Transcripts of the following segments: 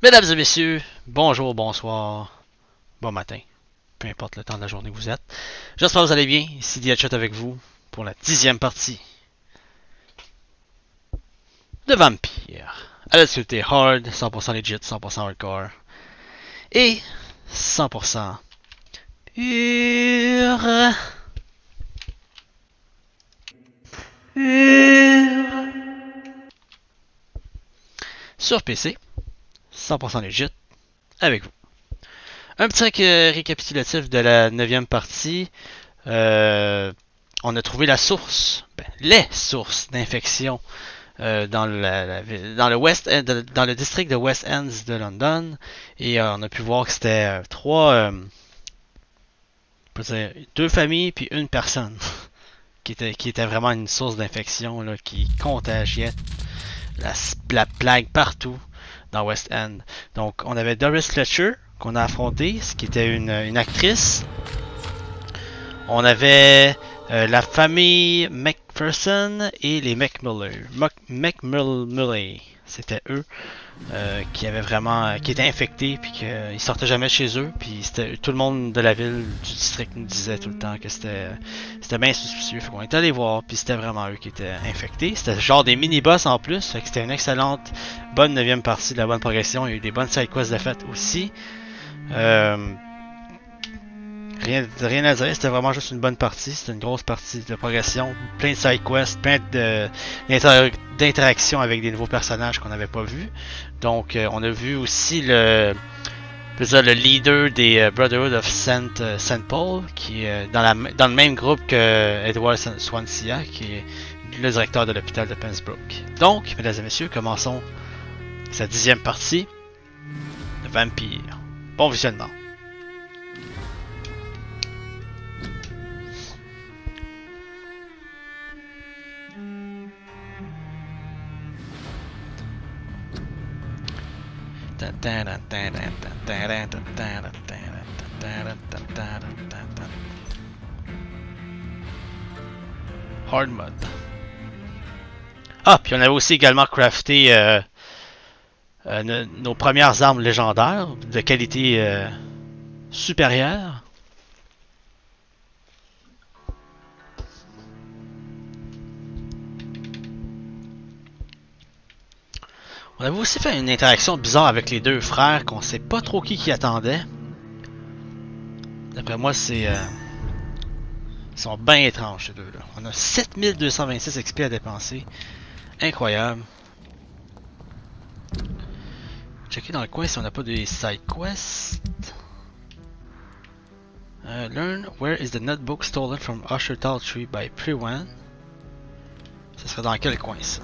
Mesdames et messieurs, bonjour, bonsoir, bon matin, peu importe le temps de la journée que vous êtes. J'espère que vous allez bien, ici Dheadshot avec vous pour la 10e partie de Vampyr. À la difficulté hard, 100% legit, 100% hardcore et 100% pur. Sur PC, 100% legit, avec vous. Un petit récapitulatif de la 9e partie. On a trouvé la source, les sources d'infection dans le West End, dans le district de West End de London, et on a pu voir que c'était deux familles puis une personne qui était vraiment une source d'infection là, qui contagiait la plague partout dans West End. Donc on avait Doris Fletcher qu'on a affronté, ce qui était une actrice. On avait la famille McPherson et les McMullen. C'était eux qui étaient infectés puis qu'ils sortaient jamais de chez eux. Puis tout le monde de la ville, du district nous disait tout le temps que c'était bien suspicieux. Fait qu'on était allé voir puis c'était vraiment eux qui étaient infectés. C'était genre des mini-boss en plus. Fait que c'était une excellente, bonne 9e partie de la bonne progression. Il y a eu des bonnes side quests de fait aussi. Rien à dire, c'était vraiment juste une bonne partie, c'était une grosse partie de progression, plein de side quests, plein d'interactions avec des nouveaux personnages qu'on n'avait pas vus. Donc on a vu aussi le leader des Brotherhood of Saint Paul, qui est dans le même groupe que Edward Swansea, qui est le directeur de l'hôpital de Pensbrook. Donc, mesdames et messieurs, commençons sa 10e partie de Vampyr. Bon visionnement. Hard mode. Ah, puis on avait aussi également crafté nos premières armes légendaires de qualité supérieure. On avait aussi fait une interaction bizarre avec les deux frères qu'on sait pas trop qui attendait. D'après moi, ils sont bien étranges ces deux-là. On a 7226 XP à dépenser. Incroyable. Checker dans le coin si on n'a pas des side quests. Learn where is the notebook stolen from Usher Tree by Prewan. Ça serait dans quel coin ça?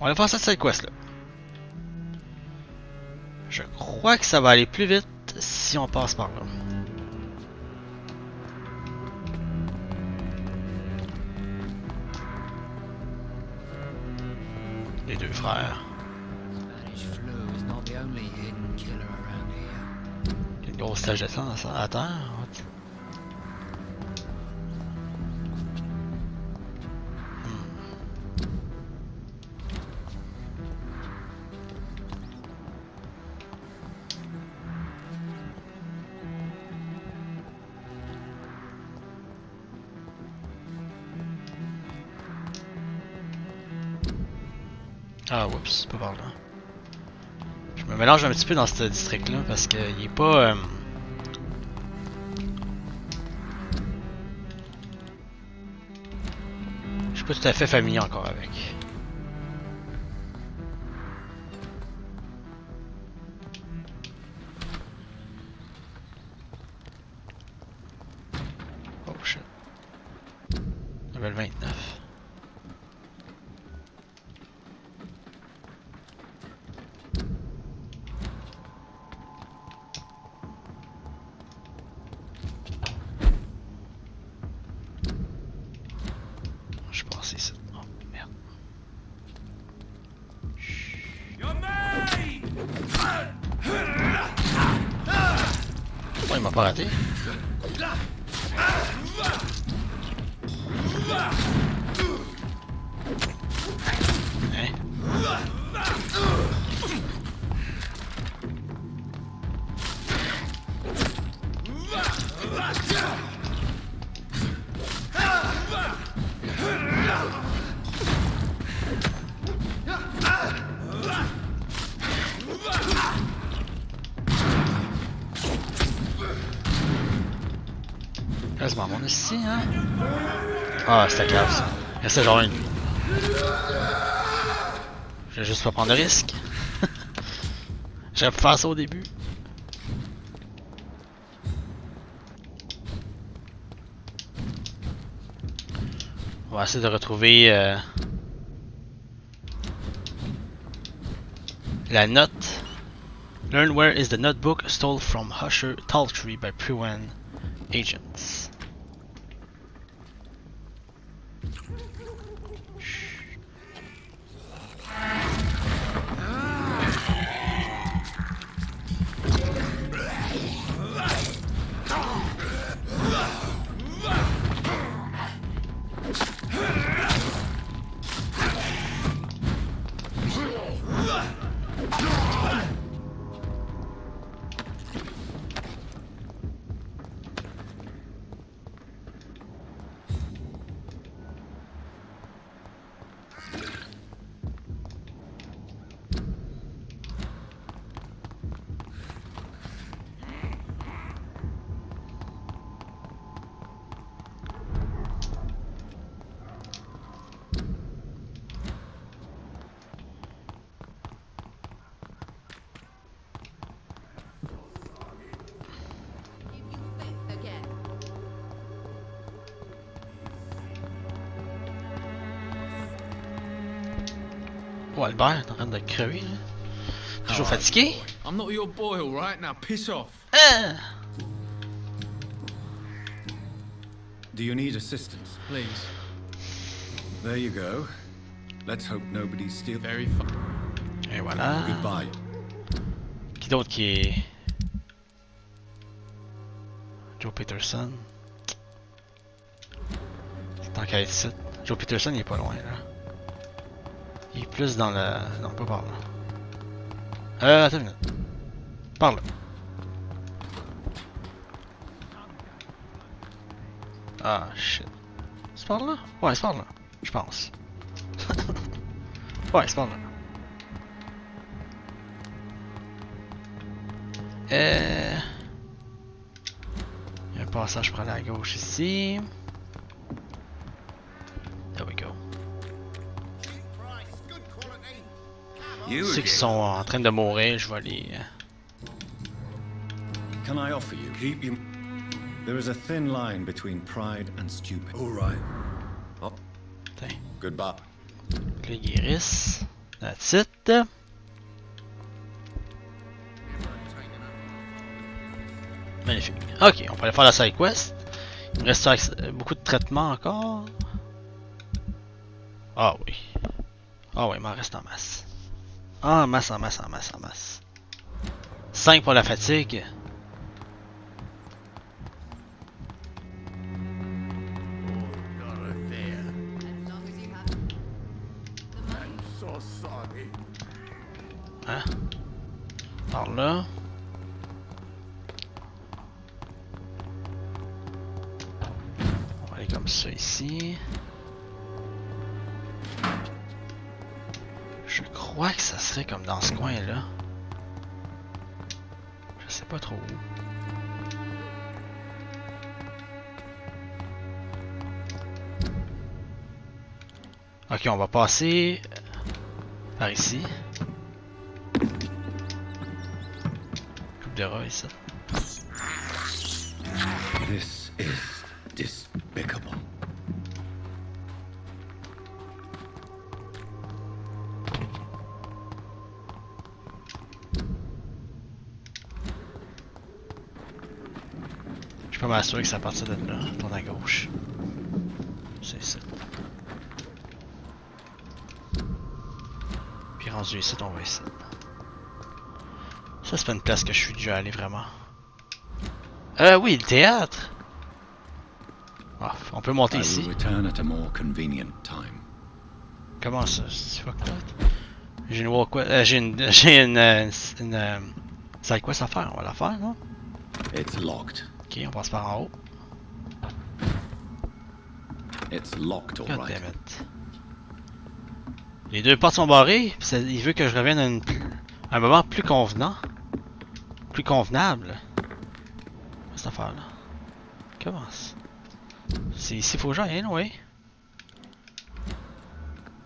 On va faire cette side quest là. Je crois que ça va aller plus vite si on passe par là. Les deux frères. Il y a une grosse tache de sang à terre. Ah, oups, pas par là. Je me mélange un petit peu dans ce district-là parce qu'il est pas. Je suis pas tout à fait familier encore avec. Oh shit. Level 29. Oh, il m'a pas raté. Hein? quasiment bon ici, hein? Ah, c'était cave ça. Restait genre une nuit. Je vais juste pas prendre de risque. J'aurais pu faire ça au début. On va essayer de retrouver la note. Learn where is the notebook stole from Husher Taltree by Prewen agents. Oh, Albert est en train de crever là. Toujours fatigué? I'm not your boy, all right? Now piss off. Ah! Do you need assistance? Please. There you go. Let's hope nobody steals. Very fun. Et voilà. Goodbye. Qui d'autre qui est... Joe Peterson. Tant qu'à être ici. Joe Peterson il est pas loin là. Il est plus dans le... Non, pas par là. Attends une minute. Par là. Ah, shit. C'est par là? Ouais, c'est par là. Je pense. Ouais, c'est par là. Il y a un passage pour aller à gauche ici. There we go. Ceux qui sont en train de mourir, je vais les... Can I offer you? Keep you. There is a thin line between pride and stupid. All right. Oh. Tiens. Goodbye. Les guérissent. That's it. Magnifique. Ok, on peut aller faire la side quest. Il me reste beaucoup de traitements encore. Ah oui. Ah oui, il m'en reste en masse. En masse, en masse, en masse, en masse. 5 pour la fatigue. Hein? Par là. On va aller comme ça ici. Je crois que ça serait comme dans ce coin-là. Je sais pas trop où. Ok, on va passer par ici. Coupe de rat ici. This is despicable. Je peux m'assurer que c'est à partir de là. Tourne à gauche. C'est ça. Puis rendu ici, on va ici. Ça, c'est pas une place que je suis déjà allé vraiment. Oui, le théâtre! Ah, on peut monter ici. Comment ça? C'est fucked up. J'ai une walk j'ai une side quest à faire, on va la faire, non? It's locked. Ok, on passe par en haut. It's locked, all God right. damn it. Les deux portes sont barrées, pis il veut que je revienne à un moment plus convenant. Plus convenable. Cette affaire-là. Comment ça? C'est ici, faut que j'aille, hein, ouais.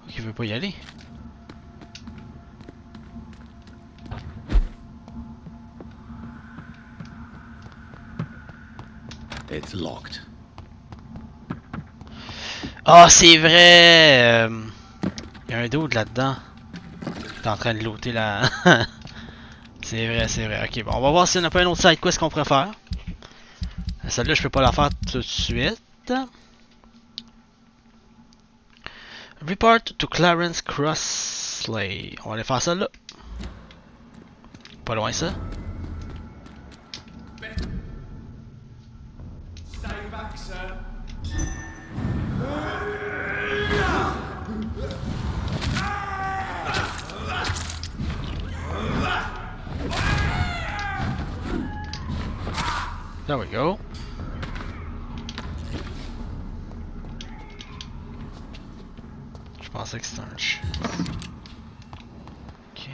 Ok, il veut pas y aller. It's locked. Ah, c'est vrai! Il y a un dude là-dedans. Il est en train de looter la... c'est vrai, c'est vrai. Ok, bon, on va voir si on n'a pas un autre side quest qu'on pourrait faire. Celle-là, je peux pas la faire tout de suite. Report to Clarence Crossley. On va aller faire ça là. Pas loin ça. Stay back, sir. There we go. Je pensais que c'était un ch... Ok.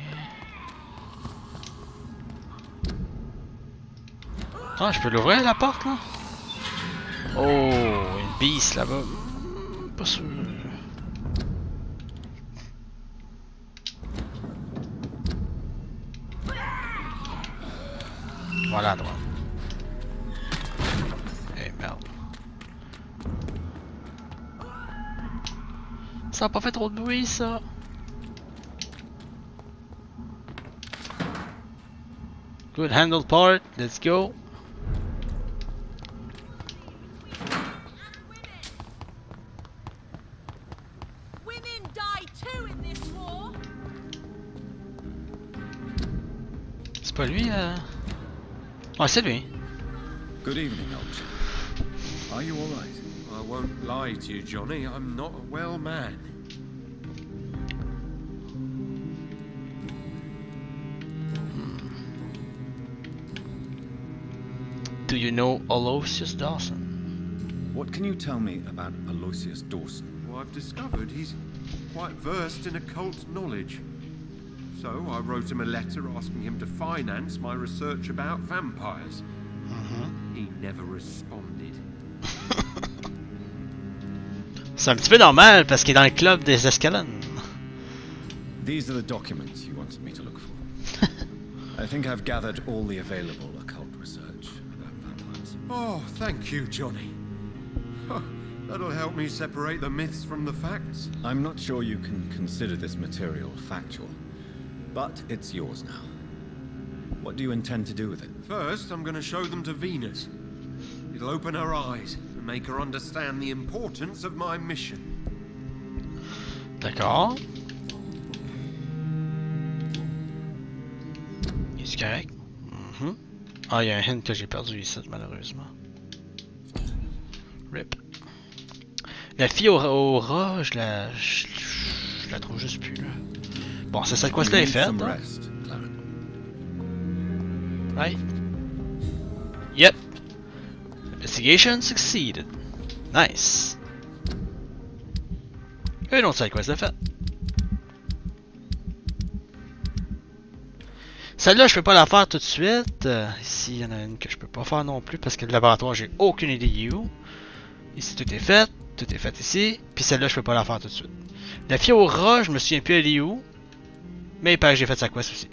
Ah, je peux l'ouvrir la porte là? Oh, une beast là-bas. Pas sûr. Voilà à droite. Eh merde. Ça a pas fait trop de bruit ça. Good handle part, let's go. Women die too in this war. C'est pas lui Ah, c'est lui. Good evening, old chap. Are you all right? I won't lie to you, Johnny. I'm not a well man. Do you know Aloysius Dawson? What can you tell me about Aloysius Dawson? Well, I've discovered he's quite versed in occult knowledge. So I wrote him a letter asking him to finance my research about vampires. He never responded. C'est un petit peu normal parce qu'il est dans le club des escalades. These are the documents you wanted me to look for. I think I've gathered all the available occult research about vampires. Oh, thank you, Johnny. That'll help me separate the myths from the facts. I'm not sure you can consider this material factual, but it's yours now. What do you intend to do with it? First, I'm going to show them to Venus. It'll open her eyes and make her understand the importance of my mission. D'accord. Est-ce correct? Ah, il y a un hint que j'ai perdu ici, malheureusement. Rip. La fille au rat, je la trouve juste plus là. Bon, c'est cette quest-là est faite. Some Hein? rest, Clarence. Right? Yep. Investigation succeeded. Nice. Une autre side quest de fait. Celle-là, je peux pas la faire tout de suite. Ici, il y en a une que je peux pas faire non plus parce que le laboratoire, j'ai aucune idée où. Ici, tout est fait. Tout est fait ici. Puis celle-là, je peux pas la faire tout de suite. La fille au rat, je me souviens plus elle est où. Mais il paraît que j'ai fait sa quest aussi.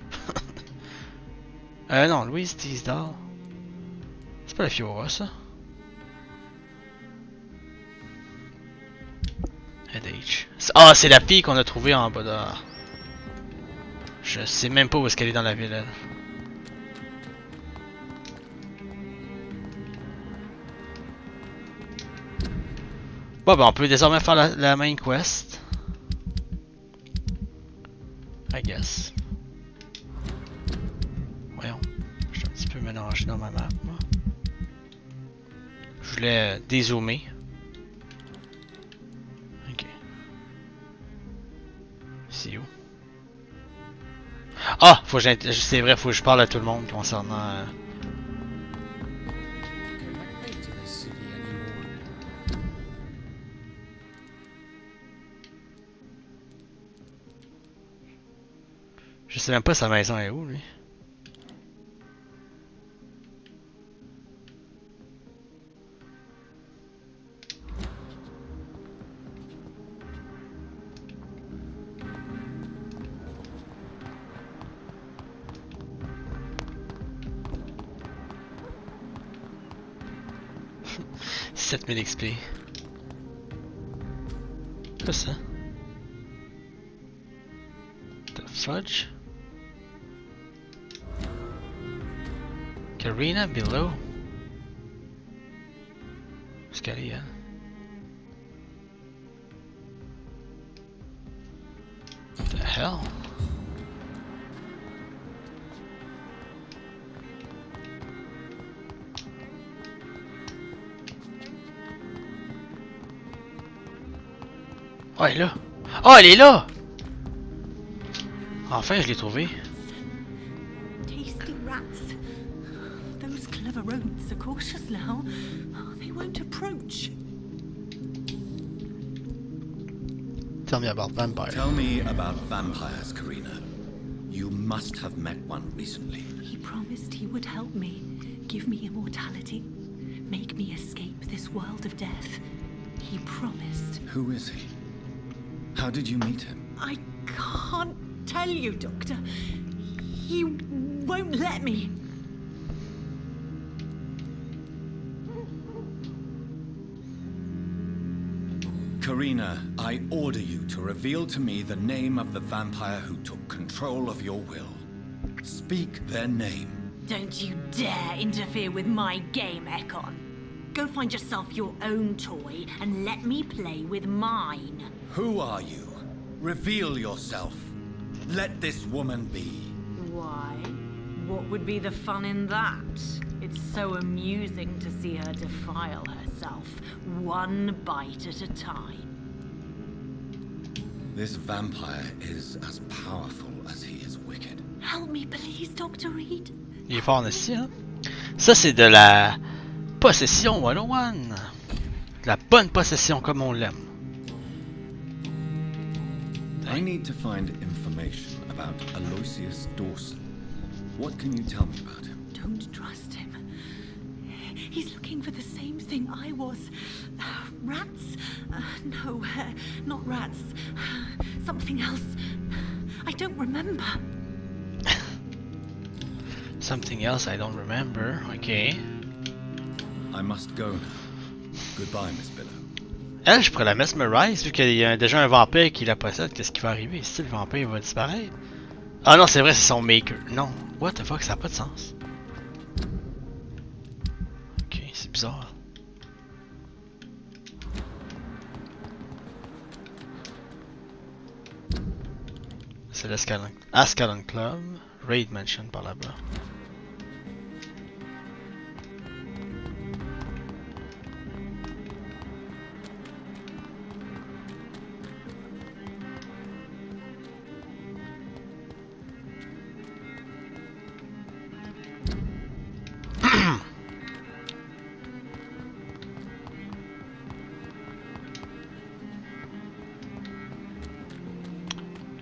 Non, Louise Teasdale. C'est pas la fille au rat, ça. H. Ah, c'est la fille qu'on a trouvée en bas de... Je sais même pas où est-ce qu'elle est dans la ville, elle. Bon, ben on peut désormais faire la main quest. I guess. Voyons. Je suis un petit peu mélangé dans ma map, moi. Je voulais dézoomer. Ok. C'est où? Ah! C'est vrai, faut que je parle à tout le monde concernant... Je sais même pas sa maison est où, lui. 17 000 XP. Qu'est-ce que ça? The fudge? Karina below? Où qu'elle est, hein? What the hell? Oh, elle est là! Oh, elle est là! Enfin, je l'ai trouvé. Tasty rats. Those clever rodents are cautious now. They won't approach. Tell me about vampires. Tell me about vampires, Karina. You must have met one recently. He promised he would help me, give me immortality, make me escape this world of death. He promised. Who is he? How did you meet him? I can't tell you, Doctor. He won't let me. Karina, I order you to reveal to me the name of the vampire who took control of your will. Speak their name. Don't you dare interfere with my game, Ekon. Go find yourself your own toy and let me play with mine. Who are you? Reveal yourself. Let this woman be. Why? What would be the fun in that? It's so amusing to see her defile herself, one bite at a time. This vampire is as powerful as he is wicked. Help me, please, Dr. Reed. Il est fort en ici, hein? Ça, c'est de la possession 101. De la bonne possession, comme on l'aime. I need to find information about Aloysius Dawson. What can you tell me about him? Don't trust him. He's looking for the same thing I was. Rats? No, not rats. Something else. I don't remember. Something else I don't remember. Ok. I must go now. Goodbye, Miss Billow. Elle, je pourrais la mesmerize vu qu'il y a déjà un vampire qui la possède. Qu'est-ce qui va arriver? Si le vampire va disparaître? Ah non, c'est vrai, c'est son maker. Non. What the fuck, ça n'a pas de sens. Ok, c'est bizarre. C'est l'Ascalon Club. Raid Mansion par là-bas.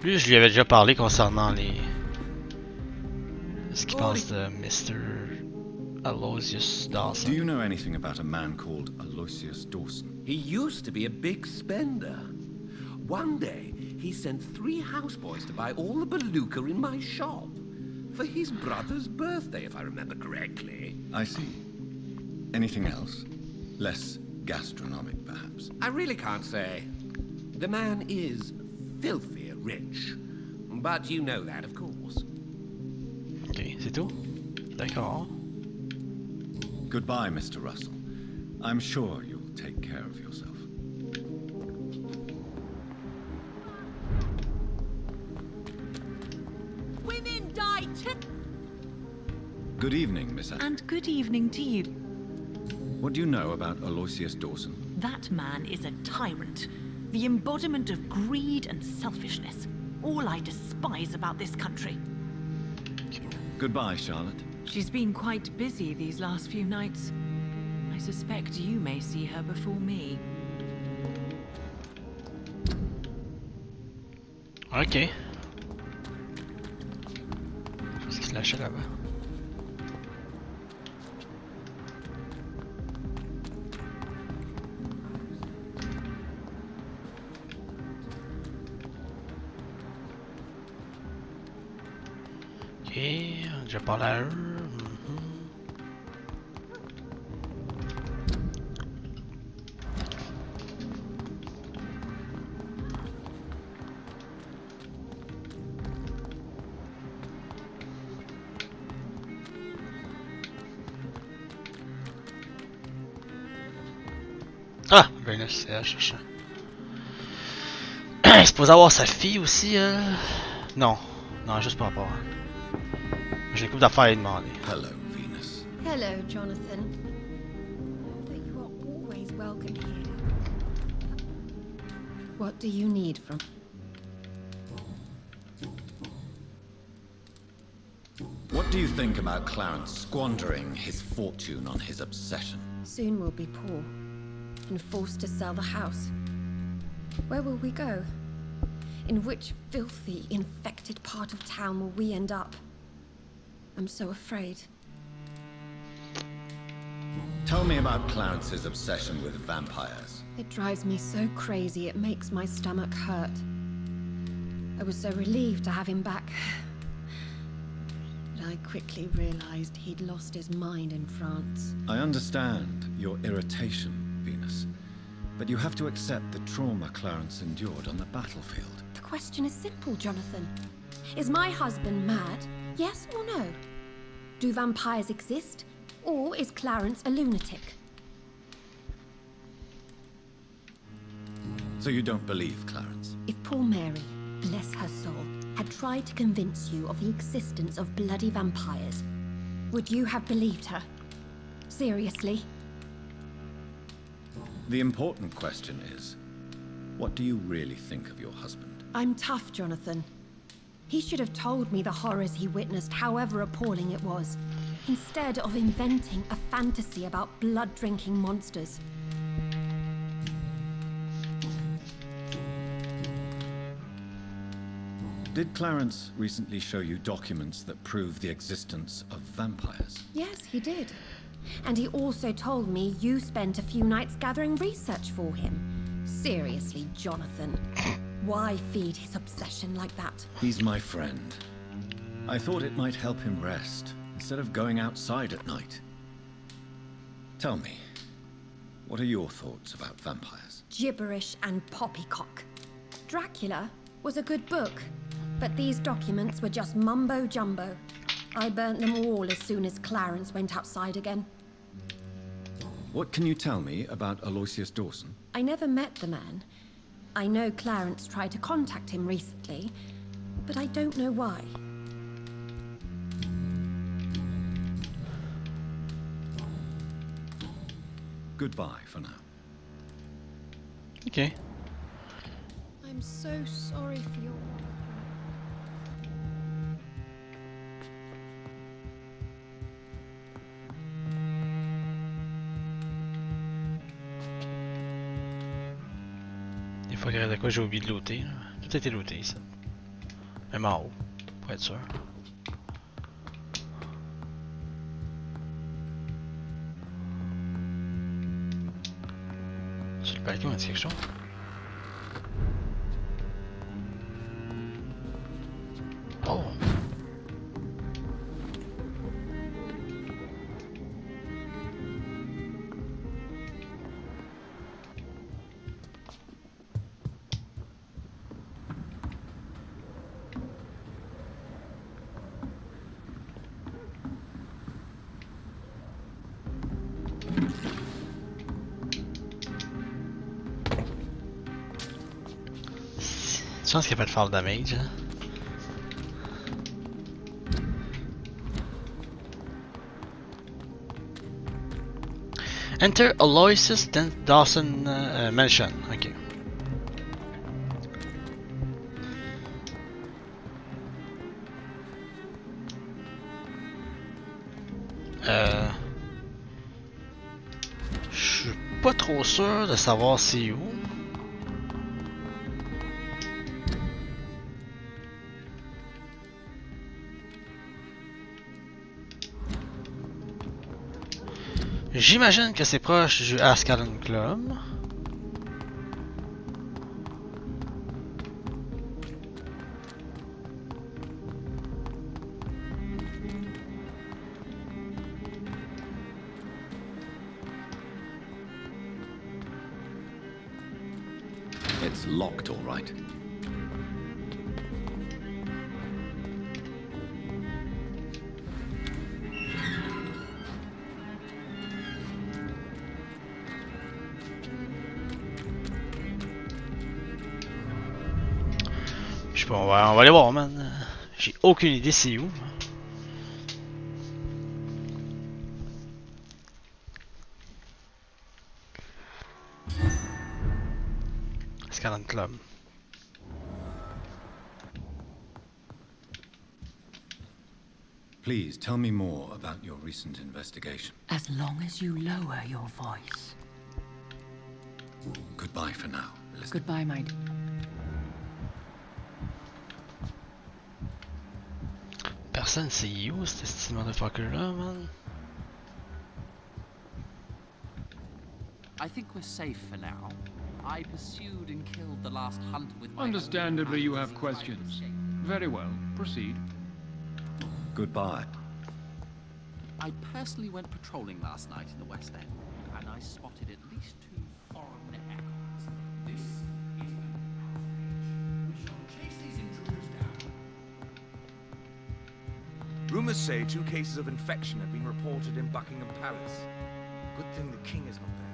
Lui, je lui avais déjà parlé concernant les... ce qu'il pense de Mr. Aloysius Dawson. Do you know anything about a man called Aloysius Dawson? He used to be a big spender. One day, he sent 3 houseboys to buy all the beluga in my shop. For his brother's birthday, if I remember correctly. I see. Anything else? Less gastronomic, perhaps? I really can't say. The man is filthy rich. But you know that, of course. Ok, c'est tout? D'accord. Goodbye, Mr. Russell. I'm sure you'll take care of yourself. Women die too. Good evening, Miss Anne. And good evening to you. What do you know about Aloysius Dawson? That man is a tyrant. The embodiment of greed and selfishness. All I despise about this country. Goodbye, Charlotte. She's been quite busy these last few nights. I suspect you may see her before me. Ok. Qu'est-ce qu'il lâchait là-bas? Ok, je parle à eux. oui, là, c'est elle, cherchant. Elle est supposée avoir sa fille aussi, Non. Non, juste par rapport. J'ai une couple d'affaires à lui demander. Hello, Venus. Hello, Jonathan. Know that you are always welcome here. What do you need from... What do you think about Clarence squandering his fortune on his obsession? Soon we'll be poor and forced to sell the house. Where will we go? In which filthy, infected part of town will we end up? I'm so afraid. Tell me about Clarence's obsession with vampires. It drives me so crazy it makes my stomach hurt. I was so relieved to have him back. But I quickly realized he'd lost his mind in France. I understand your irritation, Venus. But you have to accept the trauma Clarence endured on the battlefield. The question is simple, Jonathan. Is my husband mad? Yes or no? Do vampires exist? Or is Clarence a lunatic? So you don't believe Clarence? If poor Mary, bless her soul, had tried to convince you of the existence of bloody vampires, would you have believed her? Seriously? The important question is, what do you really think of your husband? I'm tough, Jonathan. He should have told me the horrors he witnessed, however appalling it was, instead of inventing a fantasy about blood-drinking monsters. Did Clarence recently show you documents that prove the existence of vampires? Yes, he did. And he also told me you spent a few nights gathering research for him. Seriously, Jonathan. Why feed his obsession like that? He's my friend. I thought it might help him rest, instead of going outside at night. Tell me, what are your thoughts about vampires? Gibberish and poppycock. Dracula was a good book, but these documents were just mumbo-jumbo. I burnt them all as soon as Clarence went outside again. What can you tell me about Aloysius Dawson? I never met the man. I know Clarence tried to contact him recently, but I don't know why. Goodbye for now. Ok. I'm so sorry for your... Des fois, qu'il y a de quoi j'ai oublié de looter. Là. Tout a été looté, ça. Même en haut, pour être sûr. Sur le balcon, il y a quelque chose. Oh! Je pense qu'il n'y a pas de fall damage. Hein? Enter Aloysius Dawson Mansion. Ok. Je suis pas trop sûr de savoir c'est où. J'imagine que c'est proche du Ashbury Club. It's locked, all right. sais pas, on va aller voir, man. J'ai aucune idée c'est où. Scanner Club. Please tell me more about your recent investigation. As long as you lower your voice. Goodbye for now, Elizabeth. Goodbye, my dear. Personne sait où ce style motherfucker là, man. I think we're safe for now. I pursued and killed the last hunter with my Understandably, you have questions. Very well, proceed. Goodbye. I personally went patrolling last night in the West End, and I spotted at least 2 foreign echoes. This is we shall chase these intruders down. Rumors say 2 cases of infection have been reported in Buckingham Palace. Good thing the king is not there.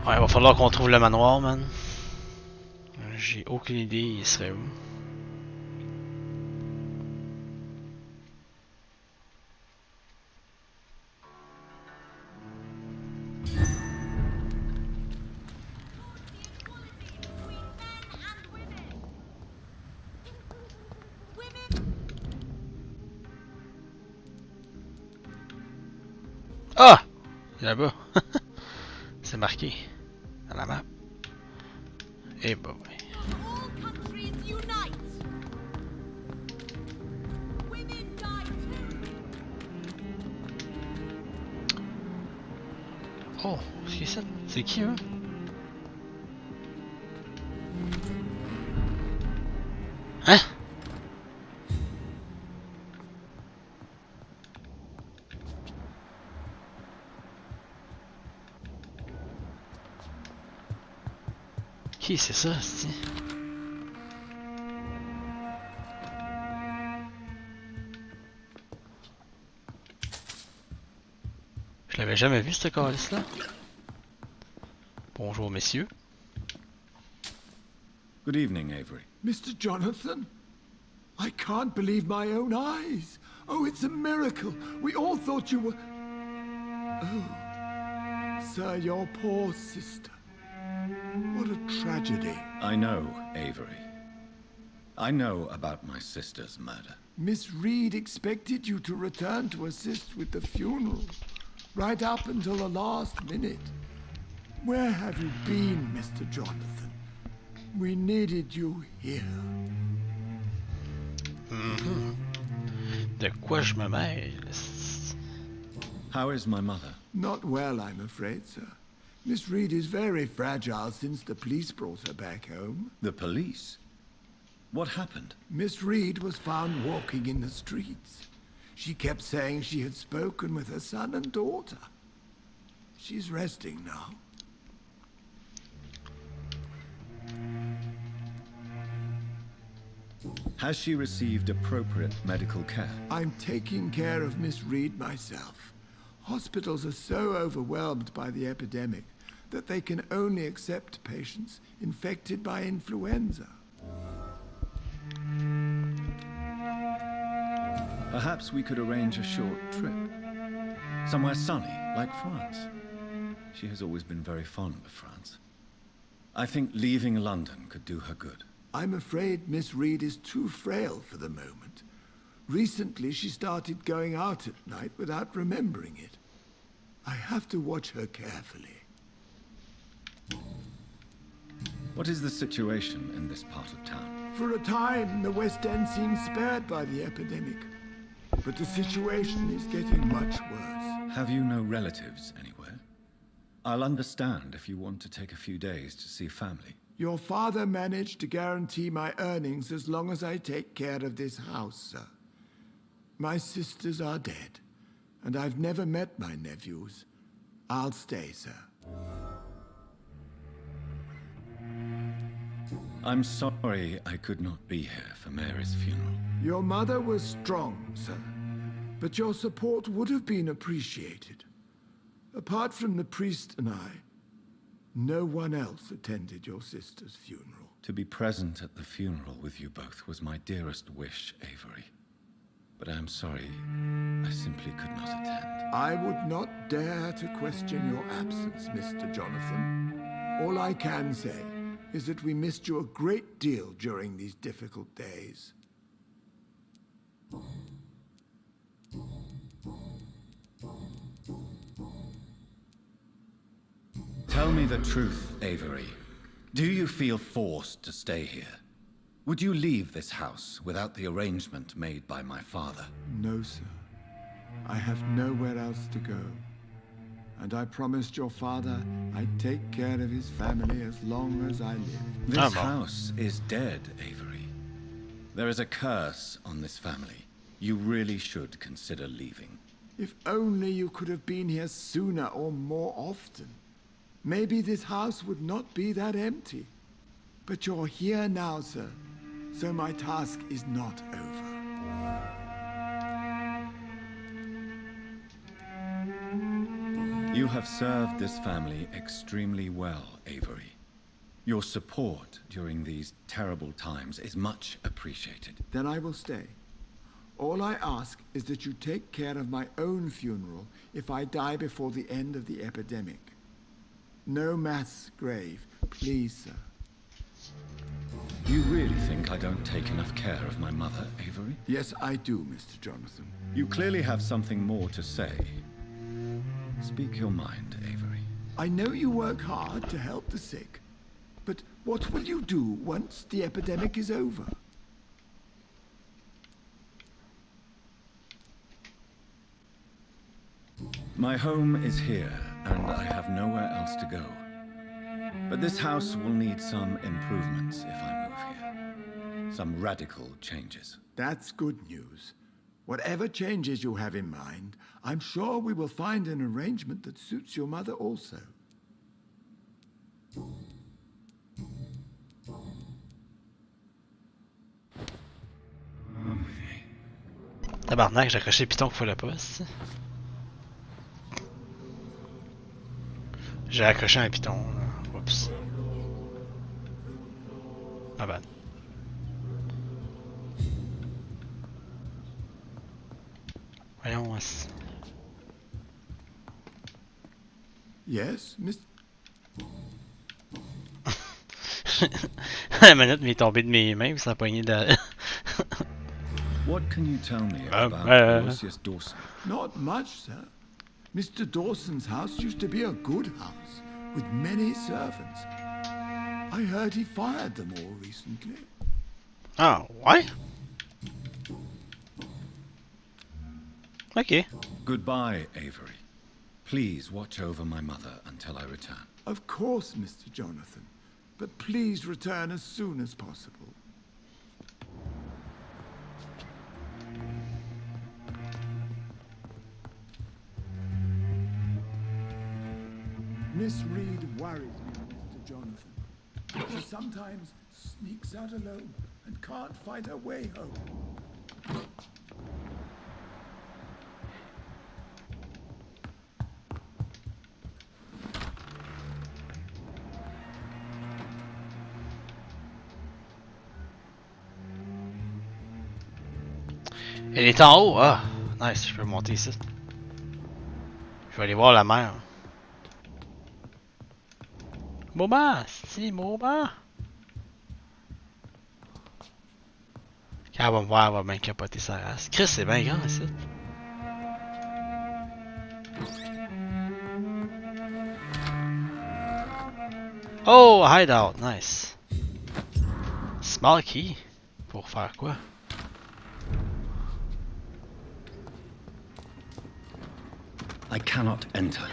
Ouais, il va falloir qu'on trouve le manoir, man. J'ai aucune idée, il serait où. Ah! Là-bas. C'est marqué. À la map. Et bah oui. Oh, c'est qui eux? Hein? Qui c'est ça, c'ti? Je l'avais jamais vu, ce calice-là. Bonjour, messieurs. Good evening, Avery. Mr. Jonhatan? I can't believe my own eyes. Oh, it's a miracle. We all thought you were... Oh, sir, your poor sister. What a tragedy. I know, Avery. I know about my sister's murder. Miss Reed expected you to return to assist with the funeral, right up until the last minute. Where have you been, Mr. Jonhatan? We needed you here. De quoi je me mêle? How is my mother? Not well, I'm afraid, sir. Miss Reed is very fragile since the police brought her back home. The police? What happened? Miss Reed was found walking in the streets. She kept saying she had spoken with her son and daughter. She's resting now. Has she received appropriate medical care? I'm taking care of Miss Reed myself. Hospitals are so overwhelmed by the epidemic that they can only accept patients infected by influenza. Perhaps we could arrange a short trip. Somewhere sunny, like France. She has always been very fond of France. I think leaving London could do her good. I'm afraid Miss Reed is too frail for the moment. Recently, she started going out at night without remembering it. I have to watch her carefully. What is the situation in this part of town? For a time, the West End seemed spared by the epidemic. But the situation is getting much worse. Have you no relatives anywhere? I'll understand if you want to take a few days to see family. Your father managed to guarantee my earnings as long as I take care of this house, sir. My sisters are dead, and I've never met my nephews. I'll stay, sir. I'm sorry I could not be here for Mary's funeral. Your mother was strong, sir, but your support would have been appreciated. Apart from the priest and I, no one else attended your sister's funeral. To be present at the funeral with you both was my dearest wish, Avery. But I am sorry, I simply could not attend. I would not dare to question your absence, Mr. Jonathan. All I can say is that we missed you a great deal during these difficult days. Tell me the truth, Avery. Do you feel forced to stay here? Would you leave this house without the arrangement made by my father? No, sir. I have nowhere else to go. And I promised your father I'd take care of his family as long as I live. This house is dead, Avery. There is a curse on this family. You really should consider leaving. If only you could have been here sooner or more often. Maybe this house would not be that empty. But you're here now, sir. So my task is not over. You have served this family extremely well, Avery. Your support during these terrible times is much appreciated. Then I will stay. All I ask is that you take care of my own funeral if I die before the end of the epidemic. No mass grave, please, sir. You really think I don't take enough care of my mother, Avery? Yes, I do, Mr. Jonathan. You clearly have something more to say. Speak your mind, Avery. I know you work hard to help the sick, but what will you do once the epidemic is over? My home is here, and I have nowhere else to go. But this house will need some improvements if I move here. Some radical changes. That's good news. Whatever changes you have in mind, I'm sure we will find an arrangement that suits your mother also. Tabarnak, j'ai accroché le piton qu'il fallait pas. J'ai accroché un piton. Là. Oups. Ah ben. Voyons. Yes, Miss. La manette m'est tombée de mes mains, ça a pogné de. What can you tell me about Lucius Dawson? Not much, sir. Mr. Dawson's house used to be a good house, with many servants. I heard he fired them all recently. Ah, ouais? Okay. Goodbye, Avery. Please watch over my mother until I return. Of course, Mr. Jonathan. But please return as soon as possible. Miss Reed worries me, Mr. Jonathan. She sometimes sneaks out alone and can't find her way home. Elle est en haut, ah! Nice, je peux monter ici. Je vais aller voir la mer. Moment! Si, moment! Quand elle va me voir, elle va bien capoter sa race. Chris, c'est bien grand ici. Oh, hideout, nice. Small key. Pour faire quoi? I cannot enter.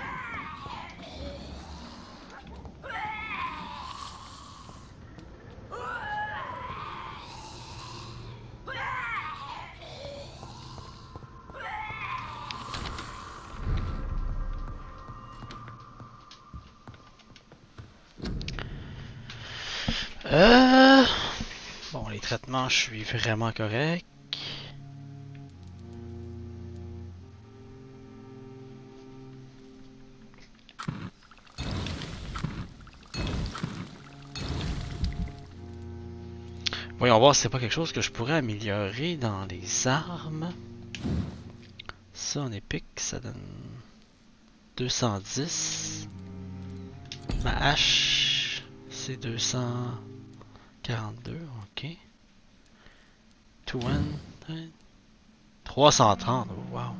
les traitements, je suis vraiment correct. Voyons voir si c'est pas quelque chose que je pourrais améliorer dans les armes. Ça en épique, ça donne 210. Ma hache, c'est 242, ok. 330, oh, wow.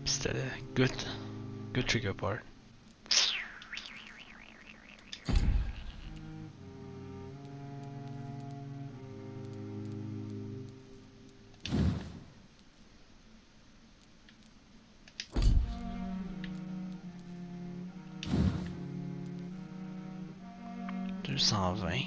C'était good trigger part. $220.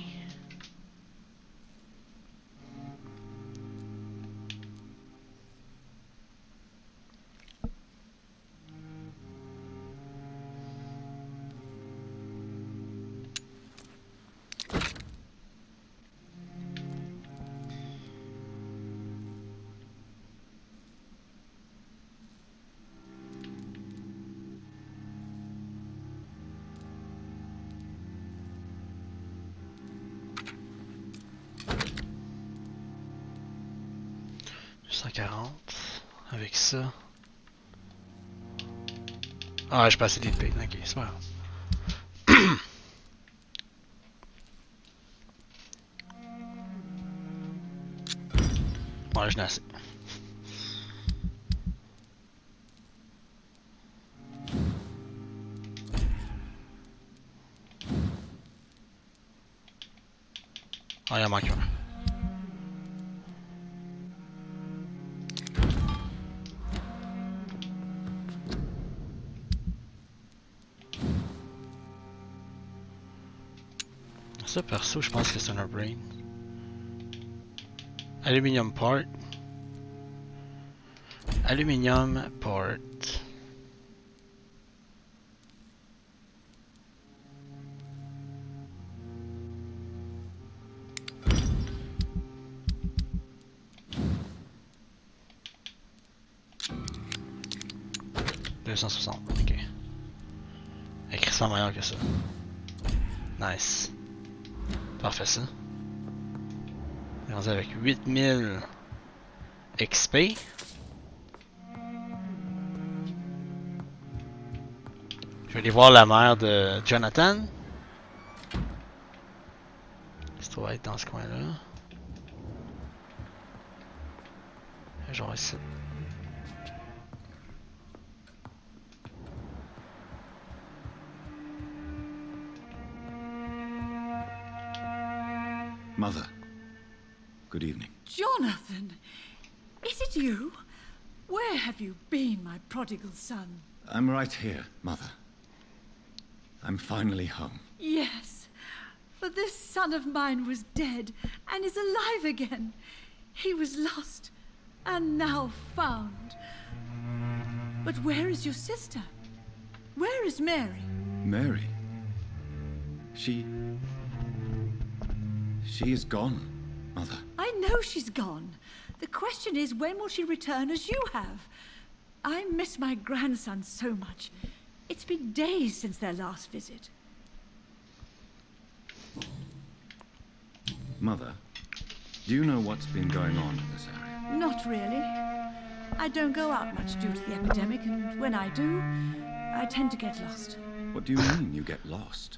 Avec ça. Ah, je passe l'épée. Ok, c'est pas grave. Ouais, je n'ai assez. Ah, il en manque un. Ça, perso, je pense que c'est un brain. Aluminium part. Aluminium part. $260, ok. Écrit ça meilleur que ça. Nice. Parfait ça. On est rendu avec 8000 XP. Je vais aller voir la mère de Jonhatan. Ça doit être dans ce coin-là. Genre ici. Mother, good evening. Jonathan! Is it you? Where have you been, my prodigal son? I'm right here, Mother. I'm finally home. Yes, for this son of mine was dead and is alive again. He was lost and now found. But where is your sister? Where is Mary? Mary? She is gone, Mother. I know she's gone. The question is, when will she return as you have? I miss my grandson so much. It's been days since their last visit. Mother, do you know what's been going on in this area? Not really. I don't go out much due to the epidemic, and when I do, I tend to get lost. What do you mean you get lost?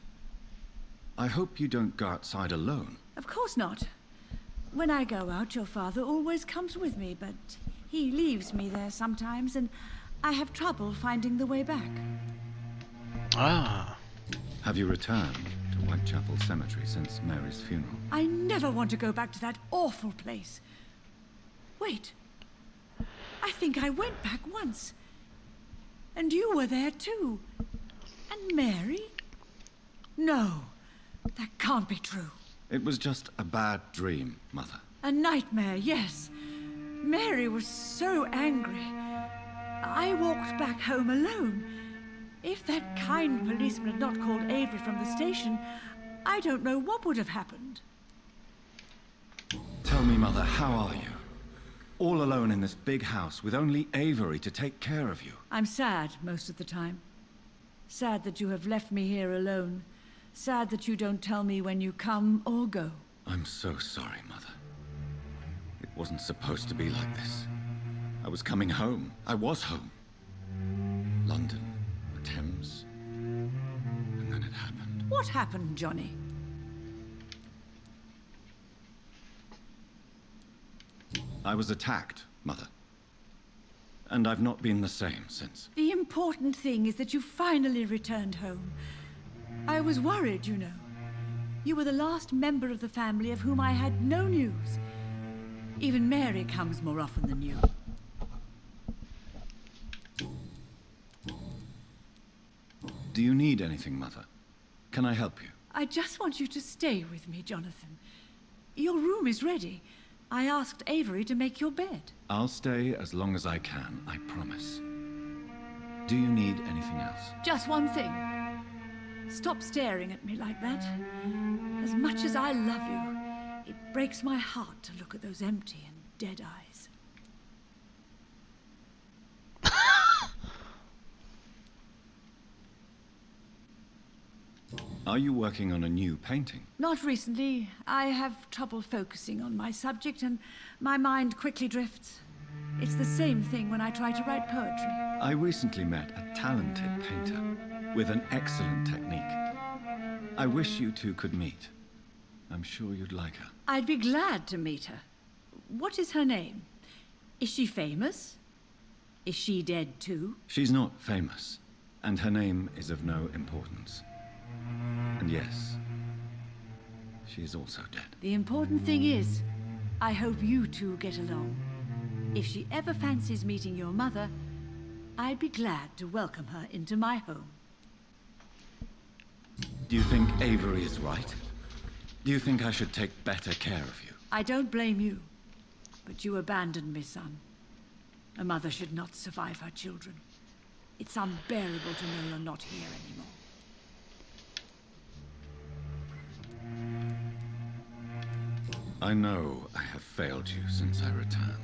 I hope you don't go outside alone. Of course not. When I go out, your father always comes with me, but he leaves me there sometimes, and I have trouble finding the way back. Ah. Have you returned to Whitechapel Cemetery since Mary's funeral? I never want to go back to that awful place. Wait. I think I went back once. And you were there too. And Mary? No. That can't be true. It was just a bad dream, Mother. A nightmare, yes. Mary was so angry. I walked back home alone. If that kind policeman had not called Avery from the station, I don't know what would have happened. Tell me, Mother, how are you? All alone in this big house with only Avery to take care of you. I'm sad most of the time. Sad that you have left me here alone. Sad that you don't tell me when you come or go. I'm so sorry, Mother. It wasn't supposed to be like this. I was coming home. I was home. London, the Thames. And then it happened. What happened, Johnny? I was attacked, Mother. And I've not been the same since. The important thing is that you finally returned home. I was worried, you know. You were the last member of the family of whom I had no news. Even Mary comes more often than you. Do you need anything, Mother? Can I help you? I just want you to stay with me, Jonathan. Your room is ready. I asked Avery to make your bed. I'll stay as long as I can, I promise. Do you need anything else? Just one thing. Stop staring at me like that. As much as I love you, it breaks my heart to look at those empty and dead eyes. Are you working on a new painting? Not recently. I have trouble focusing on my subject and my mind quickly drifts. It's the same thing when I try to write poetry. I recently met a talented painter with an excellent technique. I wish you two could meet. I'm sure you'd like her. I'd be glad to meet her. What is her name? Is she famous? Is she dead too? She's not famous, and her name is of no importance. And yes, she is also dead. The important thing is, I hope you two get along. If she ever fancies meeting your mother, I'd be glad to welcome her into my home. Do you think Avery is right? Do you think I should take better care of you? I don't blame you, but you abandoned me, son. A mother should not survive her children. It's unbearable to know you're not here anymore. I know I have failed you since I returned.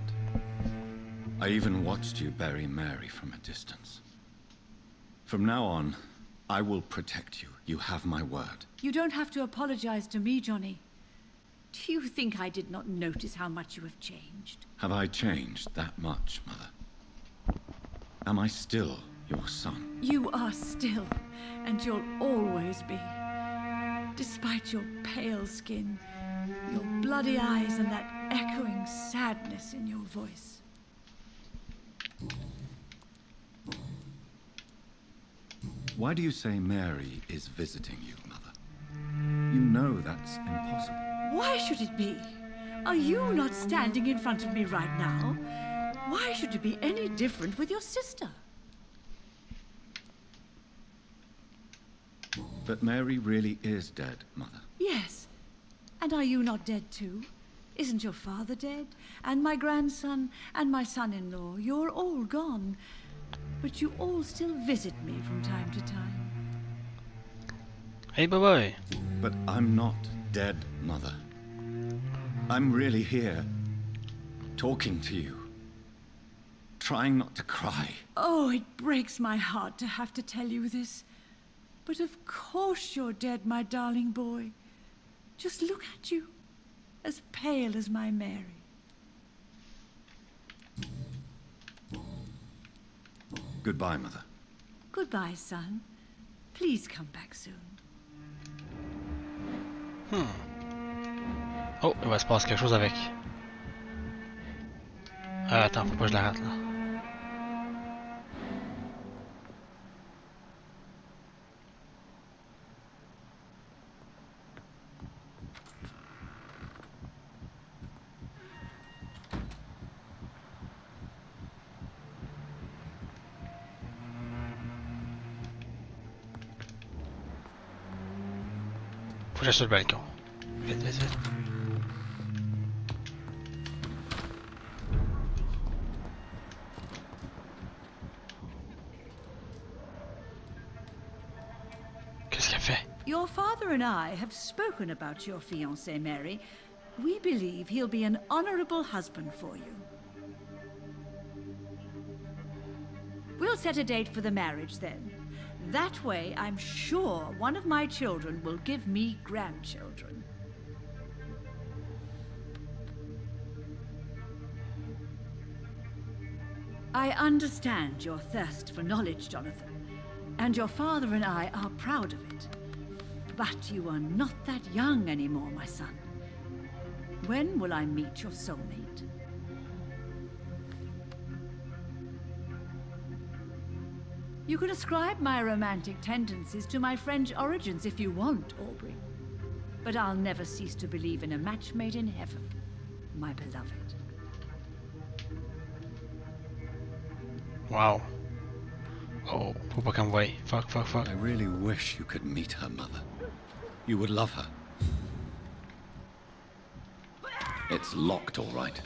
I even watched you bury Mary from a distance. From now on, I will protect you. You have my word. You don't have to apologize to me, Johnny. Do you think I did not notice how much you have changed? Have I changed that much, Mother? Am I still your son? You are still, and you'll always be. Despite your pale skin, your bloody eyes, and that echoing sadness in your voice. Why do you say Mary is visiting you, Mother? You know that's impossible. Why should it be? Are you not standing in front of me right now? Why should it be any different with your sister? But Mary really is dead, Mother. Yes. And are you not dead too? Isn't your father dead? And my grandson, and my son-in-law? You're all gone. But you all still visit me from time to time. Hey, bye-bye. But I'm not dead, Mother. I'm really here, talking to you. Trying not to cry. Oh, it breaks my heart to have to tell you this. But of course you're dead, my darling boy. Just look at you, as pale as my Mary. Goodbye, Mother. Goodbye, son. Please come back soon. Oh, il va se passer quelque chose avec. Attends, faut pas que je la rate là. Faut que j'aille sur le balcon. Vite, vite, vite. Qu'est-ce qu'elle fait? Your father and I have spoken about your fiancé, Mary. We believe he'll be an honorable husband for you. We'll set a date for the marriage then. That way, I'm sure one of my children will give me grandchildren. I understand your thirst for knowledge, Jonathan, and your father and I are proud of it. But you are not that young anymore, my son. When will I meet your soulmate? You can ascribe my romantic tendencies to my French origins if you want, Aubrey. But I'll never cease to believe in a match made in heaven, my beloved. Wow. Oh, faut pas qu'elle me voie. Fuck, fuck, fuck. I really wish you could meet her mother. You would love her. It's locked, all right.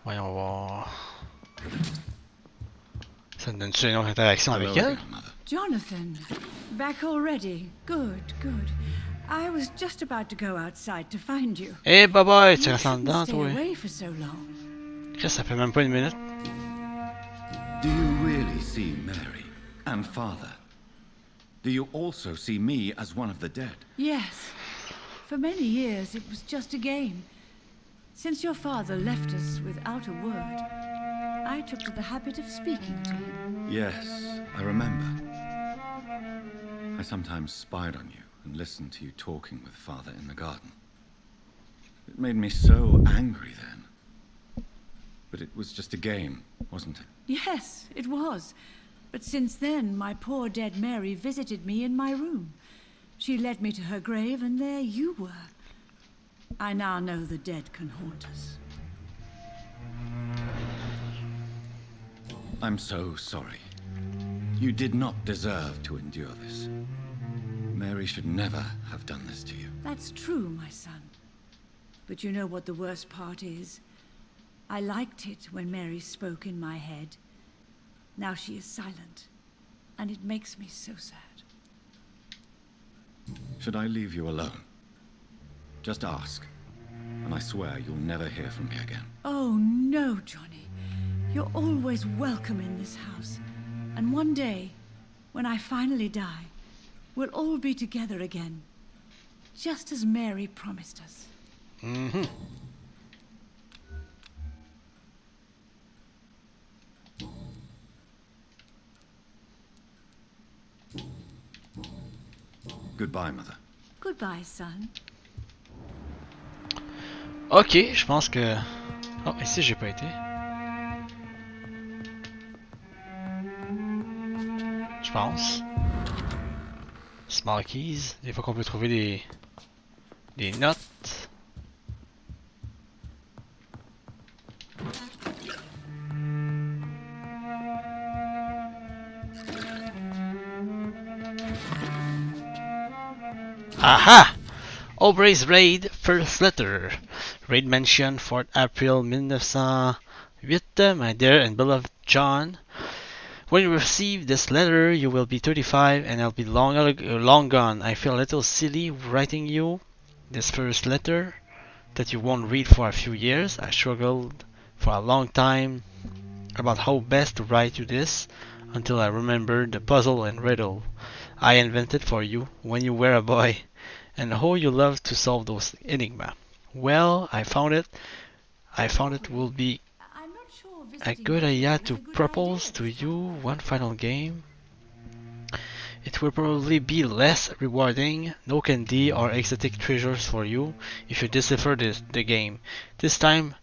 Voyons voir. Ça me donne-tu une autre interaction avec elle? Jonathan, back already. Good, good. I was just about to go outside to find you. Eh, bye bye, tu restes en You dedans, shouldn't stay toi. away for so long. Chris, ça fait même pas une minute. Do you really see Mary and Father? Do you also see me as one of the dead? Yes. For many years, it was just a game. Since your father left us without a word, I took to the habit of speaking to him. Yes, I remember. I sometimes spied on you and listened to you talking with Father in the garden. It made me so angry then. But it was just a game, wasn't it? Yes, it was. But since then, my poor dead Mary visited me in my room. She led me to her grave, and there you were. I now know the dead can haunt us. I'm so sorry. You did not deserve to endure this. Mary should never have done this to you. That's true, my son. But you know what the worst part is? I liked it when Mary spoke in my head. Now she is silent, and it makes me so sad. Should I leave you alone? Just ask, and I swear you'll never hear from me again. Oh, no, Johnny. You're always welcome in this house. And one day, when I finally die, we'll all be together again. Just as Mary promised us. Mm-hmm. Goodbye, Mother. Goodbye, son. Ok, je pense que... Oh, ici j'ai pas été. Je pense. Small keys. Des fois qu'on peut trouver des notes. Aha! Aubrey's Raid, first letter. Raid mentioned 4th April 1908. My dear and beloved John, when you receive this letter, you will be 35 and I'll be long gone. I feel a little silly writing you this first letter that you won't read for a few years. I struggled for a long time about how best to write you this until I remembered the puzzle and riddle I invented for you when you were a boy, and how you loved to solve those enigma. Well, I found it. I found it will be a good idea to propose to you one final game. It will probably be less rewarding, no candy or exotic treasures for you if you decipher the game. This time.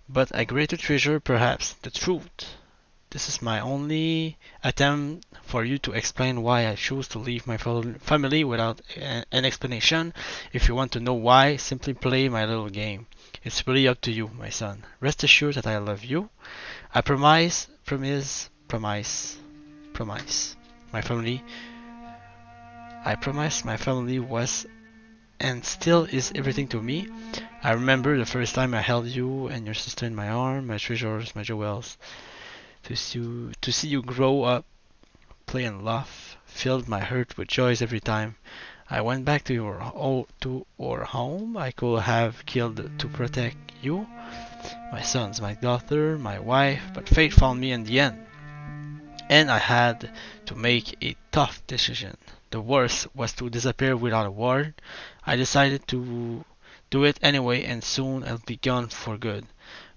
But a greater treasure perhaps, the truth. This is my only attempt for you to explain why I choose to leave my family without an explanation. If you want to know why, simply play my little game. It's really up to you, my son. Rest assured that I love you. I promise promise my family. I promised my family was and still is everything to me. I remember the first time I held you and your sister in my arm, my treasures, my jewels. To see you grow up, play and laugh, filled my heart with joys every time. I went back to our home I could have killed to protect you, my sons, my daughter, my wife, but fate found me in the end. And I had to make a tough decision. The worst was to disappear without a word. I decided to do it anyway, and soon I'll be gone for good.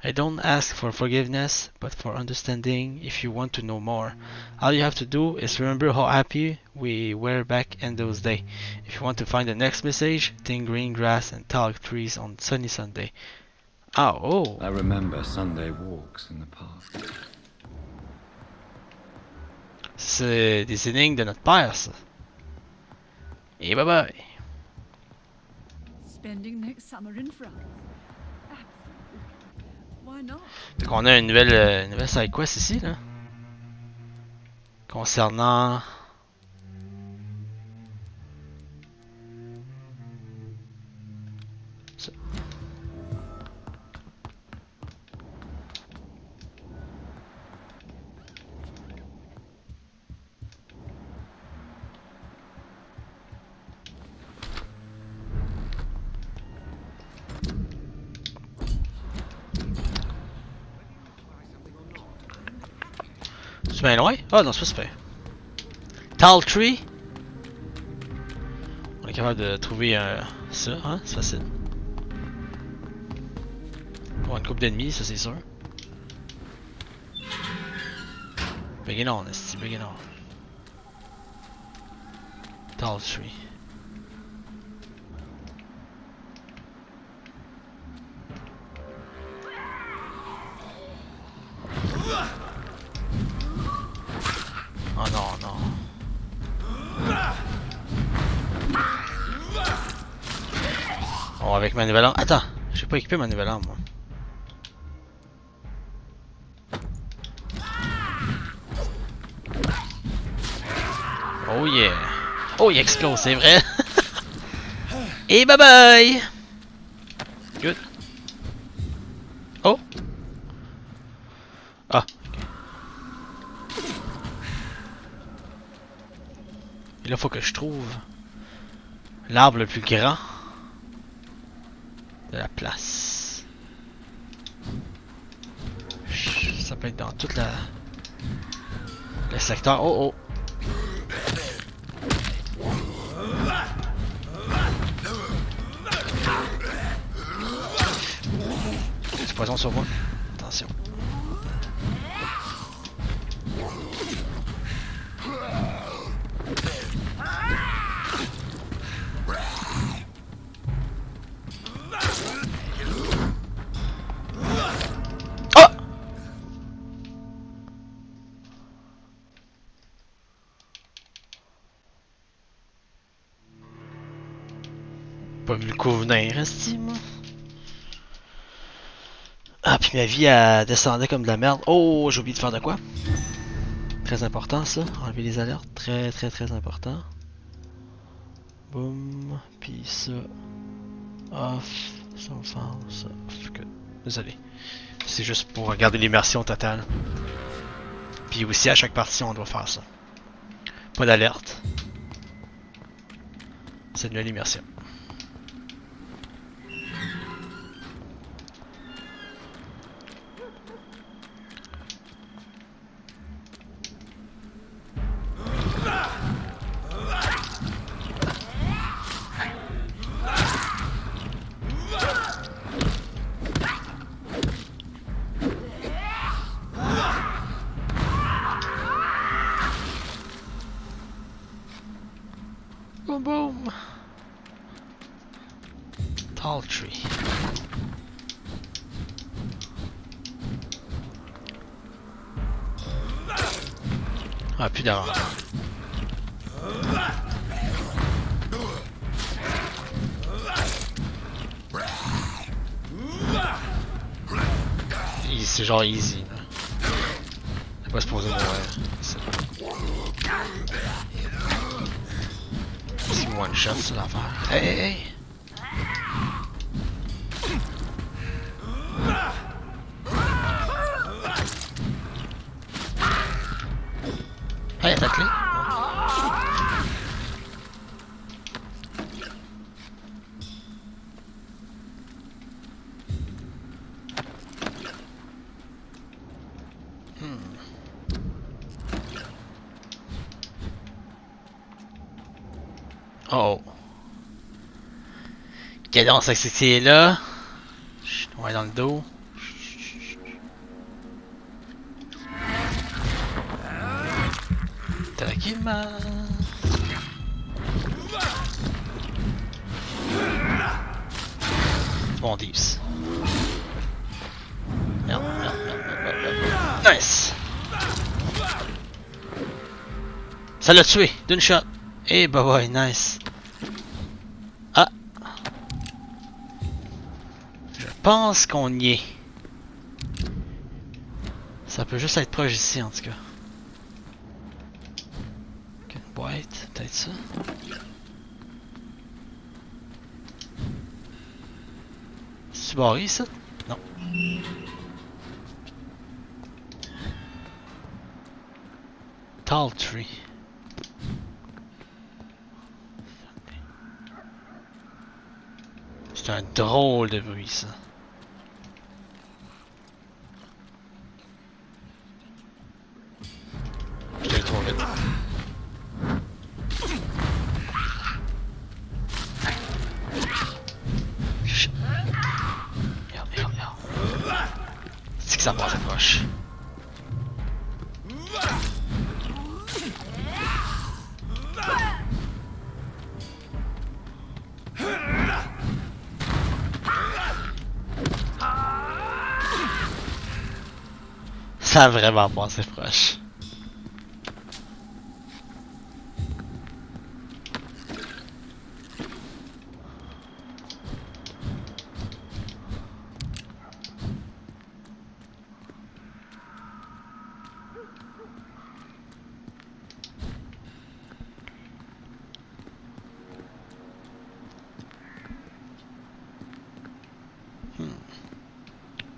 I don't ask for forgiveness, but for understanding if you want to know more. All you have to do is remember how happy we were back in those days. If you want to find the next message, think green grass and tall trees on sunny Sunday. Oh! I remember Sunday walks in the park. C'est des énigmes de notre père, ça. Et bye bye! Spending next summer in France. Why not? Donc on a une nouvelle side quest ici, là. Concernant... ça. C'est bien loin? Ah non, c'est pas super. Tall tree? On est capable de trouver ça, hein? C'est facile. On va une couple d'ennemis, ça c'est sûr. Big on, c'est big on. Tall tree. Oh non, non. Oh, avec ma nouvelle arme. Attends, j'ai pas équipé ma nouvelle arme, moi. Oh yeah. Oh, il explose, c'est vrai. Et bye bye. Good. Oh. Ah. Et là, faut que je trouve l'arbre le plus grand de la place. Ça peut être dans toute le secteur. Oh oh! Du poison sur moi. Attention. Pas vu le coup venir, estime. Ah, puis ma vie, elle descendait comme de la merde. Oh, j'ai oublié de faire de quoi? Très important, ça. Enlever les alertes. Très, très, très important. Boum. Puis ça. Off. Ça, ça. Good. Désolé. C'est juste pour regarder l'immersion totale. Puis aussi, à chaque partie, on doit faire ça. Pas d'alerte. C'est de l'immersion. Boom boom. Tall tree. Ah, plus d'avant. C'est genre easy là. Pas supposé mourir. C'est one shot, c'est l'affaire. Hey, hey, hey! Hey, attaque-les! Oh! Qu'est donc ça que c'est là? Chut, ouais, dans le dos. Tranquillement. Bon 10. Merde, merde, merde, merde. Nice! Ça l'a tué d'une shot. Eh bah ouais, nice. Ah! Je pense qu'on y est. Ça peut juste être proche ici en tout cas. Ok, une boîte, peut-être ça. C'est barré ça? Non. Tall tree. C'est un drôle de bruit ça. Je t'ai trop vite. Regarde, regarde, regarde. C'est que ça passe proche. Ça a vraiment passé proche.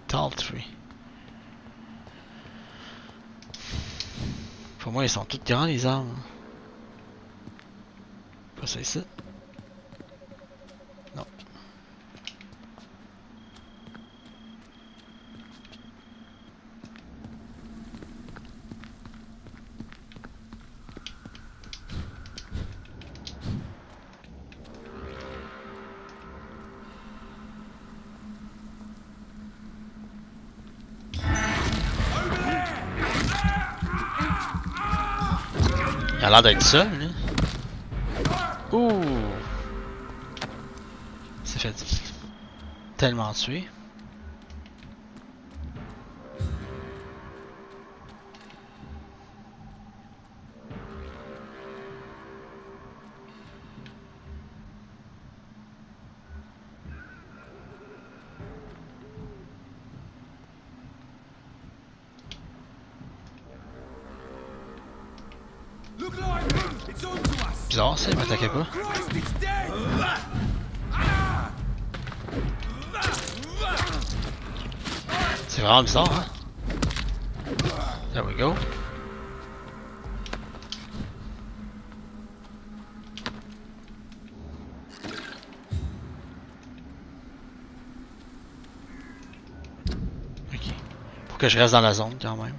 Tall tree. Pour moi, ils sont tous grands les arbres. Pas ça ici. Non. Il a l'air d'être seul, lui. Ouh! C'est fait tellement tuer. Bizarre, ça, il m'attaquait pas. C'est vraiment bizarre, hein? There we go. Ok. Faut que je reste dans la zone quand même.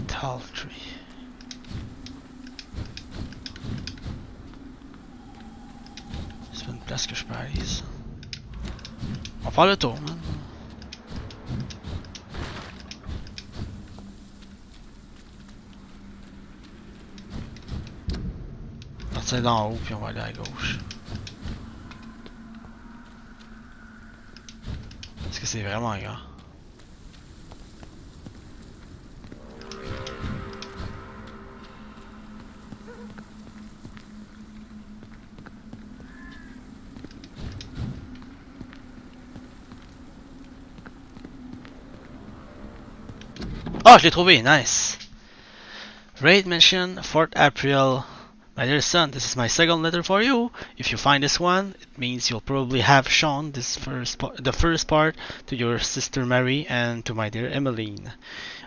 Tall tree. C'est pas une place que je peux aller, ça. On va faire le tour, man. Partir d'en haut, puis on va aller à gauche. Est-ce que c'est vraiment grand? Oh, je l'ai trouvé, nice. Raid mention 4th April. My dear son, this is my second letter for you. If you find this one, it means you'll probably have shown the first part to your sister Mary and to my dear Emmeline.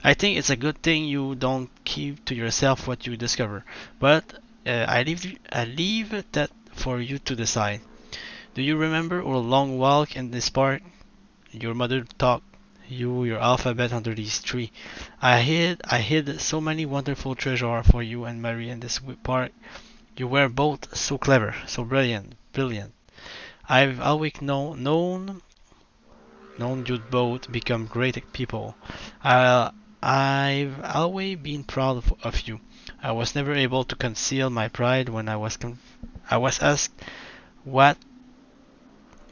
I think it's a good thing you don't keep to yourself what you discover, but I leave that for you to decide. Do you remember our long walk in this park? Your mother taught you your alphabet under these trees. I hid so many wonderful treasures for you and Mary in this park. You were both so clever, so brilliant. I've always known you'd both become great people. I've always been proud of you. I was never able to conceal my pride when I was asked what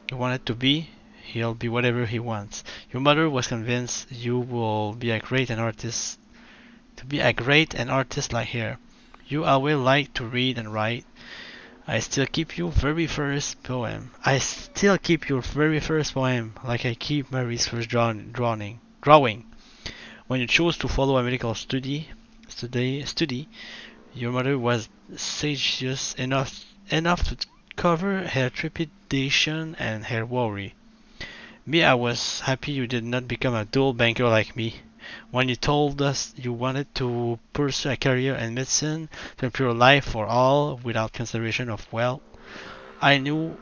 you wanted to be. He'll be whatever he wants. Your mother was convinced you will be a great artist like her. You always liked to read and write. I still keep your very first poem, like I keep Mary's first drawing. When you chose to follow a medical study, your mother was sagacious enough to cover her trepidation and her worry. Me, I was happy you did not become a dual banker like me. When you told us you wanted to pursue a career in medicine to improve life for all without consideration of wealth, I knew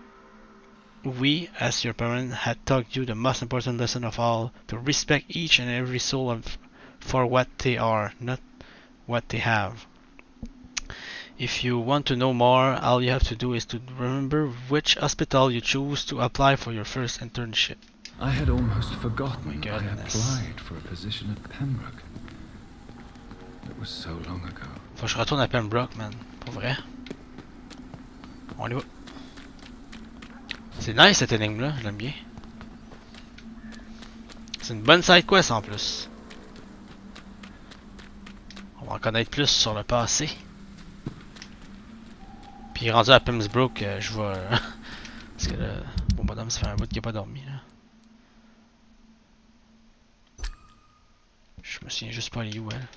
we, as your parents, had taught you the most important lesson of all, to respect each and every soul for what they are, not what they have. If you want to know more, all you have to do is to remember which hospital you choose to apply for your first internship. I had almost forgotten I applied for a position at Pembroke. It was so long ago. Faut que je retourne à Pembroke, man. Pour vrai. On y va. C'est nice cette énigme-là, je l'aime bien. C'est une bonne side quest en plus. On va en connaître plus sur le passé. Puis rendu à Pembroke, je vais... Parce que là, bon madame, ça fait un bout qu'il n'a pas dormi là. Je me souviens juste pas les où elle.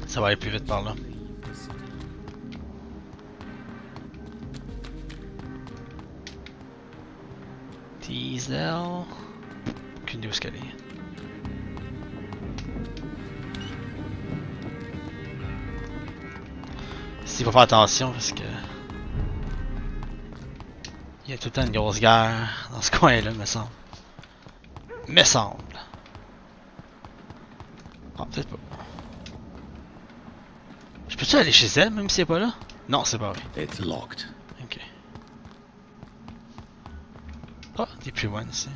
Ça va aller plus vite par là. Diesel. Aucune idée où est-ce qu'elle est. Ici, il faut faire attention parce que il y a tout le temps une grosse guerre dans ce coin-là, me semble. Me semble. Ah, peut-être pas. Je peux-tu aller chez elle même si elle est pas là? Non, c'est pas vrai. It's locked. Ok. Oh, des plus loin ici.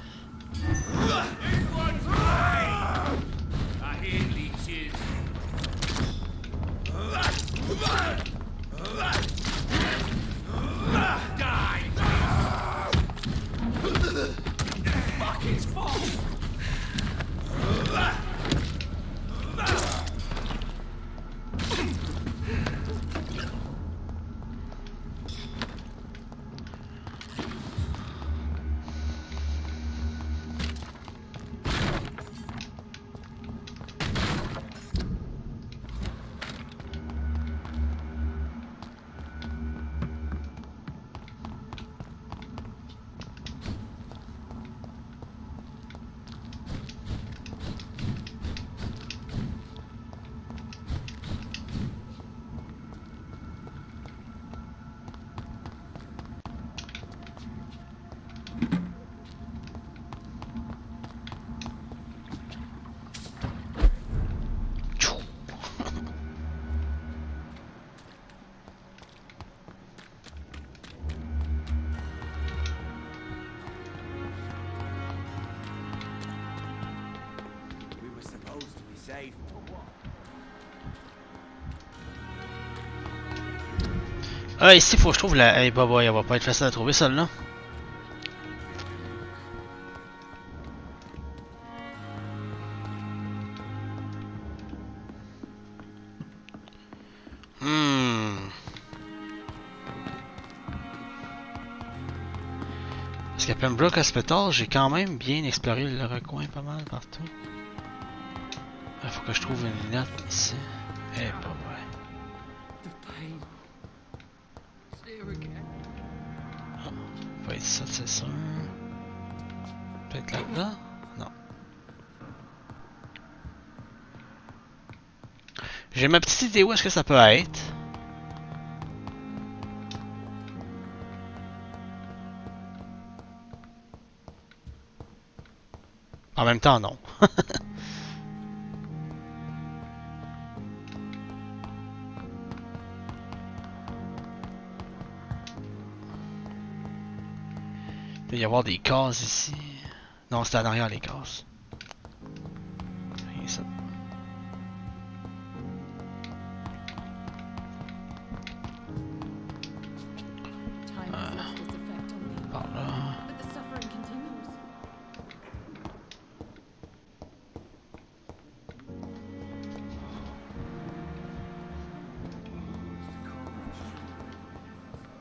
Ah, ici, faut que je trouve la... Hey, bah, elle va pas être facile à trouver, celle-là. Parce qu'à Pembroke Hospital, j'ai quand même bien exploré le recoin pas mal partout. Il faut que je trouve une note ici. Eh, bah, ouais. Ah, va être ça, c'est sûr. Peut-être là-dedans? Non. J'ai ma petite idée où est-ce que ça peut être. En même temps, non. Il doit y avoir des cases ici. Non, c'est en arrière les cases. Et ça. Par là.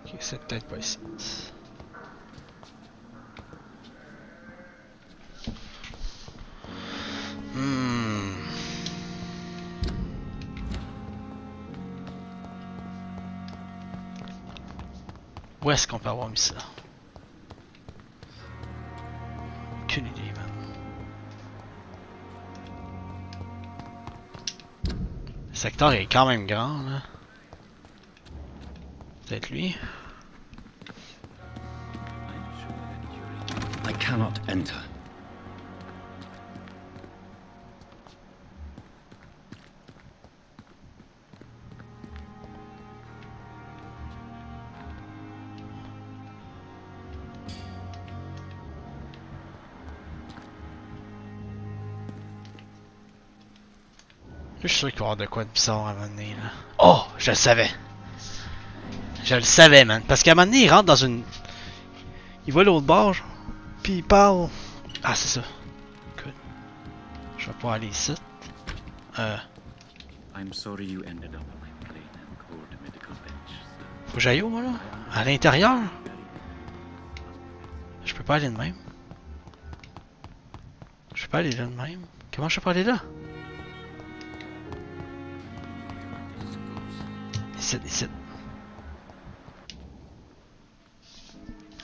Ok, c'est peut-être pas ici. Où est-ce qu'on peut avoir mis ça? Aucune idée, man. Le secteur est quand même grand, là. Peut-être lui. I cannot enter. Je suis sûr qu'il va y avoir de quoi de bizarre à un moment donné, là. Oh! Je le savais! Je le savais, man. Parce qu'à un moment donné, il rentre dans une... Il va l'autre bord, genre. Puis il parle... Ah, c'est ça. Good. Je vais pas aller ici. I'm sorry you ended up on my plane and cold medical bench, sir. Faut que j'aille où, moi, là? À l'intérieur? Je peux pas aller de même. Je peux pas aller là de même. Comment je peux aller là? Ici, ici.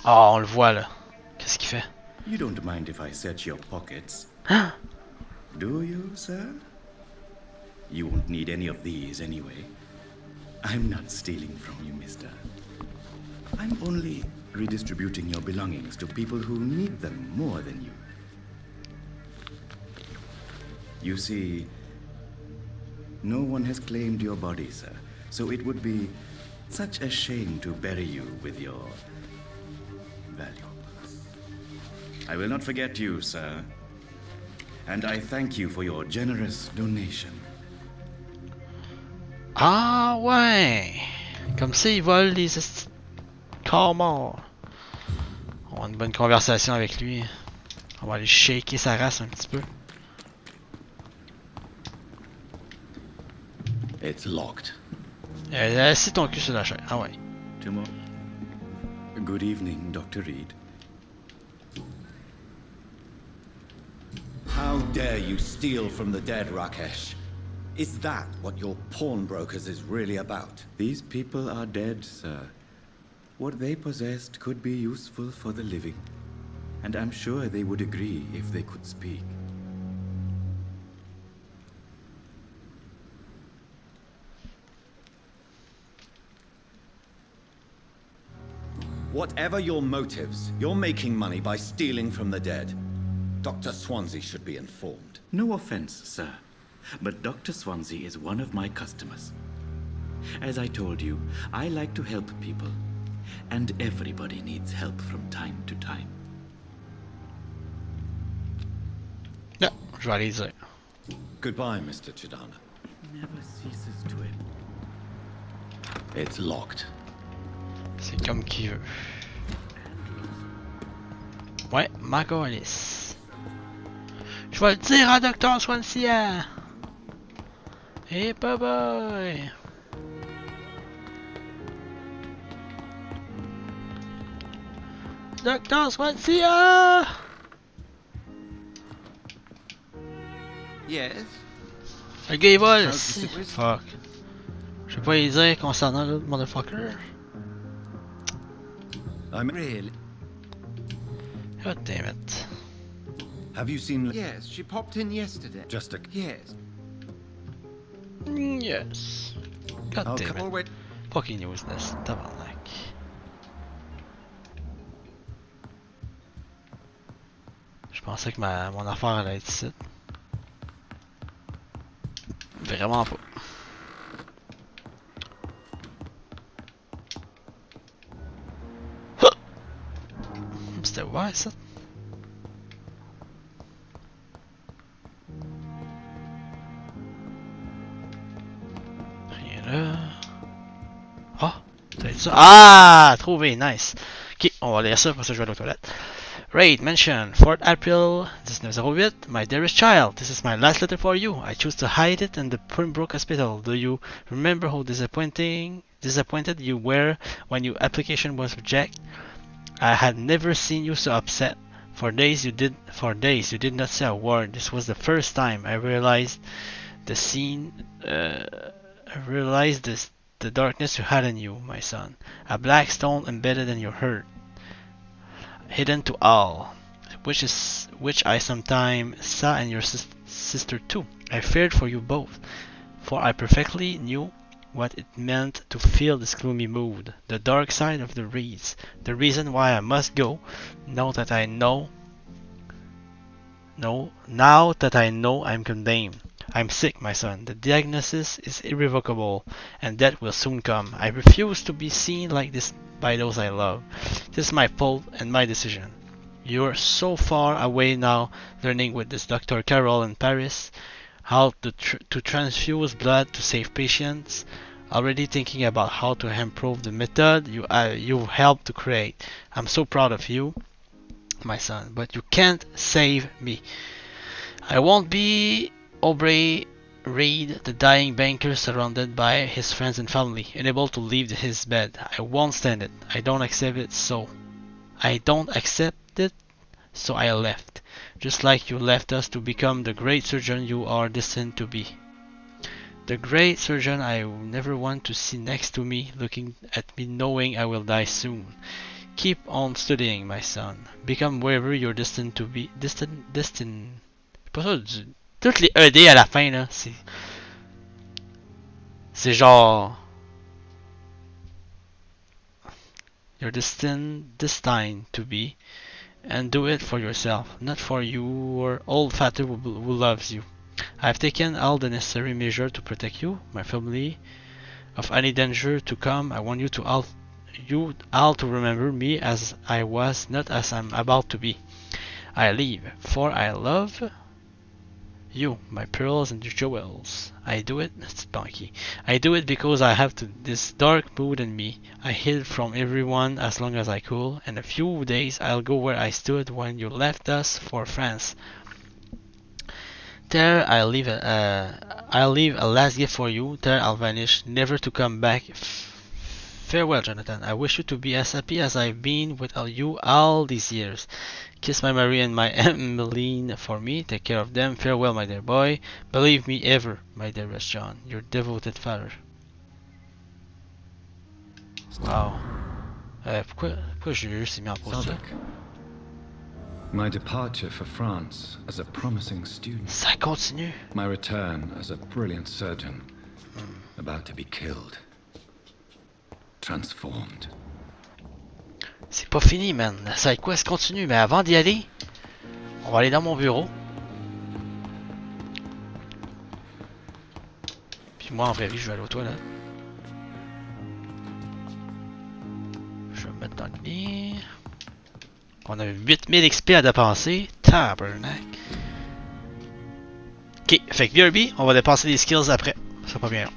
Oh, on le voit, là. Qu'est-ce qu'il fait? You don't mind if I search your pockets? Hein? Do you, sir? You won't need any of these anyway. I'm not stealing from you, mister. I'm only redistributing your belongings to people who need them more than you. You see, no one has claimed your body, sir, so it would be such a shame to bury you with your valuables. I will not forget you, sir, and I thank you for your generous donation. Ah ouais! Comme ça, ils volent les corps morts. On va avoir une bonne conversation avec lui. On va aller shaker sa race un petit peu. It's locked. Assis ton cul sur la chaise. Ah ouais. Tomorrow. Good evening, Dr. Reed. How dare you steal from the dead, Rakesh? Is that what your pawnbrokers is really about? These people are dead, sir. What they possessed could be useful for the living. And I'm sure they would agree if they could speak. Whatever your motives, you're making money by stealing from the dead. Dr. Swansea should be informed. No offense, sir, but Dr. Swansea is one of my customers. As I told you, I like to help people, and everybody needs help from time to time. Non, je vais aller dire. Goodbye, Mr. Chidana. Never ceases to it. It's locked. C'est comme qui veut. Ouais, ma calice. Je vais le dire à Dr. Swansea. Et bye bye. Dr. Swansea! Yes? Le gars il vole! Fuck. Je vais pas y dire concernant l'autre motherfucker. I'm really. God damn it. Have you seen? Yes, she popped in yesterday. Just a. Yes. Yes. God Oh, damn come it. on, wait. Fucking useless. Tabarnak. Je pensais que mon affaire allait être ici. Vraiment pas. C'était ouvert ça? Rien là. Ah! T'as dit ça? Ah! Trouvé, nice. Ok, on va lire ça pour ça je vais aller aux toilettes. Raid mention 4th April 1908. My dearest child, this is my last letter for you. I choose to hide it in the Pembroke Hospital. Do you remember how disappointed you were when your application was rejected? I had never seen you so upset. For days you did not say a word. This was the first time I realized the darkness you had in you, my son. A black stone embedded in your heart, hidden to all, which I sometimes saw in your sister too. I feared for you both, for I perfectly knew what it meant to feel this gloomy mood, the dark side of the reeds, the reason why I must go. Now that I know I'm condemned. I'm sick, my son. The diagnosis is irrevocable, and death will soon come. I refuse to be seen like this by those I love. This is my fault and my decision. You're so far away now, learning with this Dr. Carroll in Paris how to transfuse blood to save patients, already thinking about how to improve the method you helped to create. I'm so proud of you, my son, but you can't save me. I won't be Aubrey Reed, the dying banker surrounded by his friends and family, unable to leave his bed. I won't stand it. I don't accept it, so I left. Just like you left us to become the great surgeon you are destined to be. The great surgeon I never want to see next to me, looking at me knowing I will die soon. Keep on studying, my son. Become wherever you're destined to be. Destined. Pas ça du... Toutes les ED à la fin là, c'est genre you're destined to be, and do it for yourself, not for your old father who loves you. I've taken all the necessary measures to protect you, my family, of any danger to come. I want you all to remember me as I was, not as I'm about to be. I leave, for I love you, my pearls and jewels. I do it because I have this dark mood in me. I hid from everyone as long as I could. In a few days I'll go where I stood when you left us for France. There I'll leave a last gift for you. There I'll vanish, never to come back. Farewell, Jonathan. I wish you to be as happy as I've been with you all these years. Kiss my Marie and my Emmeline for me. Take care of them. Farewell, my dear boy. Believe me ever, my dearest John, your devoted father. Wow. Pourquoi Jules s'est mis en pause là? My departure for France as a promising student. Ça continue. My return as a brilliant surgeon, about to be killed. Transformed. C'est pas fini, man. Ça quoi, ça continue. Mais avant d'y aller, on va aller dans mon bureau. Puis moi, en vraie vie, je vais aller aux toilettes. Je vais me mettre dans le lit. On a 8000 XP à dépenser. Tabernacle. Ok, fait que BRB, on va dépenser des skills après. Ça va pas bien long.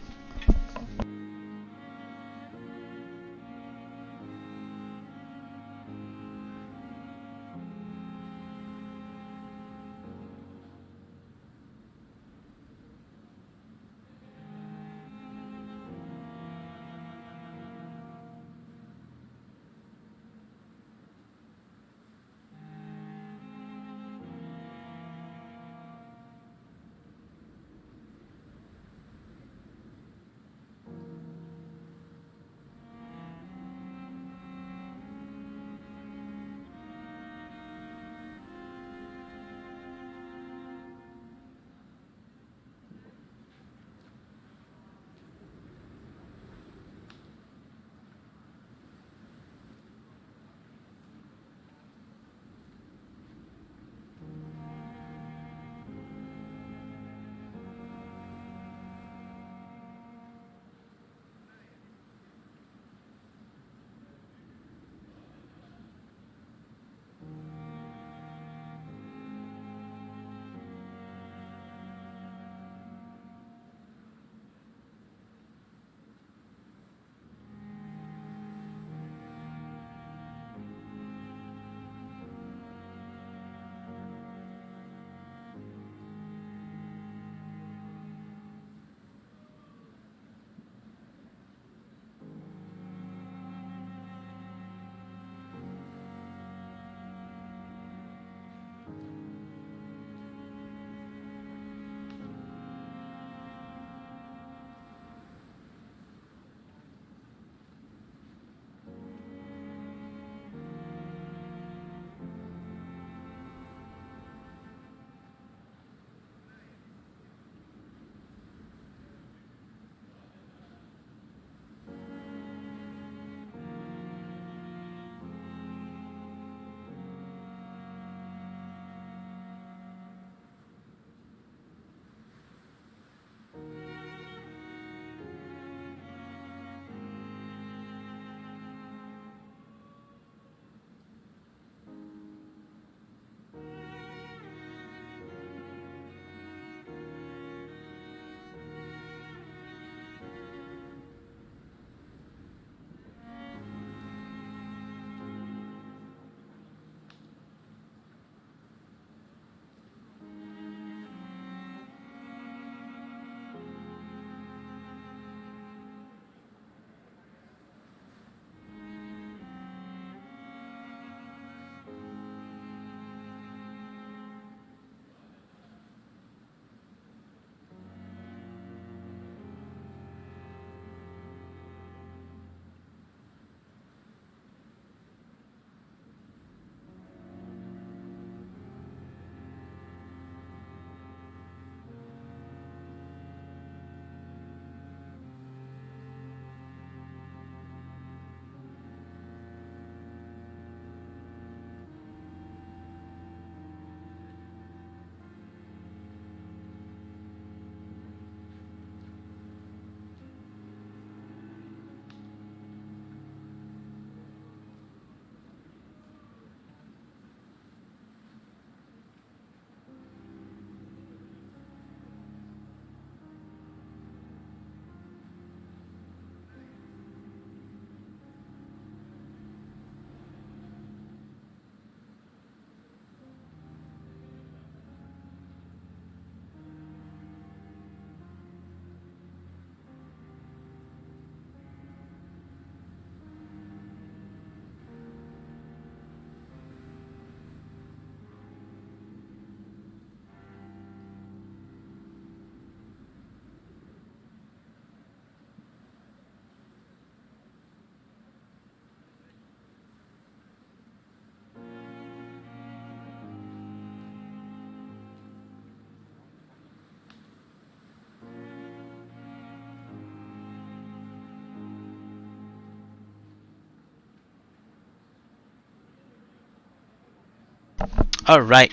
Alright.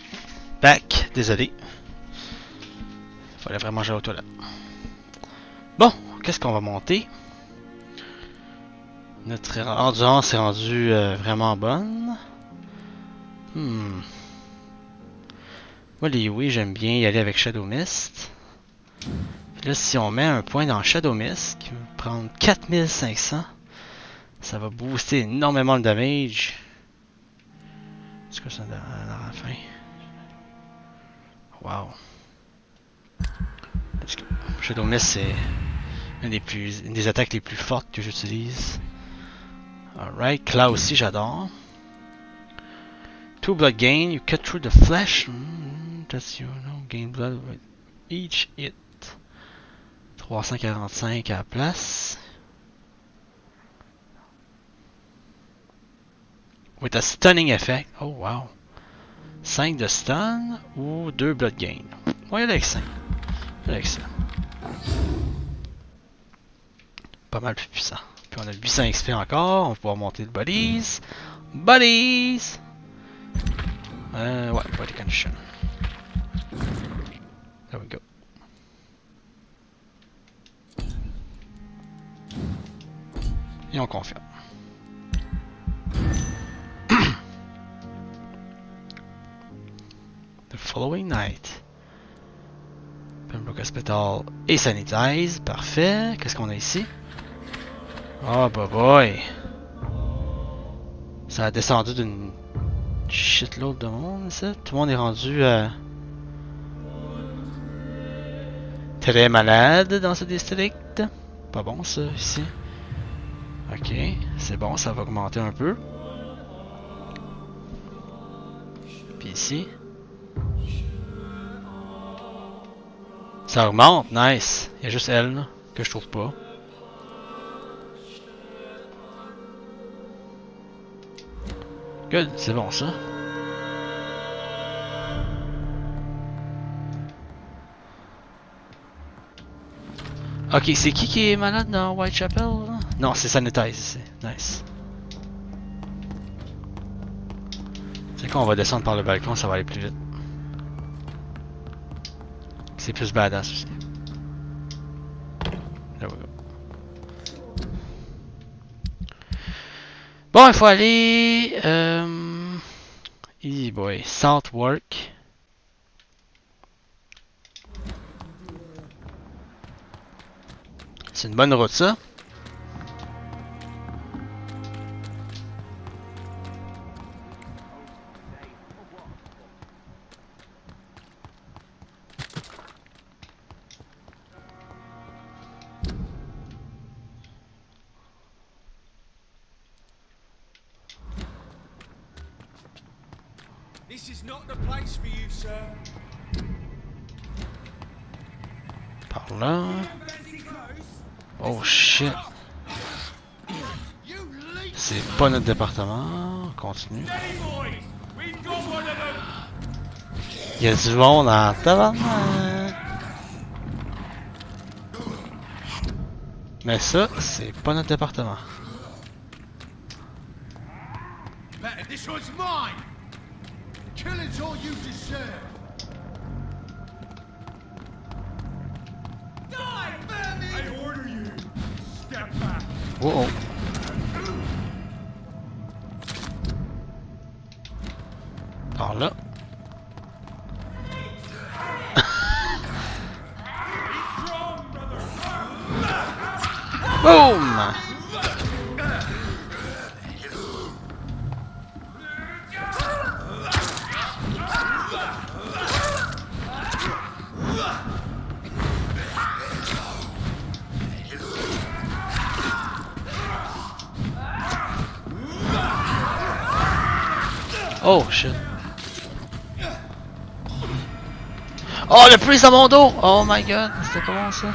Back. Désolé. Fallait vraiment jouer aux toilettes. Bon, qu'est-ce qu'on va monter? Notre endurance est rendue vraiment bonne. Moi, les oui, j'aime bien y aller avec Shadow Mist. Puis là, si on met un point dans Shadow Mist, qui va prendre 4500, ça va booster énormément le damage. C'est quoi ça à la fin? Wow. Shadow Mist, c'est une des attaques les plus fortes que j'utilise. Alright, Claw aussi, j'adore. 2 blood gain, you cut through the flesh. That's you know, gain blood with each hit. 345 à la place. With a stunning effect. Oh wow. 5 de stun ou 2 blood gain. On va y aller avec 5. Avec ça. Pas mal plus puissant. Puis on a 800 XP encore. On va pouvoir monter le bodies. Bodies! Ouais, body condition. There we go. Et on confirme. The following night. Pembroke Hospital et sanitize. Parfait. Qu'est-ce qu'on a ici? Oh boy. Ça a descendu d'une shitload de monde, ça. Tout le monde est rendu très malade dans ce district. Pas bon ça, ici. Ok, c'est bon, ça va augmenter un peu. Puis ici. Ça augmente, nice. Il y a juste elle, là, que je trouve pas. Good, c'est bon ça. Ok, c'est qui est malade dans Whitechapel? Non, c'est Sanitize ici. Nice. C'est quoi, on va descendre par le balcon, ça va aller plus vite. C'est plus badass aussi. There we go. Bon, il faut aller... Easy boy. Southwark. C'est une bonne route, ça. This is not the place for you, sir. Par là. Oh shit. C'est pas notre département. On continue. Il y a du monde en tabarnak. Mais ça, c'est pas notre département. This one's mine. Killing's all you deserve. Die, vermin! I order you. Step back. Oh. Par là. Boom! Oh shit. Oh, le priest à mon dos! Oh my god, c'était comment ça?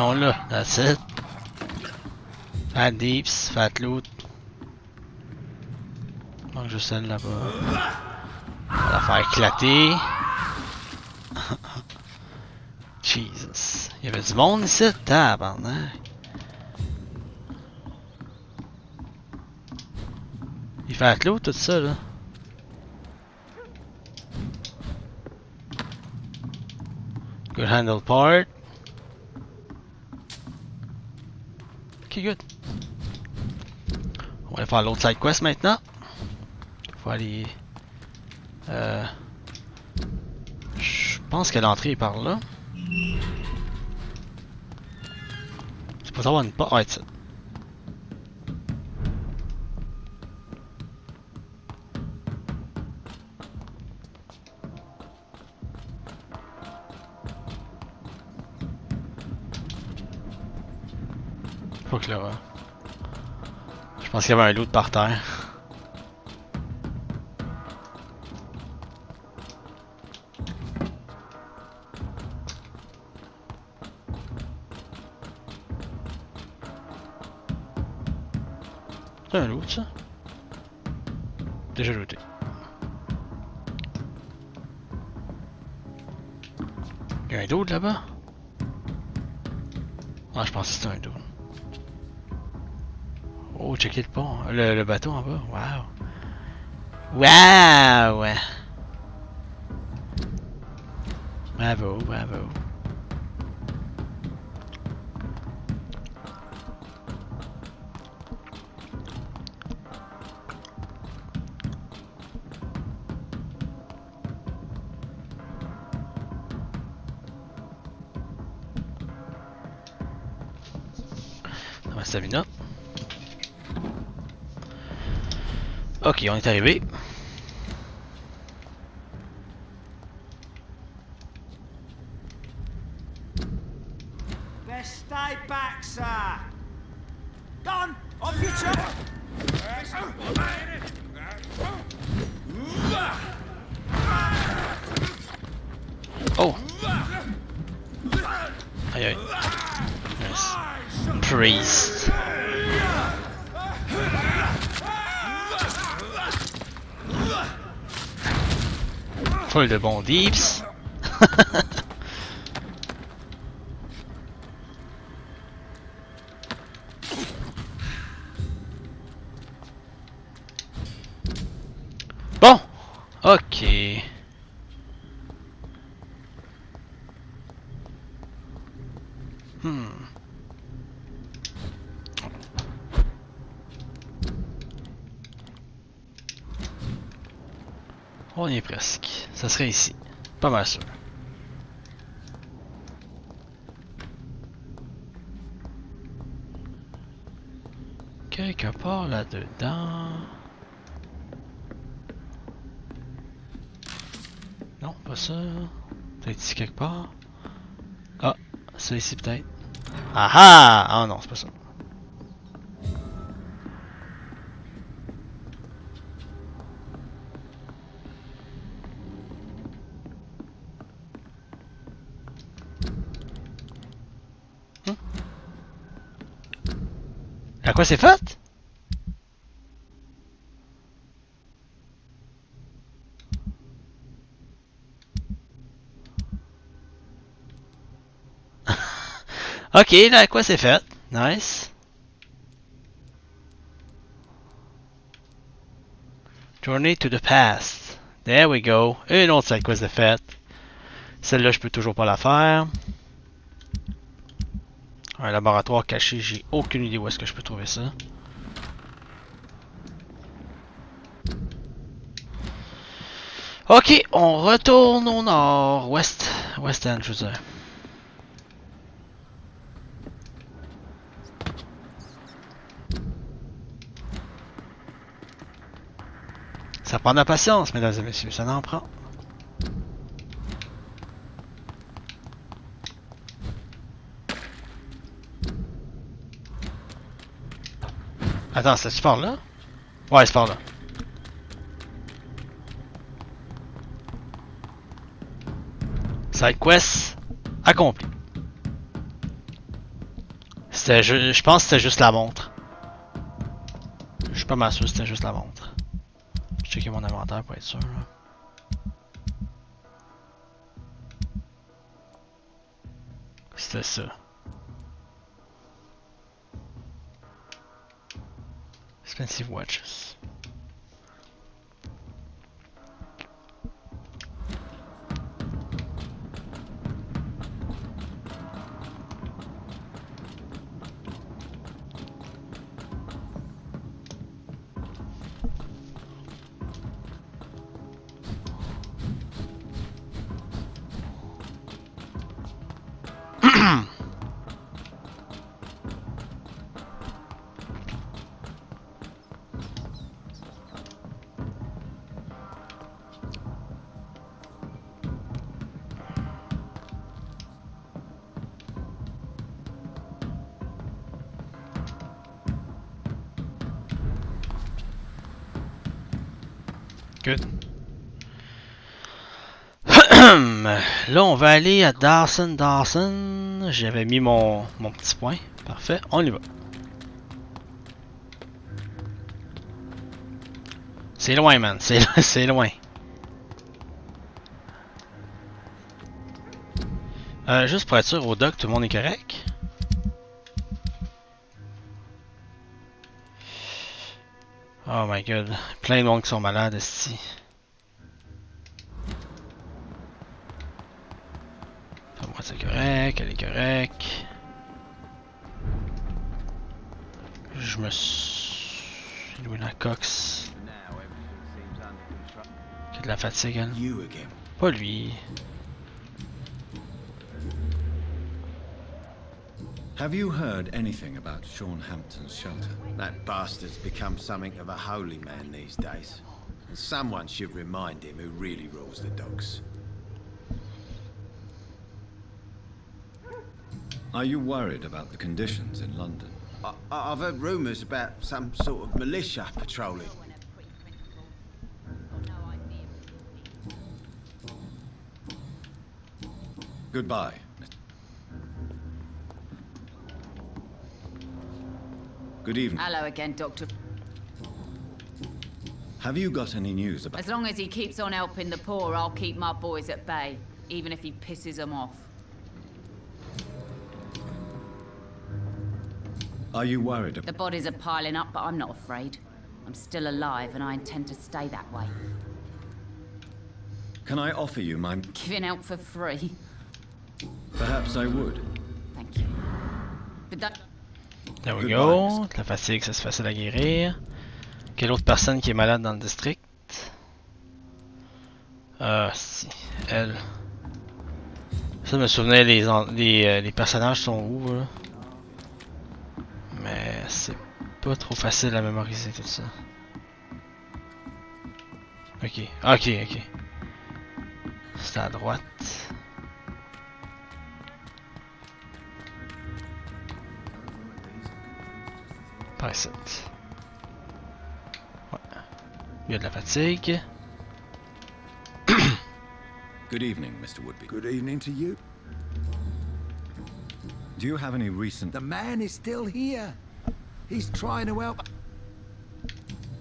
On l'a, that's it. Fat Deeps, Fat Loot. Donc juste celle là-bas. On va la faire éclater. Jesus. Il y avait du monde ici, tabarnak. Il fait Fat Loot tout ça là. Good handle part. Ok, good. On va aller faire l'autre side quest maintenant. Faut aller. Je pense que l'entrée est par là. C'est pas savoir une porte. Ouais, c'est ça. Faut que là. Je pense qu'il y avait un loot par terre. C'est un loot ça? Déjà looté. Il y a un doute là-bas? Ah, je pensais que c'était un doute. Oh, checker le pont, le bateau en bas. Wow! Wow! Bravo, bravo. Dans ma stamina. Ok, on est arrivé. Best stay back, sir. Gone, off you chop. Oh. Aïe aïe. Nice. Priest. Full de bons deeps. Bon, ok. On y est presque. Ça serait ici. Pas mal sûr. Quelque part là-dedans. Non, pas ça. Peut-être ici quelque part. Ah, ça ici peut-être. Ah ah! Ah non, c'est pas ça. À quoi c'est fait? Ok, là, à quoi c'est fait? Nice. Journey to the past. There we go. Une autre side quest de faite. Celle-là, je peux toujours pas la faire. Un laboratoire caché, j'ai aucune idée où est-ce que je peux trouver ça. Ok, on retourne au nord. West End, je veux dire. Ça prend de la patience, mesdames et messieurs, ça en prend. Attends, c'est-tu par là? Ouais, c'est par là. Side quest accompli. Je pense que c'était juste la montre. Je suis pas mal sûr que c'était juste la montre. Je checker mon inventaire pour être sûr. Là. C'était ça. Expensive watches. Good. Là, on va aller à Dawson. J'avais mis mon petit point. Parfait, on y va. C'est loin, man. C'est loin. Juste pour être sûr, au dock, tout le monde est correct? Oh my god. Plein de monde qui sont malades, ici. Moi, c'est correct, elle est correcte. Je me suis... Loué la cox. Qui a de la fatigue, elle. Pas lui. Have you heard anything about Jonhatan's shelter? That bastard's become something of a holy man these days. And someone should remind him who really rules the dogs. Are you worried about the conditions in London? I've heard rumours about some sort of militia patrolling. Goodbye. Good evening. Hello again, Doctor. Have you got any news about... As long as he keeps on helping the poor, I'll keep my boys at bay, even if he pisses them off. Are you worried about... The bodies are piling up, but I'm not afraid. I'm still alive, and I intend to stay that way. Can I offer you my... Giving out for free? Perhaps I would. Thank you. But that... There we go. La fatigue, ça c'est facile à guérir. Quelle autre personne qui est malade dans le district? Si. Elle. Ça me souvenait, les personnages sont où, là? Mais c'est pas trop facile à mémoriser tout ça. Ok. C'est à droite. Par ici. Ouais. Il y a de la fatigue. Good evening, Mr. Woodby. Good evening to you. Do you have any recent... The man is still here. He's trying to help.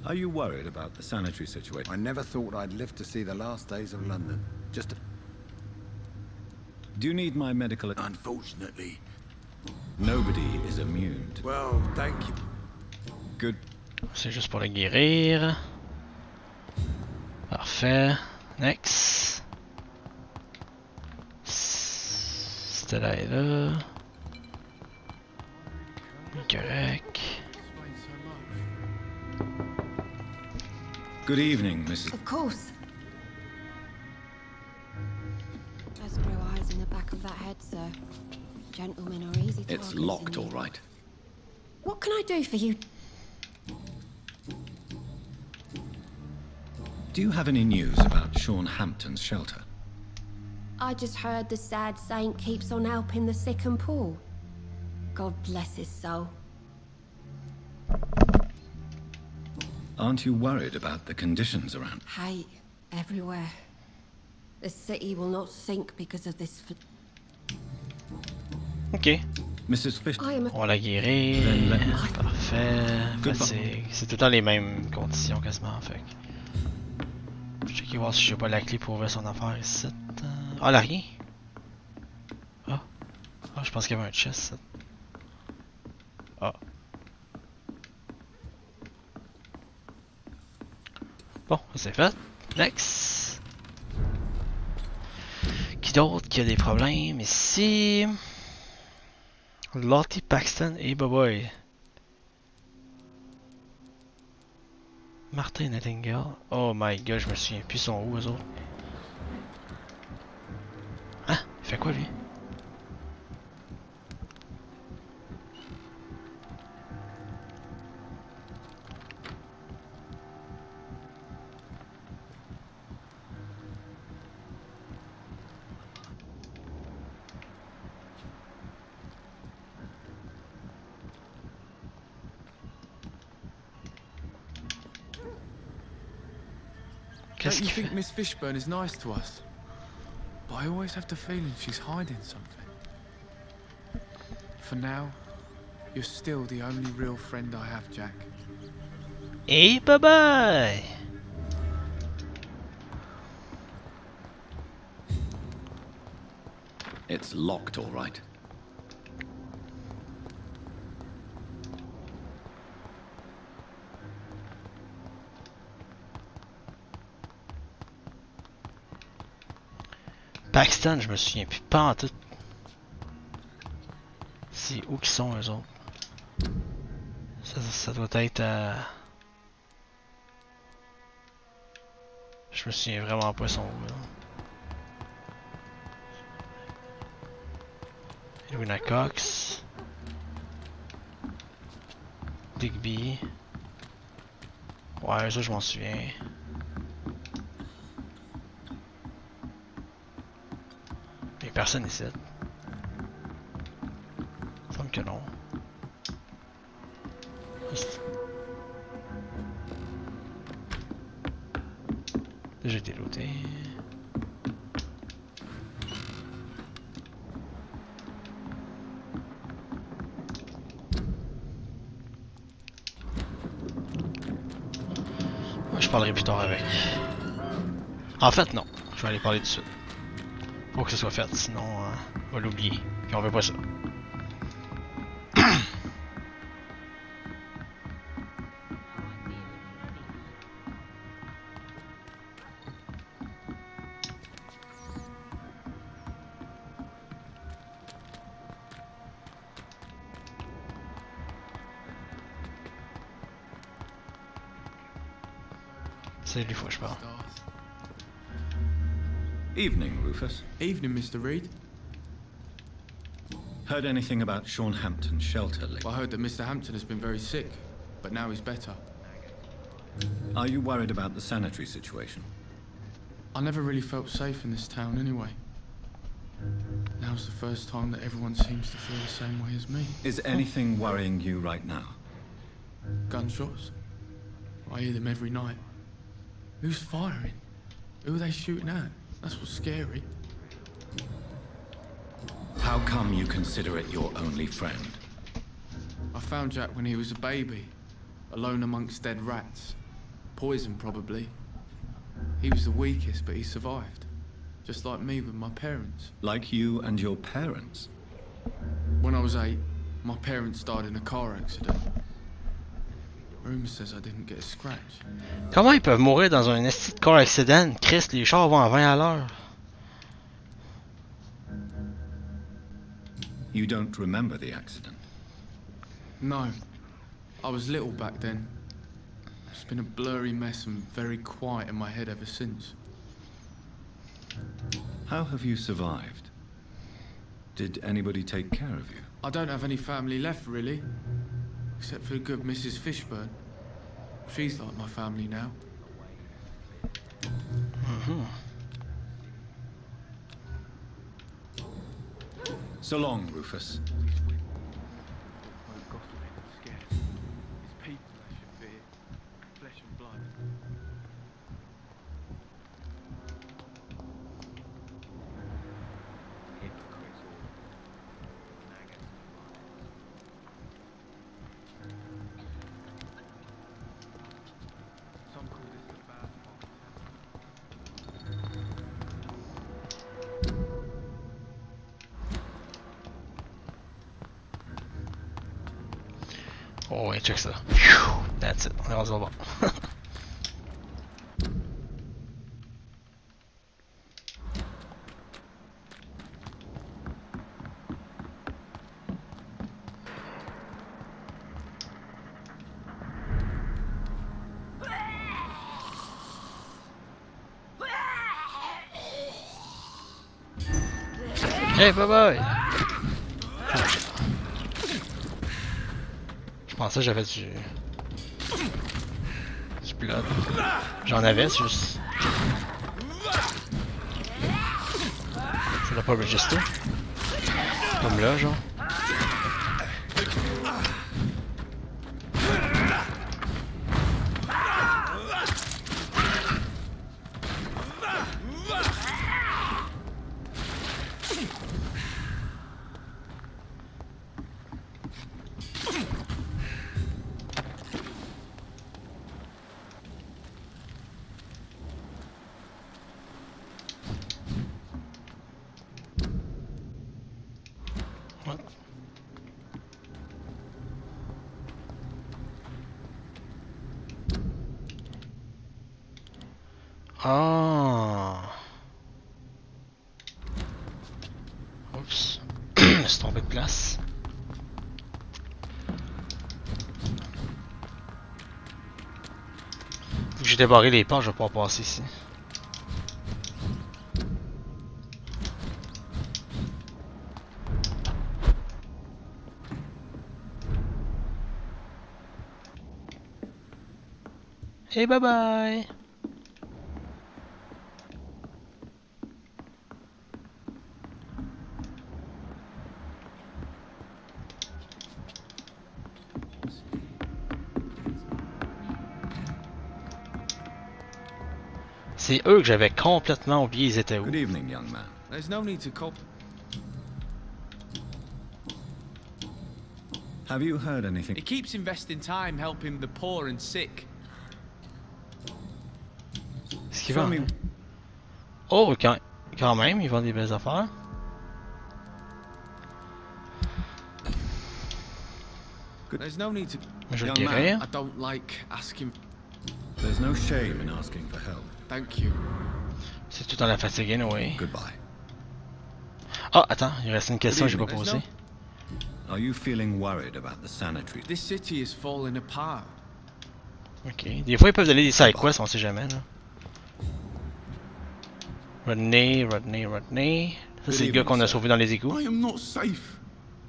Are you worried about the sanitary situation? I never thought I'd live to see the last days of London. Just... Do you need my medical... Unfortunately. Nobody is immune to... Well, thank you. Good. C'est juste pour le guérir. Parfait. Next. Stella est là. Correct. Good evening, Mrs. Of course. Those grow eyes in the back of that head, sir. Gentlemen are easy to... It's locked, all right. What can I do for you? Do you have any news about Jonhatan's shelter? I just heard the sad saint keeps on helping the sick and poor. God bless his soul. Aren't you worried about the conditions around? Hate everywhere. The city will not sink because of this. Ok. Mrs. Fish. On va la guérir. Then let me- Parfait. Goodbye. Fatigue. C'est tout le temps les mêmes conditions quasiment. Fait que... Je vais checker voir si j'ai pas la clé pour ouvrir son affaire ici. Ah, là rien. Ah. Ah, je pense qu'il y avait un chest. Ah. Bon, c'est fait. Next. Qui d'autre qui a des problèmes ici? Lottie Paxton et Boboy. Martin Nightingale. Oh my god, je me souviens plus son où eux autres. Hein? Il fait quoi lui? Don't you think Miss Fishburne is nice to us? But I always have the feeling she's hiding something. For now, you're still the only real friend I have, Jack. Hey, bye bye! It's locked, all right. Paxton, je me souviens plus pas en tout. C'est où qu'ils sont eux autres? Ça doit être à... Je me souviens vraiment pas son où là. Luna Cox. Digby. Ouais, ça je m'en souviens. Y'a personne ici. Il semble que non. Déjà été looté. Moi je parlerai plus tard avec. En fait non, je vais aller parler tout de suite. Faut que ce soit fait, sinon on va l'oublier. Puis on veut pas ça. C'est lui, faut que je parle. Evening, Rufus. Evening, Mr. Reed. Heard anything about Sean Hampton's shelter lately? I heard that Mr. Hampton has been very sick, but now he's better. Are you worried about the sanitary situation? I never really felt safe in this town anyway. Now's the first time that everyone seems to feel the same way as me. Is anything worrying you right now? Gunshots? I hear them every night. Who's firing? Who are they shooting at? That's what's scary. How come you consider it your only friend? I found Jack when he was a baby, alone amongst dead rats. Poison, probably. He was the weakest, but he survived. Just like me with my parents. Like you and your parents? When I was 8, my parents died in a car accident. Rumour says I didn't get a scratch. Comment ils peuvent mourir dans un esti de car accident? Chris, les chars vont à 20 à l'heure. You don't remember the accident? No. I was little back then. It's been a blurry mess and very quiet in my head ever since. How have you survived? Did anybody take care of you? I don't have any family left, really. Except for the good Mrs. Fishburne. She's like my family now. So long, Rufus. Oh ouais, check ça. That's it, on est rendu au bord. Hey, bye bye! Je pensais que j'avais du blood. J'en avais, c'est juste. Ça l'a pas registré. Comme là, genre. Ah. Oups. Je suis tombé de place. Vu que j'ai débarré les portes, je vais pouvoir passer ici. Et bye bye. C'est eux que j'avais complètement oublié, ils étaient où? Good evening, young man. There's no need to call. Have you heard anything? He keeps investing time helping the poor and sick. Est-ce qu'il vend? Oh, quand même, ils vendent des belles affaires. There's no need to. Je le Young dirais. man, I don't like asking. There's no shame in asking for help. Thank you. C'est tout dans la fatigue, anyway. Goodbye. Ah, attends, il reste une question que j'ai pas posée. Are you feeling worried about the sanitary? This city is falling apart. Ok, des fois ils peuvent donner des side quests, on sait jamais là. Rodney. Ça c'est le gars qu'on a sauvé dans les égouts. I am not safe.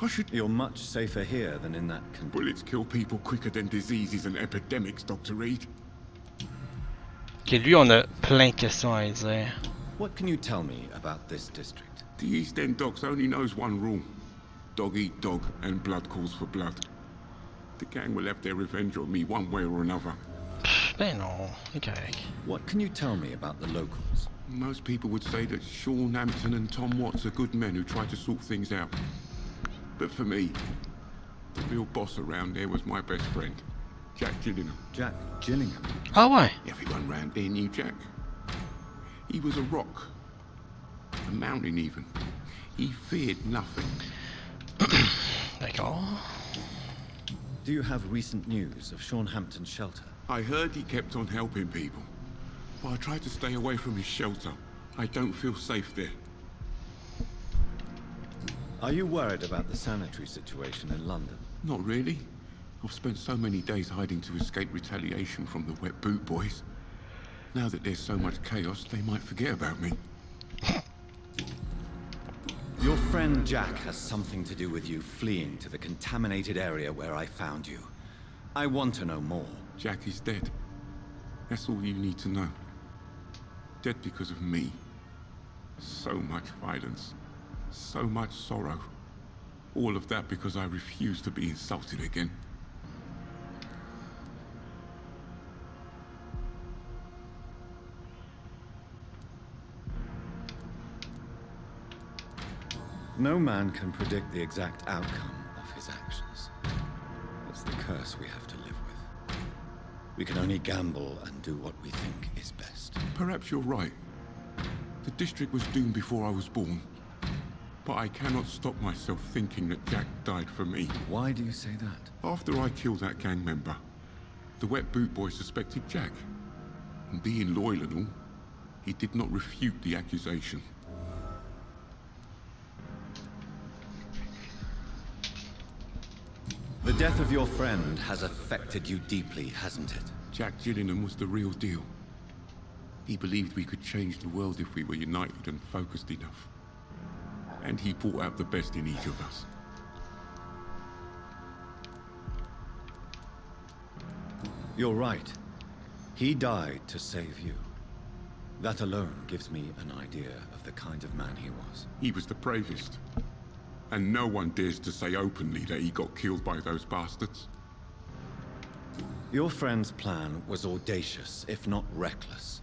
I should. You're much safer here than in that condition. Bullets kill people quicker than diseases and epidemics, Dr. Reed. Ok, lui on a plein de questions à lui dire. What can you tell me about this district? The East End Docks only knows one rule. Dog eat dog, and blood calls for blood. The gang will have their revenge on me one way or another. Ben non, c'est correct. What can you tell me about the locals? Most people would say that Hampton and Tom Watts are good men who try to sort things out. But for me, the real boss around there was my best friend, Jack Gillingham. Jack Gillingham? Ah ouais? Everyone round there knew Jack. He was a rock. A mountain even. He feared nothing. D'accord. Do you have recent news of Hampton's shelter? I heard he kept on helping people, but I tried to stay away from his shelter. I don't feel safe there. Are you worried about the sanitary situation in London? Not really. I've spent so many days hiding to escape retaliation from the Wet Boot Boys. Now that there's so much chaos, they might forget about me. Your friend Jack has something to do with you fleeing to the contaminated area where I found you. I want to know more. Jack is dead. That's all you need to know. Dead because of me. So much violence. So much sorrow. All of that because I refuse to be insulted again. No man can predict the exact outcome of his actions. That's the curse we have to live with. We can only gamble and do what we think is best. Perhaps you're right. The district was doomed before I was born. But I cannot stop myself thinking that Jack died for me. Why do you say that? After I killed that gang member, the wet boot boy suspected Jack. And being loyal and all, he did not refute the accusation. The death of your friend has affected you deeply, hasn't it? Jack Gillingham was the real deal. He believed we could change the world if we were united and focused enough. And he brought out the best in each of us. You're right. He died to save you. That alone gives me an idea of the kind of man he was. He was the bravest. And no one dares to say openly that he got killed by those bastards. Your friend's plan was audacious, if not reckless.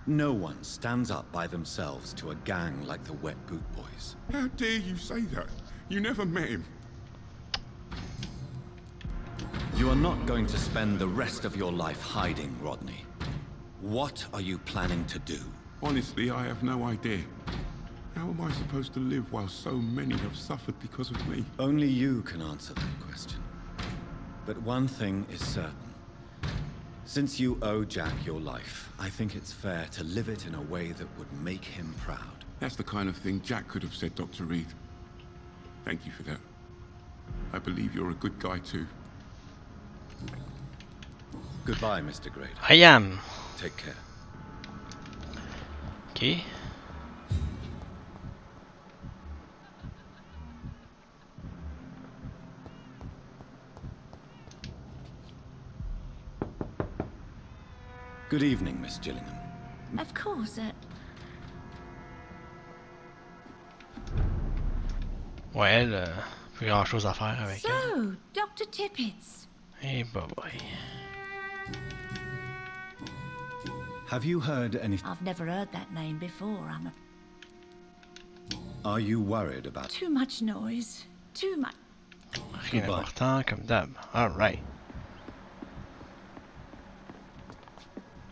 No one stands up by themselves to a gang like the Wet Boot Boys. How dare you say that? You never met him. You are not going to spend the rest of your life hiding, Rodney. What are you planning to do? Honestly, I have no idea. How am I supposed to live while so many have suffered because of me? Only you can answer that question. But one thing is certain. Since you owe Jack your life, I think it's fair to live it in a way that would make him proud. That's the kind of thing Jack could have said, Dr. Reed. Thank you for that. I believe you're a good guy too. Goodbye, Mr. Grade. I am. Take care. Okay. Good evening, Miss Gillingham. Of course, Ouais, elle, plus grand chose à faire avec elle. So, Dr. Tippets. Hey, boy. Have you heard anything? I've never heard that name before. Are you worried about? Too much noise. Too much. Rien d'important, comme d'hab. Alright.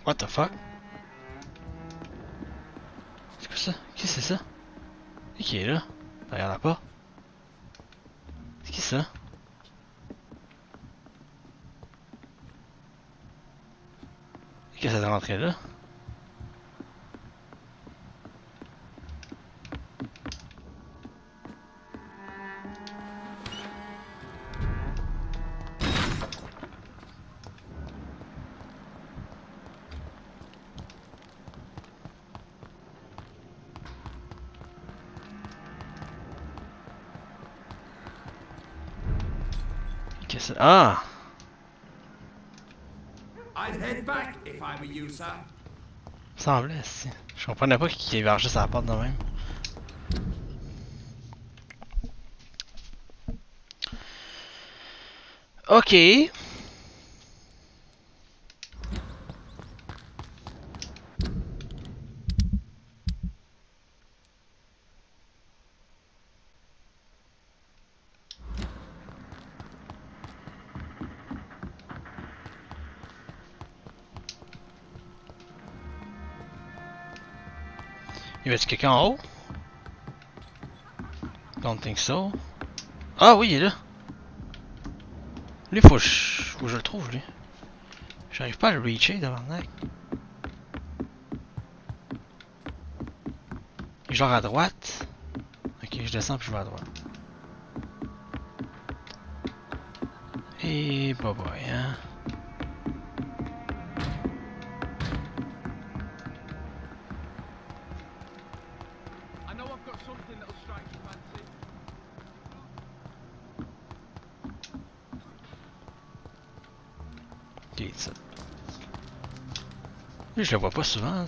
What the fuck? C'est quoi ça? Qui c'est ça? Qui est là? Derrière la porte? C'est qui ça? Qu'est-ce que ça rentrait là? Qu'est-ce que ah! I'd head back if I were you, sir. Semblait, si. Je comprenais pas qu'il hébergeait sa porte de même. Ok. Y avait-tu quelqu'un en haut? Don't think so. Ah oui, il est là. Lui, faut que je le trouve, lui. J'arrive pas à le reacher devant le neck. Il est genre à droite. Ok, je descends puis je vais à droite. Et bah boy, hein. Ça. Lui, je le vois pas souvent.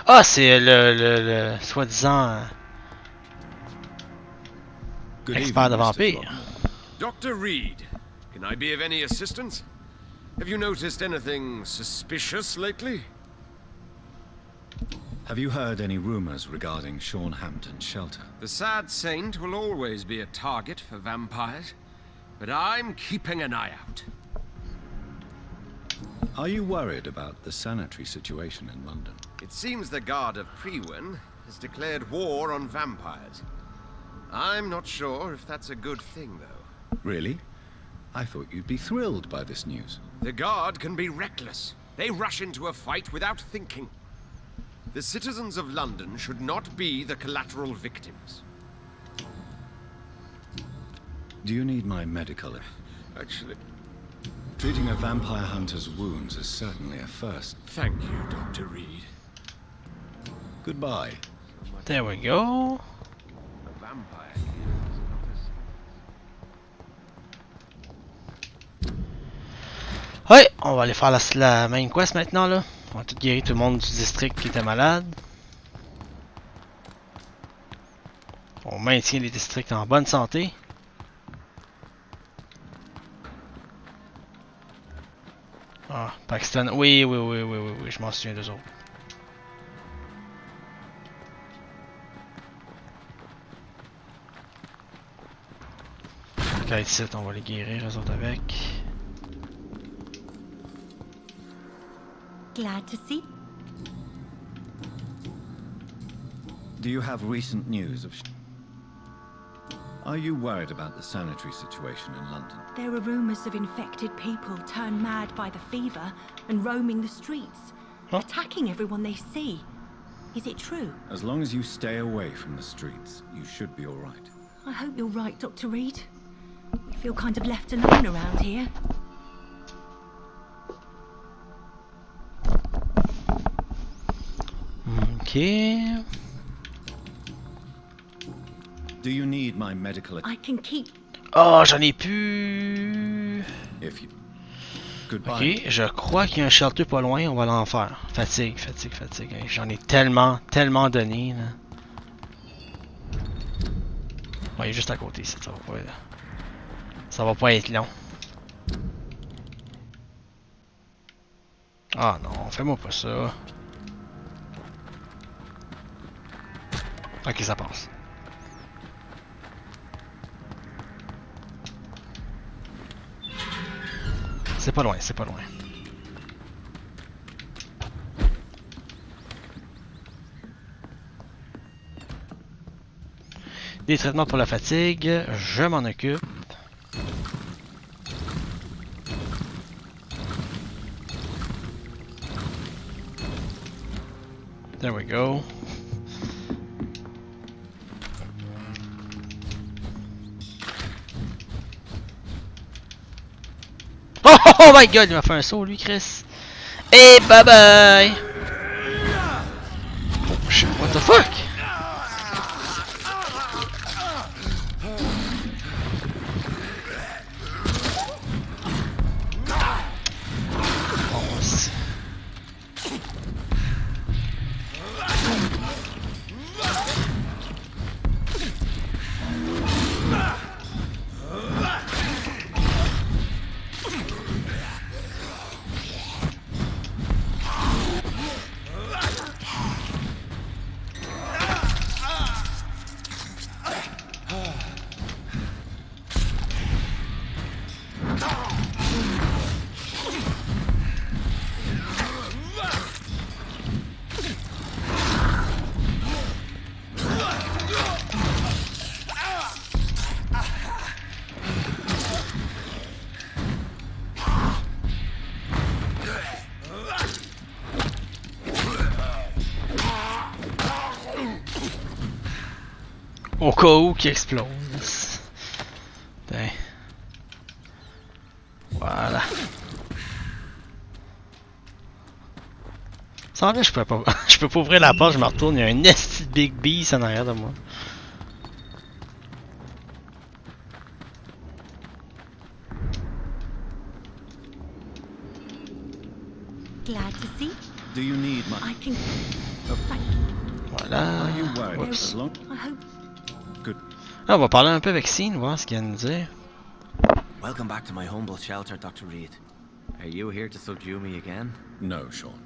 Ah, c'est le soi-disant expert de vampire. Dr. Reed, can I be of any assistance? Have you noticed anything suspicious lately? Have you heard any rumors regarding Hampton's shelter? The sad saint will always be a target for vampires, but I'm keeping an eye out. Are you worried about the sanitary situation in London? It seems the Guard of Priwen has declared war on vampires. I'm not sure if that's a good thing, though. Really? I thought you'd be thrilled by this news. The Guard can be reckless. They rush into a fight without thinking. The citizens of London should not be the collateral victims. Do you need my medical? Actually... Treating a vampire hunter's wounds is certainly a first. Thank you, Dr. Reed. Goodbye. There we go. A vampire. Ouais, on va aller faire la main quest maintenant là. On va tout guérir tout le monde du district qui était malade. On maintient les districts en bonne santé. Ah, Paxton. Oui, je m'en souviens d'eux autres. Ok, ici, on va les guérir, eux autres avec. Glad to see. Do you have recent news of... Are you worried about the sanitary situation in London? There are rumors of infected people turned mad by the fever and roaming the streets, attacking everyone they see. Is it true? As long as you stay away from the streets, you should be all right. I hope you're right, Dr. Reed. We feel kind of left alone around here. Okay. Do you need my medical... I can keep... Oh, j'en ai plus. If you... Goodbye. Ok, je crois qu'il y a un shelter pas loin, on va l'en faire. Fatigue. J'en ai tellement donné là. Ouais, il est juste à côté ici, ça va pas être long. Ah non, fais-moi pas ça. Ok, ça passe. C'est pas loin. Des traitements pour la fatigue, je m'en occupe. There we go. Oh my god, il m'a fait un saut lui, Chris. Et bye bye. Oh shit, what the fuck? Au cas où qui explose. Putain. Voilà. Sans là, je peux pas ouvrir la porte, je me retourne, il y a un esti de big beast en arrière de moi. Glad to see. Do you need my... I can... Voilà. Are you worried? Oups. As long... I hope... Good. Ah, on va parler un peu avec Scene, voir ce qu'il vient de nous dire. Welcome back to my humble shelter, Dr. Reed. Are you here to subdue me again? No, Sean.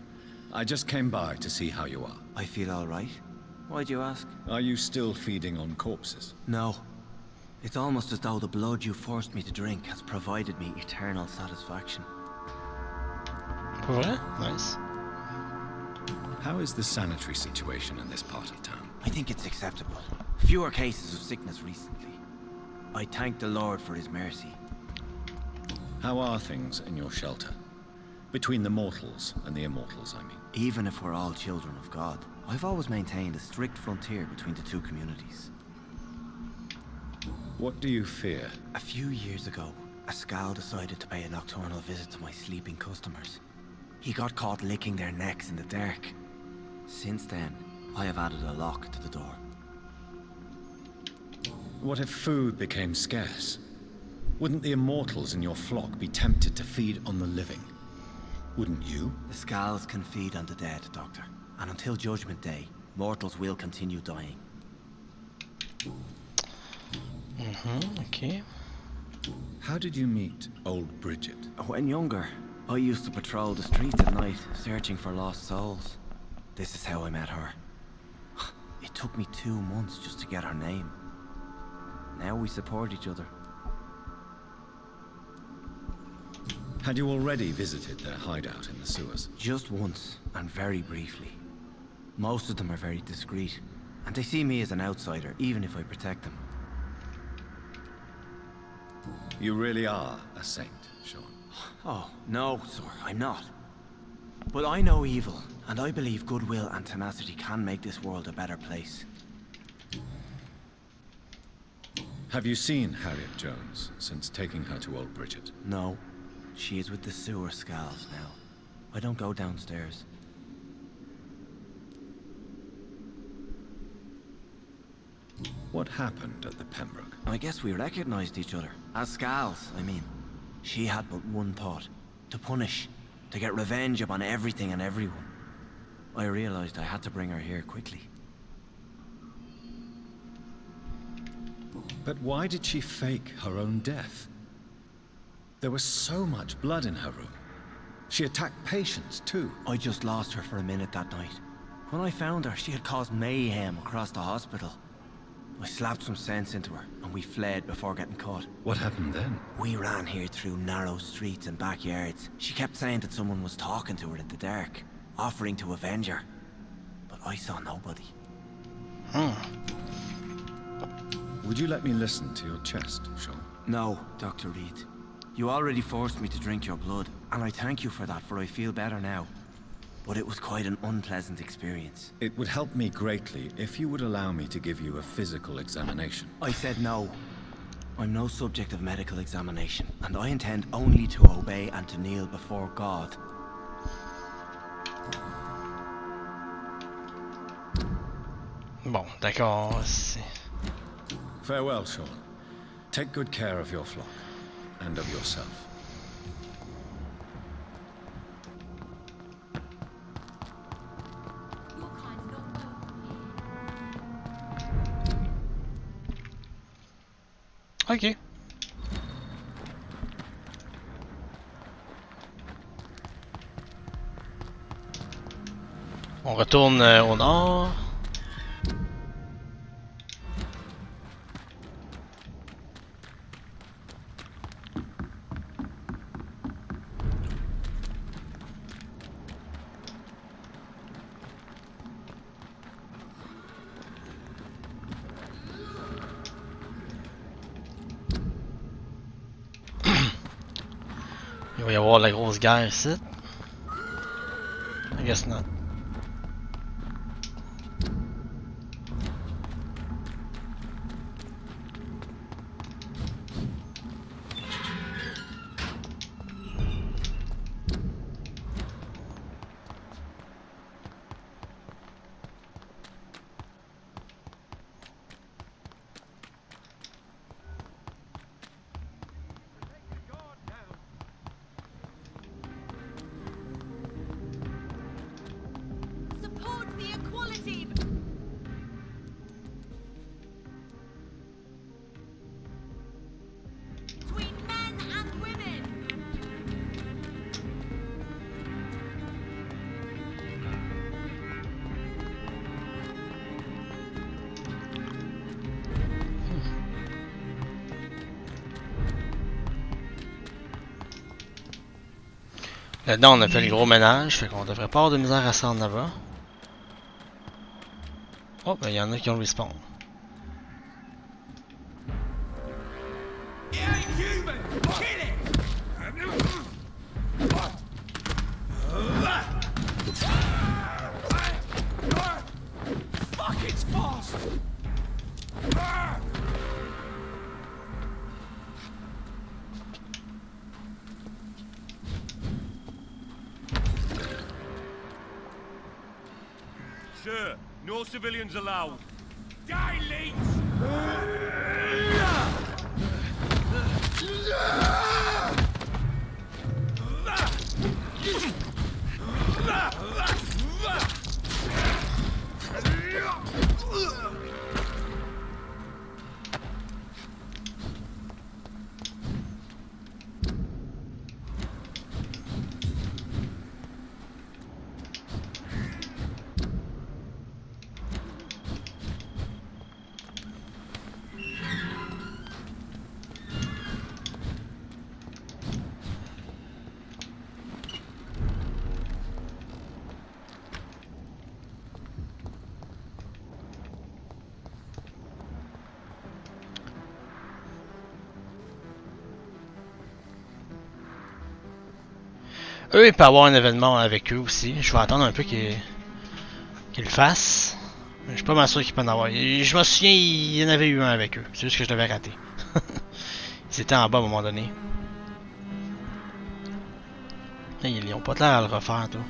I just came by to see how you are. I feel all right. Why'd you ask? Are you still feeding on corpses? No. It's almost as though the blood you forced me to drink has provided me eternal satisfaction. Ouais, nice. How is the sanitary situation in this part of town? I think it's acceptable. Fewer cases of sickness recently. I thank the Lord for his mercy. How are things in your shelter? Between the mortals and the immortals, I mean. Even if we're all children of God, I've always maintained a strict frontier between the two communities. What do you fear? A few years ago, a Scal decided to pay a nocturnal visit to my sleeping customers. He got caught licking their necks in the dark. Since then, I have added a lock to the door. What if food became scarce? Wouldn't the immortals in your flock be tempted to feed on the living? Wouldn't you? The Scals can feed on the dead, Doctor. And until Judgment Day, mortals will continue dying. Okay. How did you meet Old Bridgette? When younger, I used to patrol the streets at night, searching for lost souls. This is how I met her. It took me 2 months just to get her name. Now we support each other. Had you already visited their hideout in the sewers? Just once, and very briefly. Most of them are very discreet, and they see me as an outsider, even if I protect them. You really are a saint, Sean. Oh, no, sir, I'm not. But I know evil, and I believe goodwill and tenacity can make this world a better place. Have you seen Harriet Jones since taking her to Old Bridgette? No. She is with the sewer Scals now. I don't go downstairs. What happened at the Pembroke? I guess we recognized each other. As Scals, I mean. She had but one thought. To punish. To get revenge upon everything and everyone. I realized I had to bring her here quickly. But why did she fake her own death? There was so much blood in her room. She attacked patients, too. I just lost her for a minute that night. When I found her, she had caused mayhem across the hospital. I slapped some sense into her, and we fled before getting caught. What happened then? We ran here through narrow streets and backyards. She kept saying that someone was talking to her in the dark, offering to avenge her. But I saw nobody. Would you let me listen to your chest, Sean? No, Dr. Reed. You already forced me to drink your blood, and I thank you for that, for I feel better now. But it was quite an unpleasant experience. It would help me greatly if you would allow me to give you a physical examination. I said no. I'm no subject of medical examination, and I intend only to obey and to kneel before God. Bon, d'accord. Farewell, Sean. Take good care of your flock, and of yourself. Ok. On retourne au nord. Il va y avoir la grosse guerre ici. I guess not. Là-dedans, on a fait le gros ménage, fait qu'on devrait pas avoir de misère à se rendre là-bas. Oh, ben il y en a qui ont le respawn. Fuck, it's fast! Sir, no civilians allowed. Dilate! Eux, il peut y avoir un événement avec eux aussi. Je vais attendre un peu qu'ils le fassent. Je suis pas mal sûr qu'il peut en avoir. Je me souviens, il y en avait eu un avec eux. C'est juste que je l'avais raté. Ils étaient en bas à un moment donné. Ils ont pas l'air à le refaire, toi.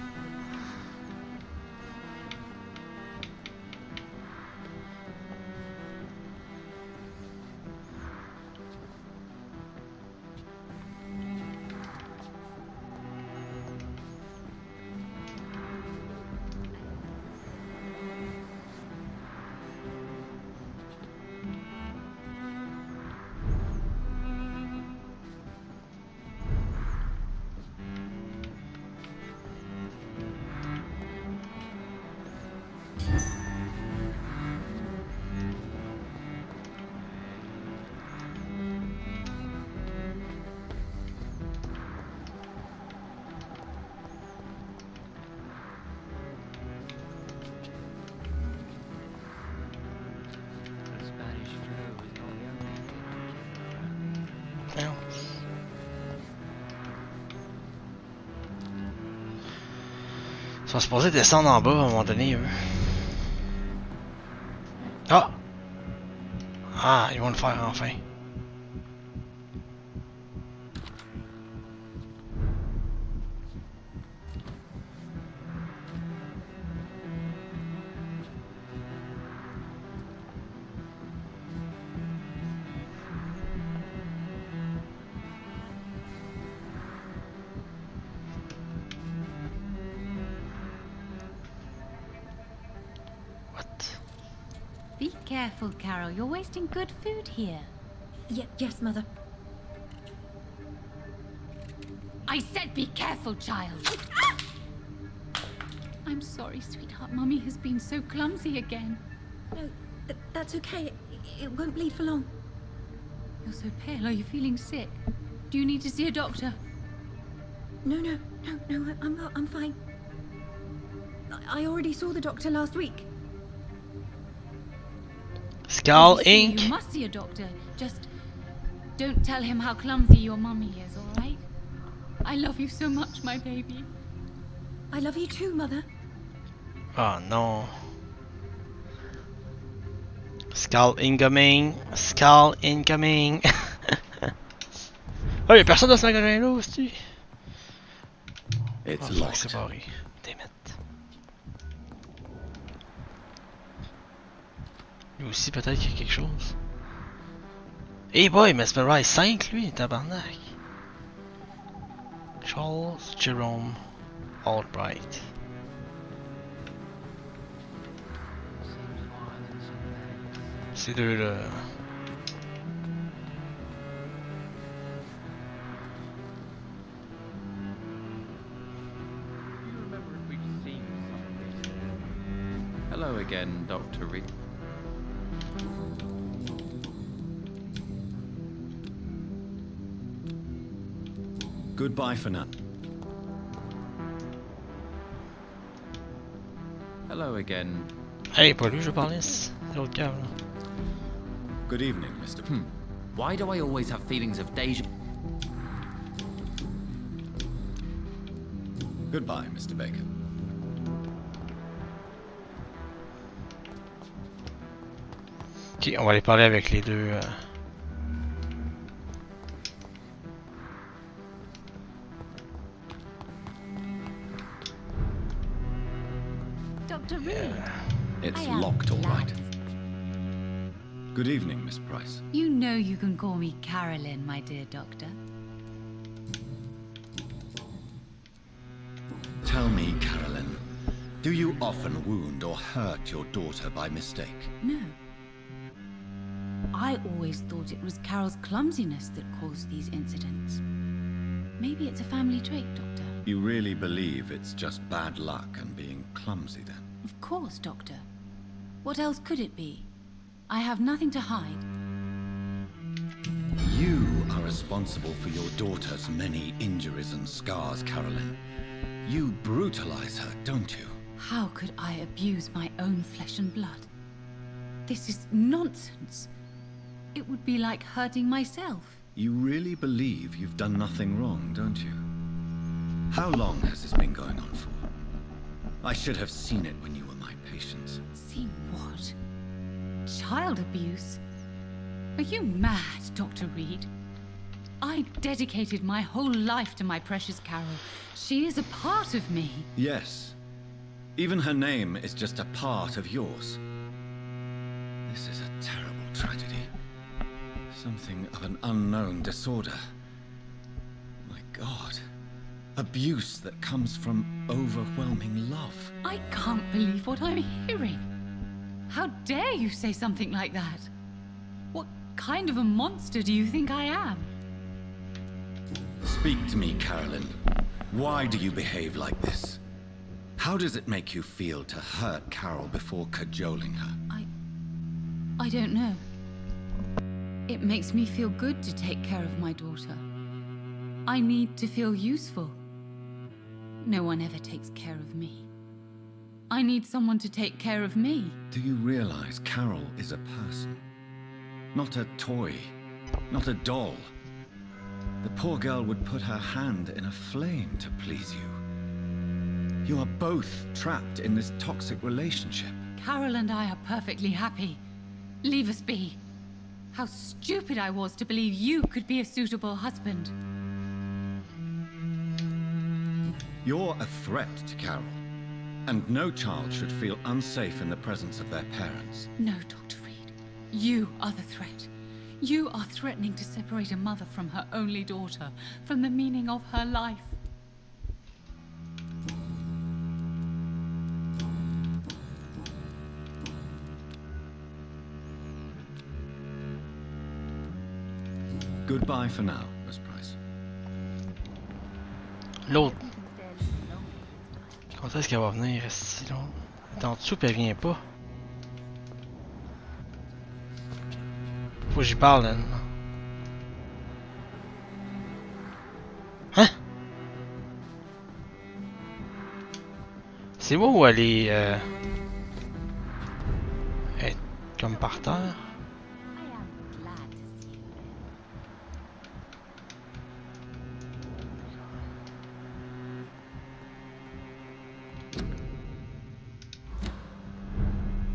Ils sont supposés descendre en bas à un moment donné, eux. Ah! Ah, ils vont le faire enfin. Be careful, Carol. You're wasting good food here. Yes, Mother. I said be careful, child. I'm sorry, sweetheart. Mummy has been so clumsy again. No, that's okay. It won't bleed for long. You're so pale. Are you feeling sick? Do you need to see a doctor? No, I'm fine. I already saw the doctor last week. Skull Inc. You must see a doctor. Just don't tell him how clumsy your mummy is, all right? I love you so much, my baby. I love you too, Mother. Oh non. Skull incoming. Skull incoming. Oh, y'a personne dans ce magasin là aussi. It's locked. locked. Séparé. Damn it. Lui aussi, peut-être qu'il y a quelque chose. Hey boy, Mesmerize 5 lui, tabarnak. Charles Jerome Albright. Ces deux-là. Hello again, Dr. Reed. Goodbye for now. Hello again. Hey, pas lui, je parlais, c'est l'autre gars, là. Good evening, Mr. Why do I always have feelings of deja? Goodbye, Mr. Baker. Ok, on va aller parler avec les deux. Dr. Reed. It's locked, all right. Good evening, Miss Price. You know you can call me Carolyn, my dear doctor. Tell me, Carolyn, do you often wound or hurt your daughter by mistake? No. I always thought it was Carol's clumsiness that caused these incidents. Maybe it's a family trait, Doctor. You really believe it's just bad luck and being clumsy, then? Of course, Doctor. What else could it be? I have nothing to hide. You are responsible for your daughter's many injuries and scars, Carolyn. You brutalize her, don't you? How could I abuse my own flesh and blood? This is nonsense. It would be like hurting myself. You really believe you've done nothing wrong, don't you? How long has this been going on for? I should have seen it when you were my patient. Seen what? Child abuse? Are you mad, Dr. Reed? I dedicated my whole life to my precious Carol. She is a part of me. Yes. Even her name is just a part of yours. This is a terrible tragedy. Something of an unknown disorder. My God. Abuse that comes from overwhelming love. I can't believe what I'm hearing. How dare you say something like that? What kind of a monster do you think I am? Speak to me, Carolyn. Why do you behave like this? How does it make you feel to hurt Carol before cajoling her? I don't know. It makes me feel good to take care of my daughter. I need to feel useful. No one ever takes care of me. I need someone to take care of me. Do you realize Carol is a person? Not a toy. Not a doll. The poor girl would put her hand in a flame to please you. You are both trapped in this toxic relationship. Carol and I are perfectly happy. Leave us be. How stupid I was to believe you could be a suitable husband. You're a threat to Carol, and no child should feel unsafe in the presence of their parents. No, Dr. Reed. You are the threat. You are threatening to separate a mother from her only daughter, from the meaning of her life. Goodbye for now, Miss Price. L'autre. Quand est-ce qu'elle va venir ici, là? Elle est en dessous, puis elle vient pas. Faut que j'y parle, elle. Hein? C'est moi où elle est... elle est comme par terre?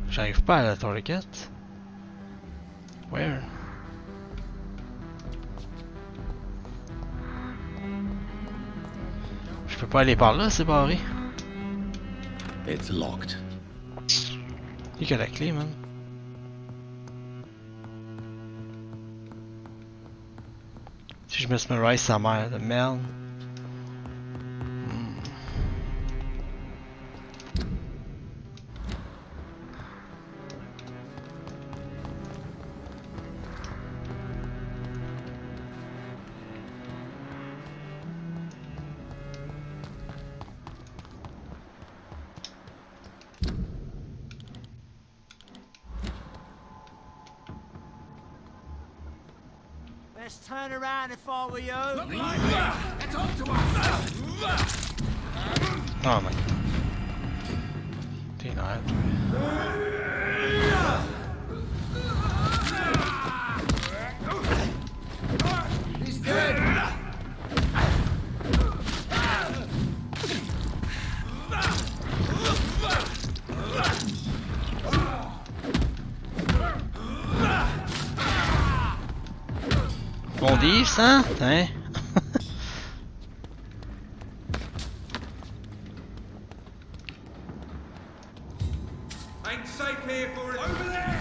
J'arrive pas à la target. Where? Je peux pas aller par là, c'est barré. It's locked. Il y a la clé, man. Si je mesmerise sa mère de merde. Let's turn around if I were you. Look like that! It's up to us! Oh my. Damn. nerfs. He's dead! Bon 10, hein? Hein? Ain't safe here for it. Over there!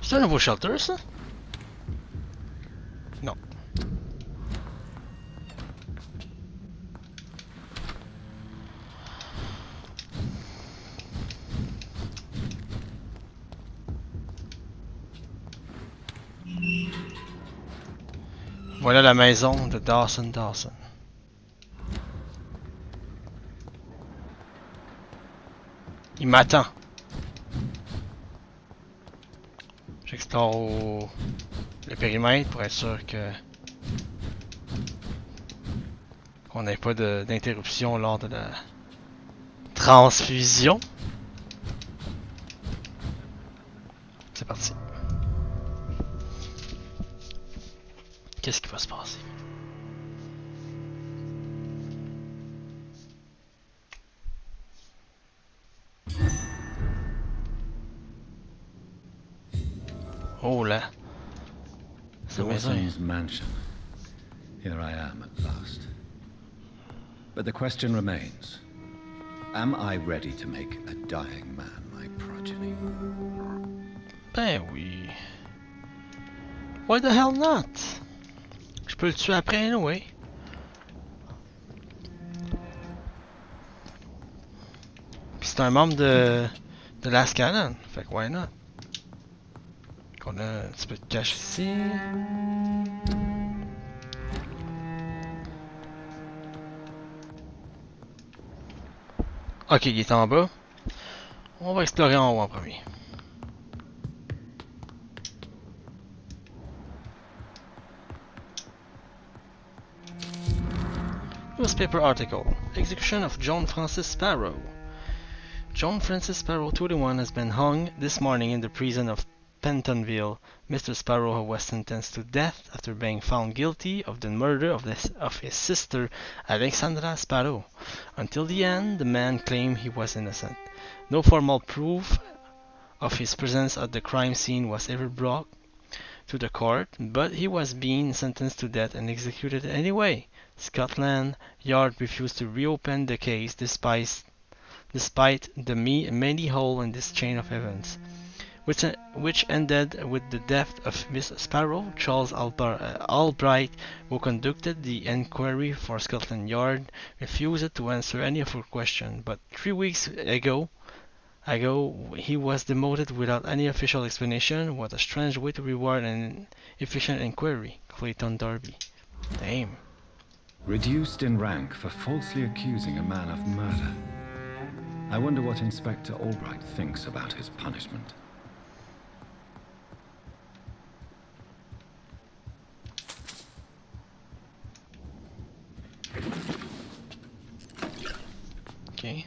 C'est un nouveau shelter, ça? Non. Voilà la maison de Dawson. Il m'attend. J'explore le périmètre pour être sûr que qu'on n'ait pas d'interruption lors de la transfusion. C'est parti. Qu'est-ce qui va se passer? Oh là. Dawson's mansion. Here I am at last. But the question remains. Am I ready to make a dying man my progeny? Ben oui. Why the hell not? Je peux le tuer après, anyway. Puis c'est un membre de Last Canon. Fait que why not? On a un petit peu de cash ici. Ok, il est en bas. On va explorer en haut en premier. Newspaper article. Execution of John Francis Sparrow. John Francis Sparrow, 21, has been hung this morning in the prison of Pentonville. Mr. Sparrow was sentenced to death after being found guilty of the murder of his sister, Alexandra Sparrow. Until the end, the man claimed he was innocent. No formal proof of his presence at the crime scene was ever brought to the court, but he was being sentenced to death and executed anyway. Scotland Yard refused to reopen the case despite the many holes in this chain of events, which ended with the death of Miss Sparrow. Charles Albright, who conducted the inquiry for Scotland Yard, refused to answer any of her questions, but 3 weeks ago he was demoted without any official explanation. What a strange way to reward an efficient inquiry. Clayton Darby. Damn. Reduced in rank for falsely accusing a man of murder. I wonder what Inspector Albright thinks about his punishment. Okay.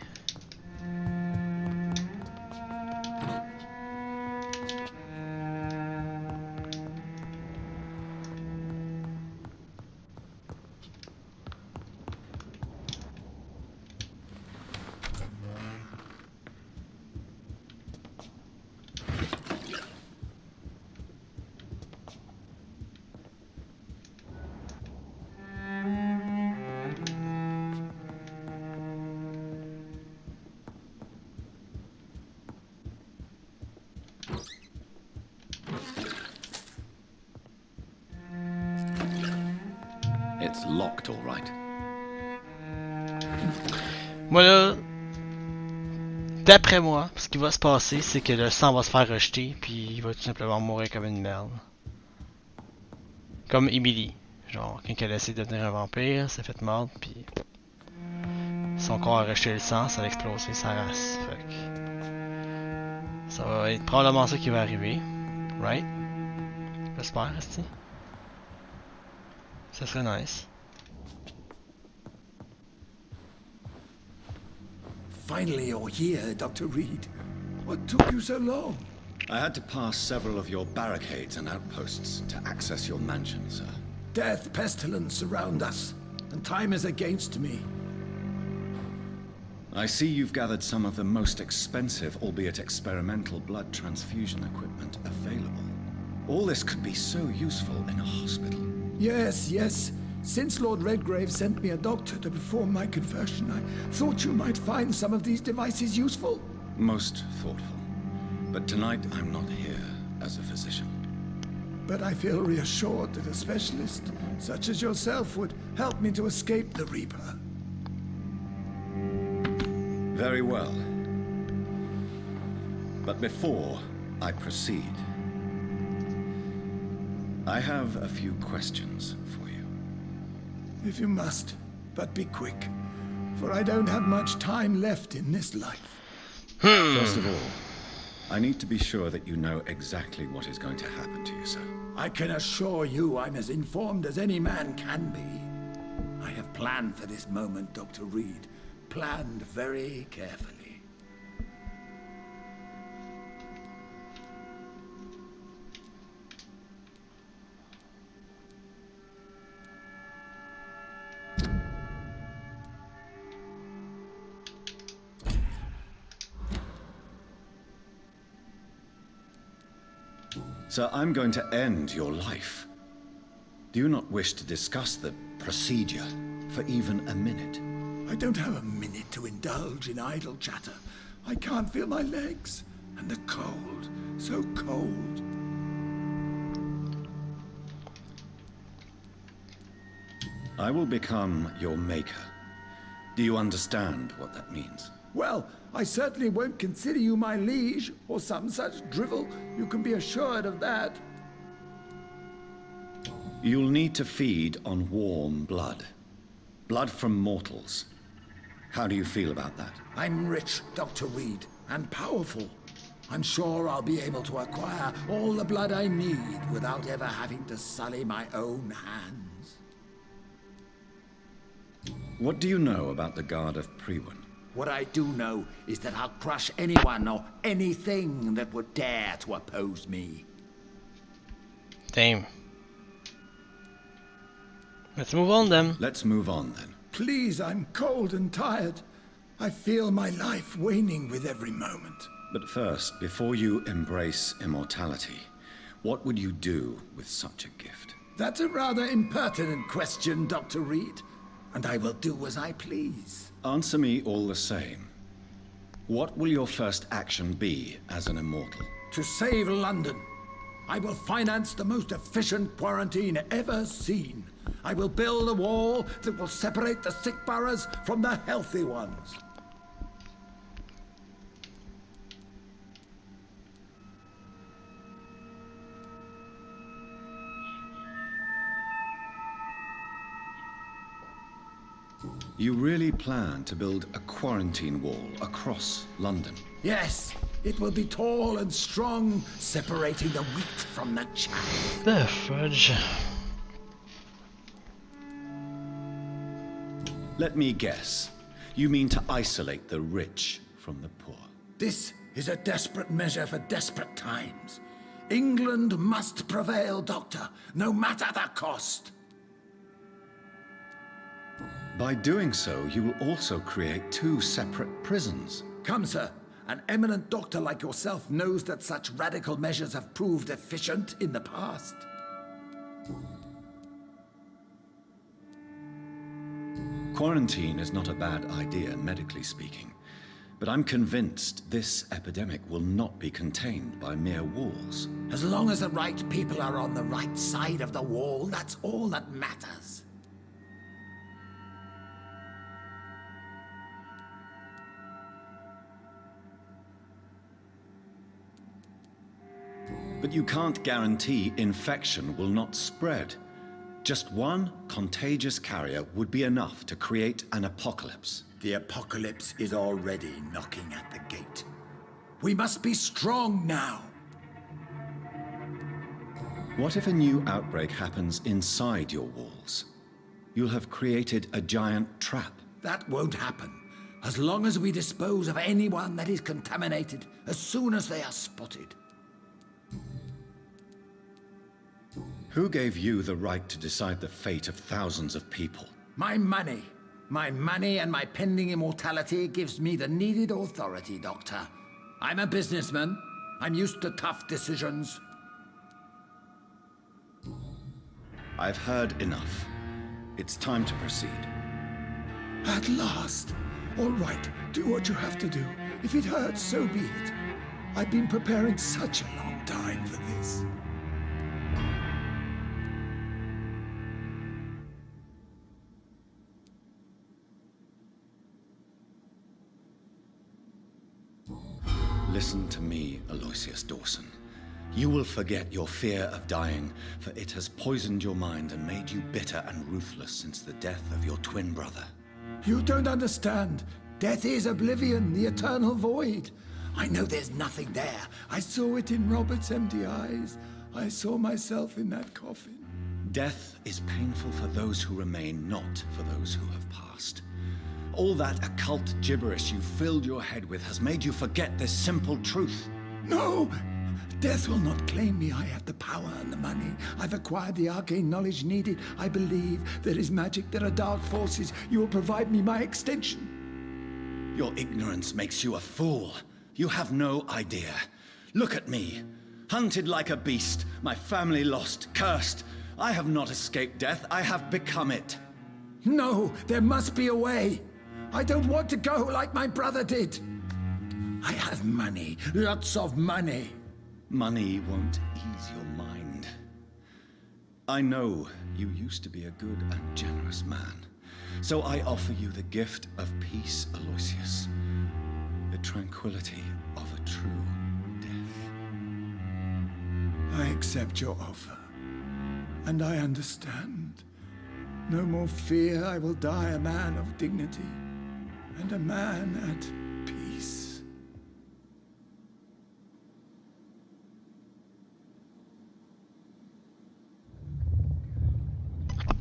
It's locked, all right. Moi là, d'après moi, ce qui va se passer, c'est que le sang va se faire rejeter, puis il va tout simplement mourir comme une merde. Comme Emily. Genre, quand elle a essayé de devenir un vampire, s'est fait mordre, puis son corps a rejeté le sang, ça a explosé sa race. Fait que ça va être probablement ça qui va arriver. Right? J'espère, esti. Ça serait nice. Finally you're here, Dr. Reed. What took you so long? I had to pass several of your barricades and outposts to access your mansion, sir. Death, pestilence surround us, and time is against me. I see you've gathered some of the most expensive, albeit experimental, blood transfusion equipment available. All this could be so useful in a hospital. Yes, yes. Since Lord Redgrave sent me a doctor to perform my conversion, I thought you might find some of these devices useful. Most thoughtful. But tonight I'm not here as a physician. But I feel reassured that a specialist such as yourself would help me to escape the Reaper. Very well. But before I proceed, I have a few questions for you. If you must, but be quick, for I don't have much time left in this life. First of all, I need to be sure that you know exactly what is going to happen to you, sir. I can assure you I'm as informed as any man can be. I have planned for this moment, Dr. Reed. Planned very carefully. Sir, I'm going to end your life. Do you not wish to discuss the procedure for even a minute? I don't have a minute to indulge in idle chatter. I can't feel my legs. And the cold, so cold. I will become your maker. Do you understand what that means? Well, I certainly won't consider you my liege, or some such drivel. You can be assured of that. You'll need to feed on warm blood. Blood from mortals. How do you feel about that? I'm rich, Dr. Reed, and powerful. I'm sure I'll be able to acquire all the blood I need without ever having to sully my own hands. What do you know about the Guard of Priwen? What I do know is that I'll crush anyone or anything that would dare to oppose me. Damn. Let's move on then. Let's move on then. Please, I'm cold and tired. I feel my life waning with every moment. But first, before you embrace immortality, what would you do with such a gift? That's a rather impertinent question, Dr. Reed. And I will do as I please. Answer me all the same. What will your first action be as an immortal? To save London. I will finance the most efficient quarantine ever seen. I will build a wall that will separate the sick boroughs from the healthy ones. You really plan to build a quarantine wall across London? Yes, it will be tall and strong, separating the wheat from the chaff. The fudge. Let me guess. You mean to isolate the rich from the poor? This is a desperate measure for desperate times. England must prevail, Doctor, no matter the cost. By doing so, you will also create two separate prisons. Come, sir. An eminent doctor like yourself knows that such radical measures have proved efficient in the past. Quarantine is not a bad idea, medically speaking. But I'm convinced this epidemic will not be contained by mere walls. As long as the right people are on the right side of the wall, that's all that matters. But you can't guarantee infection will not spread. Just one contagious carrier would be enough to create an apocalypse. The apocalypse is already knocking at the gate. We must be strong now. What if a new outbreak happens inside your walls? You'll have created a giant trap. That won't happen. As long as we dispose of anyone that is contaminated, as soon as they are spotted. Who gave you the right to decide the fate of thousands of people? My money. My money and my pending immortality gives me the needed authority, Doctor. I'm a businessman. I'm used to tough decisions. I've heard enough. It's time to proceed. At last. All right, do what you have to do. If it hurts, so be it. I've been preparing such a long time for this. Listen to me, Aloysius Dawson. You will forget your fear of dying, for it has poisoned your mind and made you bitter and ruthless since the death of your twin brother. You don't understand. Death is oblivion, the eternal void. I know there's nothing there. I saw it in Robert's empty eyes. I saw myself in that coffin. Death is painful for those who remain, not for those who have passed. All that occult gibberish you filled your head with has made you forget this simple truth. No! Death will not claim me. I have the power and the money. I've acquired the arcane knowledge needed. I believe there is magic, there are dark forces. You will provide me my extension. Your ignorance makes you a fool. You have no idea. Look at me. Hunted like a beast, my family lost, cursed. I have not escaped death, I have become it. No, there must be a way. I don't want to go like my brother did. I have money, lots of money. Money won't ease your mind. I know you used to be a good and generous man, so I offer you the gift of peace, Aloysius. The tranquility of a true death. I accept your offer, and I understand. No more fear, I will die a man of dignity, and a man at peace.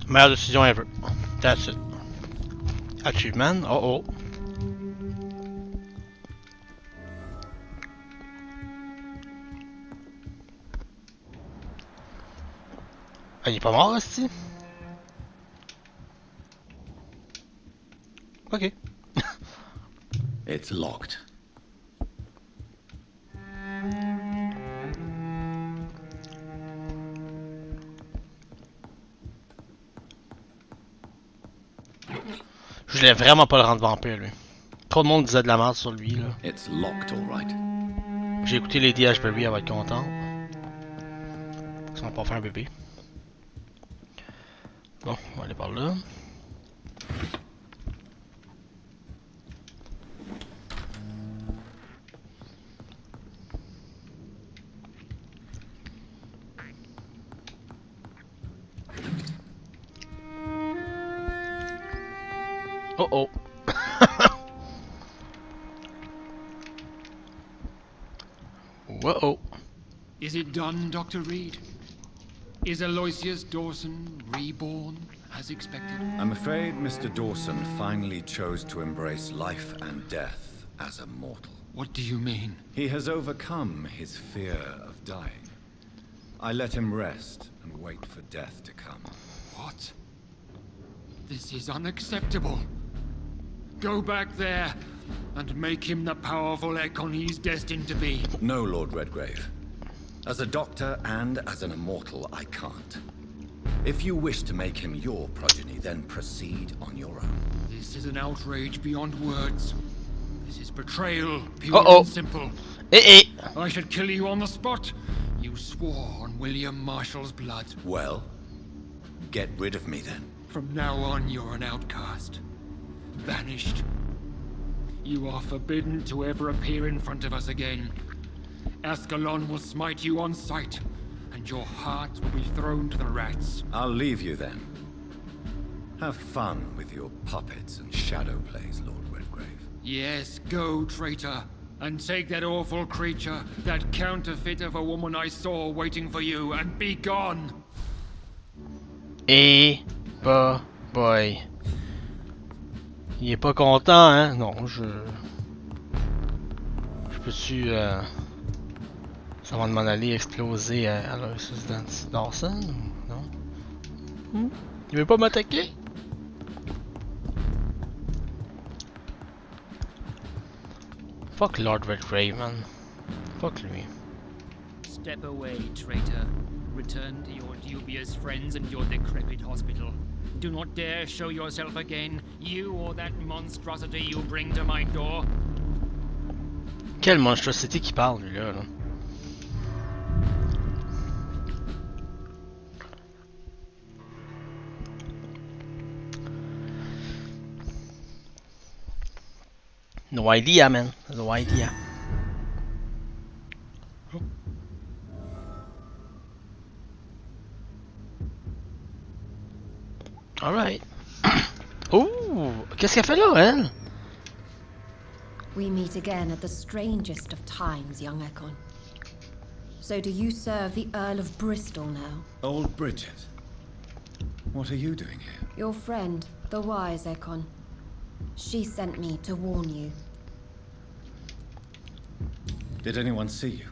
Meilleure décision ever. That's it. Achievement. Oh. Ah, il est pas mort, ici? Ok. It's locked. Je voulais vraiment pas le rendre vampire, lui. Trop de monde disait de la merde sur lui, là. It's locked, all right. J'ai écouté Lady Ashbury, elle va être contente. Ils vont pas faire un bébé. Bon, on va aller par là. Oh. Whoa. Is it done, Dr. Reed? Is Aloysius Dawson reborn as expected? I'm afraid Mr. Dawson finally chose to embrace life and death as a mortal. What do you mean? He has overcome his fear of dying. I let him rest and wait for death to come. What? This is unacceptable. Go back there and make him the powerful Ekon he's destined to be. No, Lord Redgrave. As a doctor and as an immortal, I can't. If you wish to make him your progeny, then proceed on your own. This is an outrage beyond words. This is betrayal, pure and simple. I should kill you on the spot. You swore on William Marshall's blood. Well, get rid of me then. From now on, you're an outcast. Vanished. You are forbidden to ever appear in front of us again. Ascalon will smite you on sight, and your heart will be thrown to the rats. I'll leave you then. Have fun with your puppets and shadow plays, Lord Redgrave. Yes, go, traitor, and take that awful creature, that counterfeit of a woman I saw waiting for you, and be gone! Et bah boy. Il est pas content, hein? Non, je peux-tu ça va m'en aller exploser à la résidence Dawson ou non? Il veut pas m'attaquer? Fuck Lord Redgrave, man. Fuck lui. Step away, traitor. Return to your dubious friends and your decrepit hospital. Do not dare show yourself again, you or that monstrosity you bring to my door. Quelle monstrosité qui parle, lui, là? No idea, man. No idea. Alright. Ouh! Qu'est-ce qu'elle fait là, elle? We meet again at the strangest of times, young Ekon. So do you serve the Earl of Bristol now? Old Bridgette. What are you doing here? Your friend, the wise Ekon. She sent me to warn you. Did anyone see you?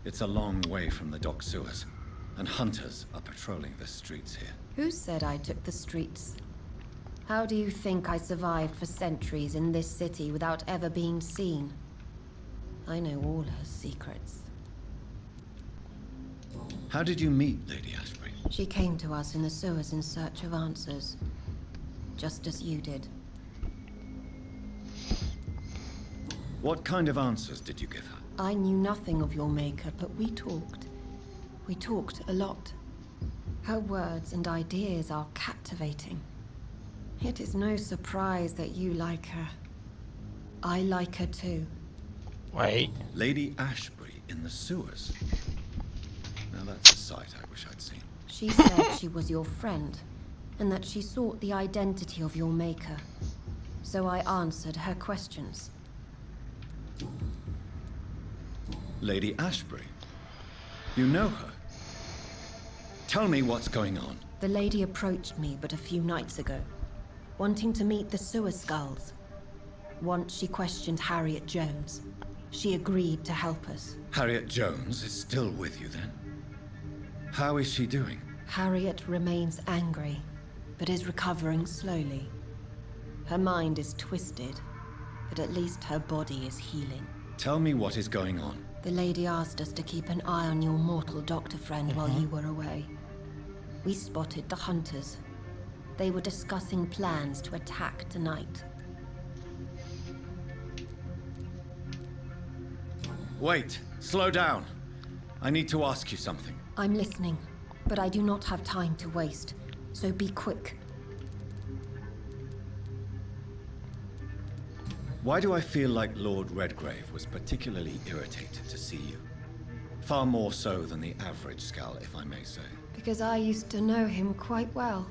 It's a long way from the dock sewers, and hunters are patrolling the streets here. Who said I took the streets? How do you think I survived for centuries in this city without ever being seen? I know all her secrets. How did you meet Lady Ashbury? She came to us in the sewers in search of answers. Just as you did. What kind of answers did you give her? I knew nothing of your Maker, but we talked. We talked a lot. Her words and ideas are captivating. It is no surprise that you like her. I like her too. Wait. Lady Ashbury in the sewers? Now that's a sight I wish I'd seen. She said she was your friend, and that she sought the identity of your Maker. So I answered her questions. Lady Ashbury? You know her? Tell me what's going on. The lady approached me but a few nights ago, wanting to meet the sewer skulls. Once she questioned Harriet Jones. She agreed to help us. Harriet Jones is still with you then? How is she doing? Harriet remains angry, but is recovering slowly. Her mind is twisted, but at least her body is healing. Tell me what is going on. The lady asked us to keep an eye on your mortal doctor friend while you were away. We spotted the hunters. They were discussing plans to attack tonight. Wait, slow down. I need to ask you something. I'm listening, but I do not have time to waste, so be quick. Why do I feel like Lord Redgrave was particularly irritated to see you? Far more so than the average Skull, if I may say. Because I used to know him quite well.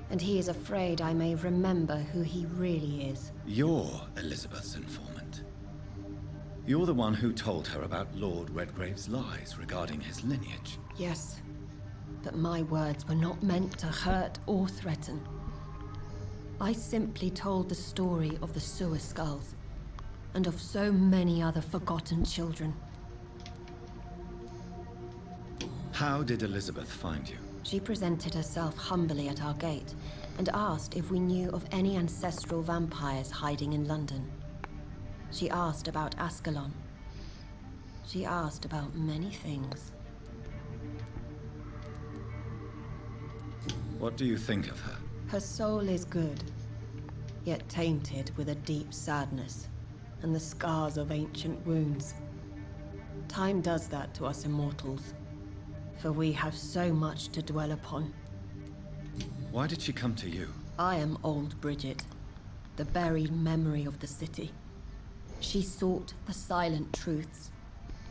And he is afraid I may remember who he really is. You're Elizabeth's informant. You're the one who told her about Lord Redgrave's lies regarding his lineage. Yes, but my words were not meant to hurt or threaten. I simply told the story of the sewer skulls, and of so many other forgotten children. How did Elizabeth find you? She presented herself humbly at our gate, and asked if we knew of any ancestral vampires hiding in London. She asked about Ascalon. She asked about many things. What do you think of her? Her soul is good, yet tainted with a deep sadness and the scars of ancient wounds. Time does that to us immortals, for we have so much to dwell upon. Why did she come to you? I am Old Bridgette, the buried memory of the city. She sought the silent truths,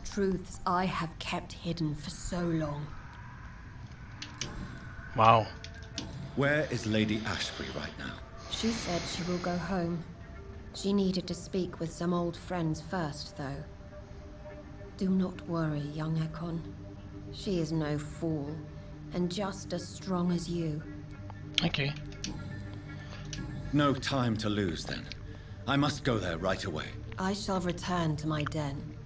Truths I have kept hidden for so long. Wow. Where is Lady Ashbury right now? She said she will go home. She needed to speak with some old friends first, though. Do not worry, young Ekon. She is no fool, and just as strong as you. Okay. No time to lose, then. I must go there right away. I shall return to my den.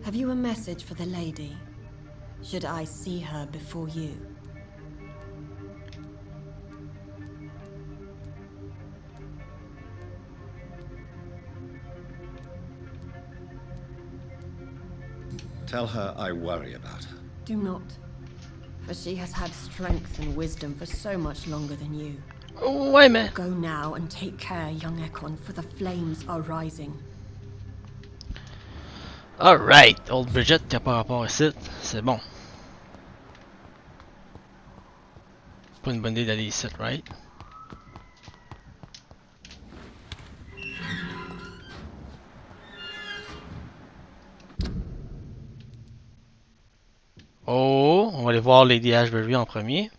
Have you a message for the lady? Should I see her before you? Tell her I worry about her. Do not. For she has had strength and wisdom for so much longer than you. Ouais, mais... Go now and take care, young Ekon, for the flames are rising. Alright, Old Bridgette qui a pas rapport ici, c'est bon. Pas une bonne idée d'aller ici, right? Oh, on va aller voir Lady Ashbury en premier.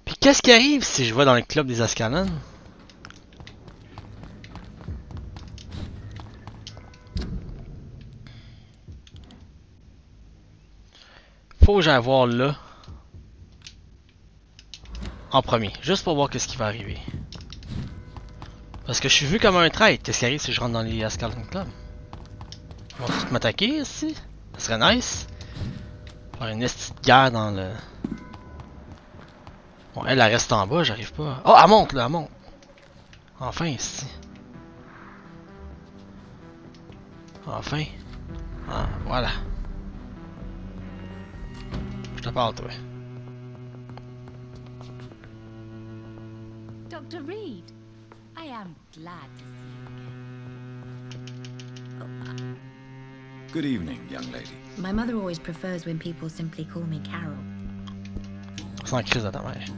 Puis qu'est-ce qui arrive si je vais dans le club des Ascalons? Faut que j'aille voir là. En premier, juste pour voir qu'est-ce qui va arriver. Parce que je suis vu comme un traître. Qu'est-ce qui arrive si je rentre dans les Ascalon Club? Ils vont tous m'attaquer ici? Ça serait nice. Faire une petite guerre dans le... Bon, elle reste en bas, j'arrive pas. Oh, elle monte là, elle monte. Enfin ici. Enfin. Ah, voilà. Je te parle, toi. Dr. Reed, I am glad to see you again. Good evening, young lady. My mother always prefers when people simply call me Carol. Sans crise à ta mère.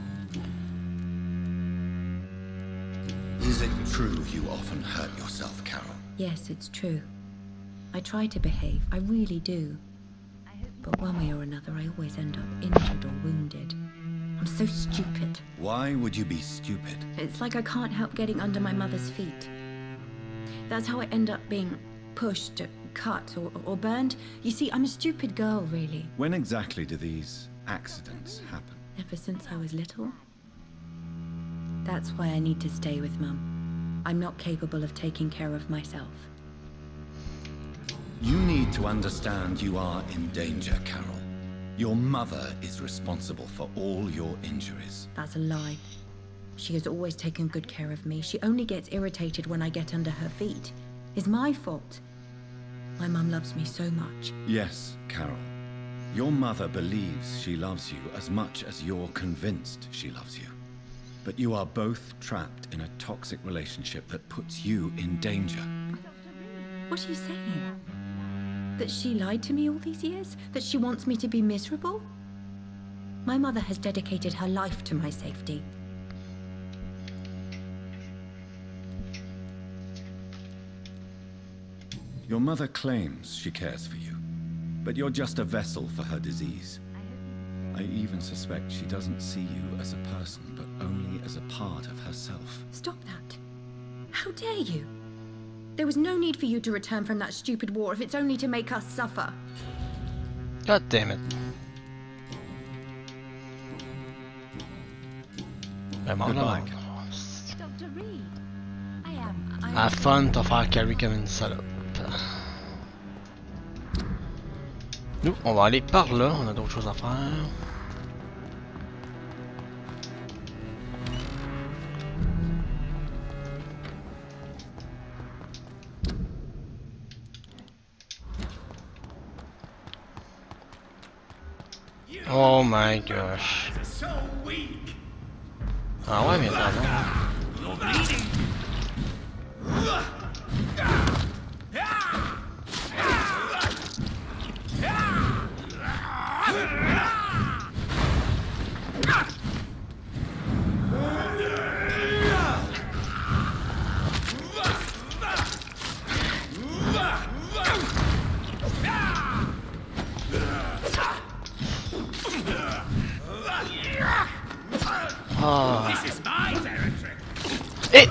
Is it true you often hurt yourself, Carol? Yes, it's true. I try to behave, I really do. But one way or another, I always end up injured or wounded. I'm so stupid. Why would you be stupid? It's like I can't help getting under my mother's feet. That's how I end up being pushed, cut, or burned. You see, I'm a stupid girl, really. When exactly do these accidents happen? Ever since I was little. That's why I need to stay with Mum. I'm not capable of taking care of myself. You need to understand you are in danger, Carol. Your mother is responsible for all your injuries. That's a lie. She has always taken good care of me. She only gets irritated when I get under her feet. It's my fault. My mum loves me so much. Yes, Carol. Your mother believes she loves you as much as you're convinced she loves you. But you are both trapped in a toxic relationship that puts you in danger. What are you saying? That she lied to me all these years? That she wants me to be miserable? My mother has dedicated her life to my safety. Your mother claims she cares for you, but you're just a vessel for her disease. I even suspect she doesn't see you as a person, but only as a part of herself. Stop that. How dare you? There was no need for you to return from that stupid war if it's only to make us suffer. God damn it. Goodbye. Dr. Reed, I am... Afin de faire carry comme une salope. Nous, on va aller par là, on a d'autres choses à faire. Oh my gosh. Ah ouais, mais pardon. Ah. This is my territory.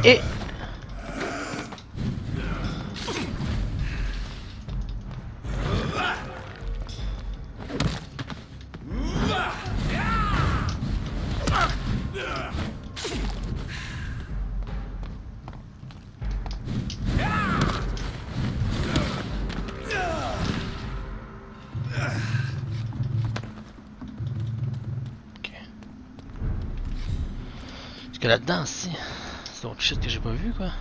Eh. Parce que là-dedans, si. C'est d'autres shit que j'ai pas vu, quoi.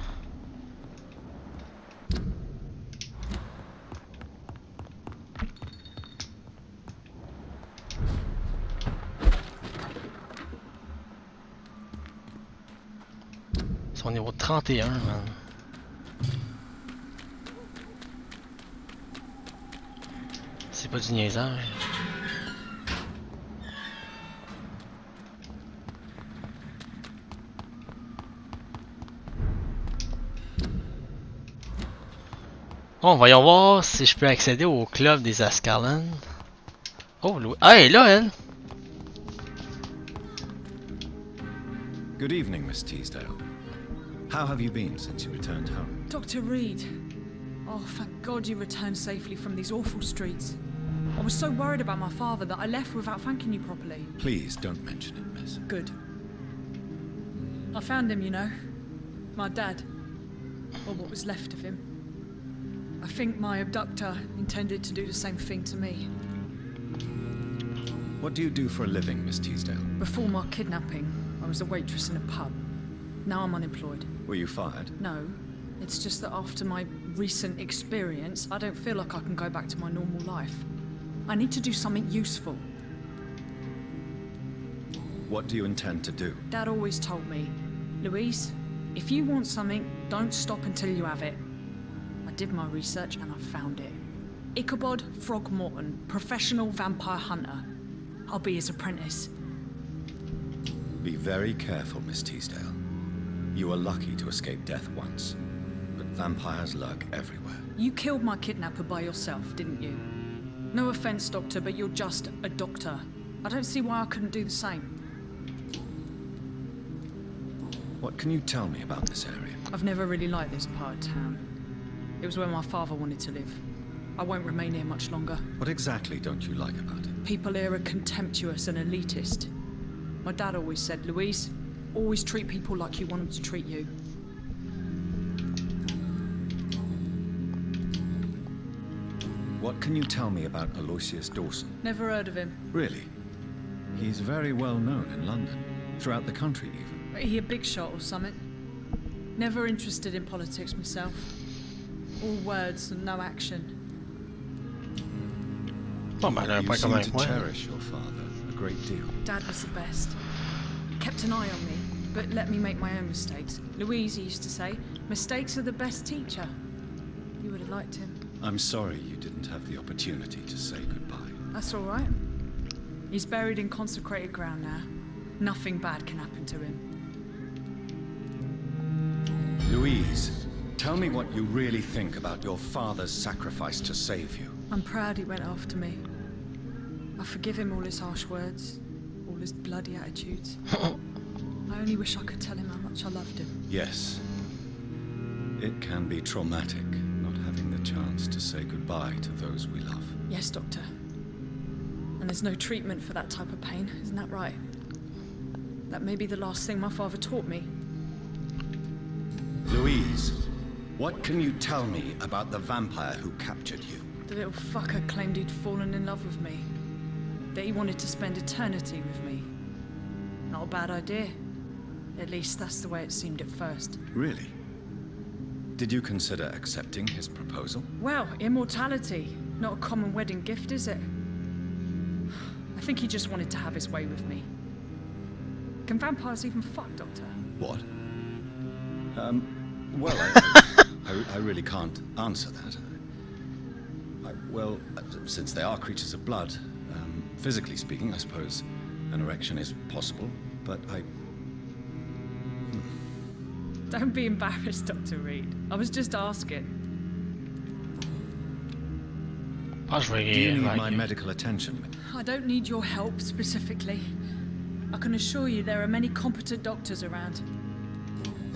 Ils sont au niveau 31, man. C'est pas du niaisage. Bon, voyons voir si je peux accéder au club des Ascalon. Oh, ah, elle est là, elle! Good evening, Miss Teasdale. How have you been since you returned home? Dr. Reed. Oh, thank God you returned safely from these awful streets. I was so worried about my father that I left without thanking you properly. Please don't mention it, miss. Good. I found him, you know. My dad. Or what was left of him. I think my abductor intended to do the same thing to me. What do you do for a living, Miss Teasdale? Before my kidnapping, I was a waitress in a pub. Now I'm unemployed. Were you fired? No. It's just that after my recent experience, I don't feel like I can go back to my normal life. I need to do something useful. What do you intend to do? Dad always told me, Louise, if you want something, don't stop until you have it. I did my research and I found it. Ichabod Throgmorton, professional vampire hunter. I'll be his apprentice. Be very careful, Miss Teasdale. You were lucky to escape death once, but vampires lurk everywhere. You killed my kidnapper by yourself, didn't you? No offense, Doctor, but you're just a doctor. I don't see why I couldn't do the same. What can you tell me about this area? I've never really liked this part of town. It was where my father wanted to live. I won't remain here much longer. What exactly don't you like about it? People here are contemptuous and elitist. My dad always said, Louise, always treat people like you want them to treat you. What can you tell me about Aloysius Dawson? Never heard of him. Really? He's very well known in London, throughout the country even. He a big shot or something? Never interested in politics myself. All words and no action. You seem to cherish your father a great deal. Dad was the best. He kept an eye on me, but let me make my own mistakes. Louise used to say, mistakes are the best teacher. You would have liked him. I'm sorry you didn't have the opportunity to say goodbye. That's all right. He's buried in consecrated ground now. Nothing bad can happen to him. Louise, tell me what you really think about your father's sacrifice to save you. I'm proud he went after me. I forgive him all his harsh words, all his bloody attitudes. I only wish I could tell him how much I loved him. Yes. It can be traumatic, not having the chance to say goodbye to those we love. Yes, Doctor. And there's no treatment for that type of pain, isn't that right? That may be the last thing my father taught me. Louise, what can you tell me about the vampire who captured you? The little fucker claimed he'd fallen in love with me. That he wanted to spend eternity with me. Not a bad idea. At least that's the way it seemed at first. Really? Did you consider accepting his proposal? Well, immortality. Not a common wedding gift, is it? I think he just wanted to have his way with me. Can vampires even fuck, Doctor? What? Well, I really can't answer that. Well, since they are creatures of blood, physically speaking, I suppose an erection is possible, but Don't be embarrassed, Dr. Reed. I was just asking. Do you need my medical attention? I don't need your help specifically. I can assure you there are many competent doctors around.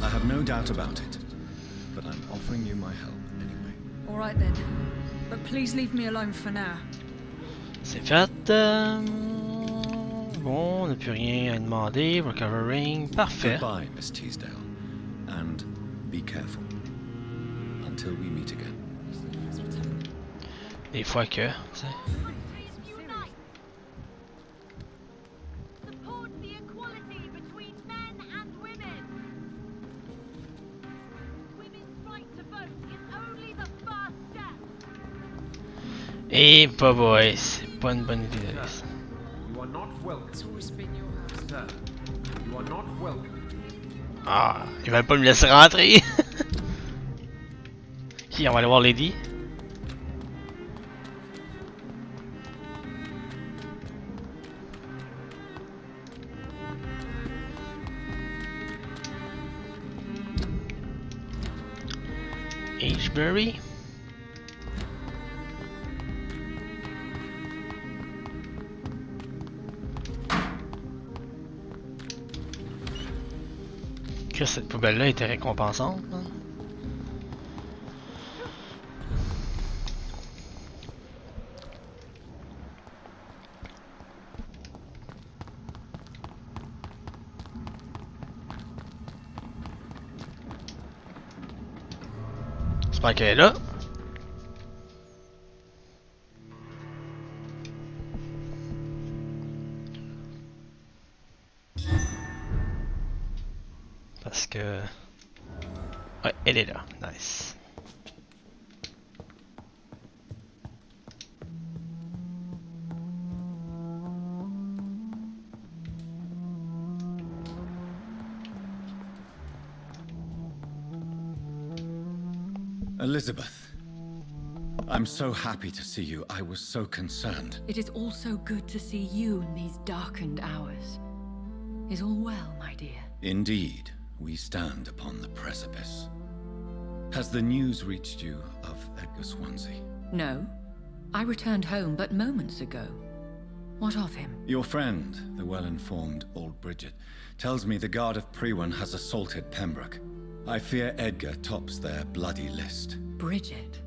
I have no doubt about it, but I'm offering you my help anyway. All right then, but please leave me alone for now. C'est fait. Bon, on n'a plus rien à demander. Recovering. Parfait. Goodbye, Miss Teasdale. And be careful. Until we meet again. Des fois que, tu sais. Et bah boy, c'est pas une bonne idée d'aller ça. Ah, ils veulent pas me laisser rentrer. Qui, on va aller voir Lady. Ashbury. Que cette poubelle-là était récompensante. Hein? J'espère qu'elle est là. Parce que... Ouais, elle est là. Nice. Elizabeth, I'm so happy to see you. I was so concerned. It is also good to see you in these darkened hours. Is all well, my dear? Indeed, we stand upon the precipice. Has the news reached you of Edgar Swansea? No. I returned home but moments ago. What of him? Your friend, the well-informed Old Bridgette, tells me the Guard of Priwen has assaulted Pembroke. I fear Edgar tops their bloody list. Bridgette?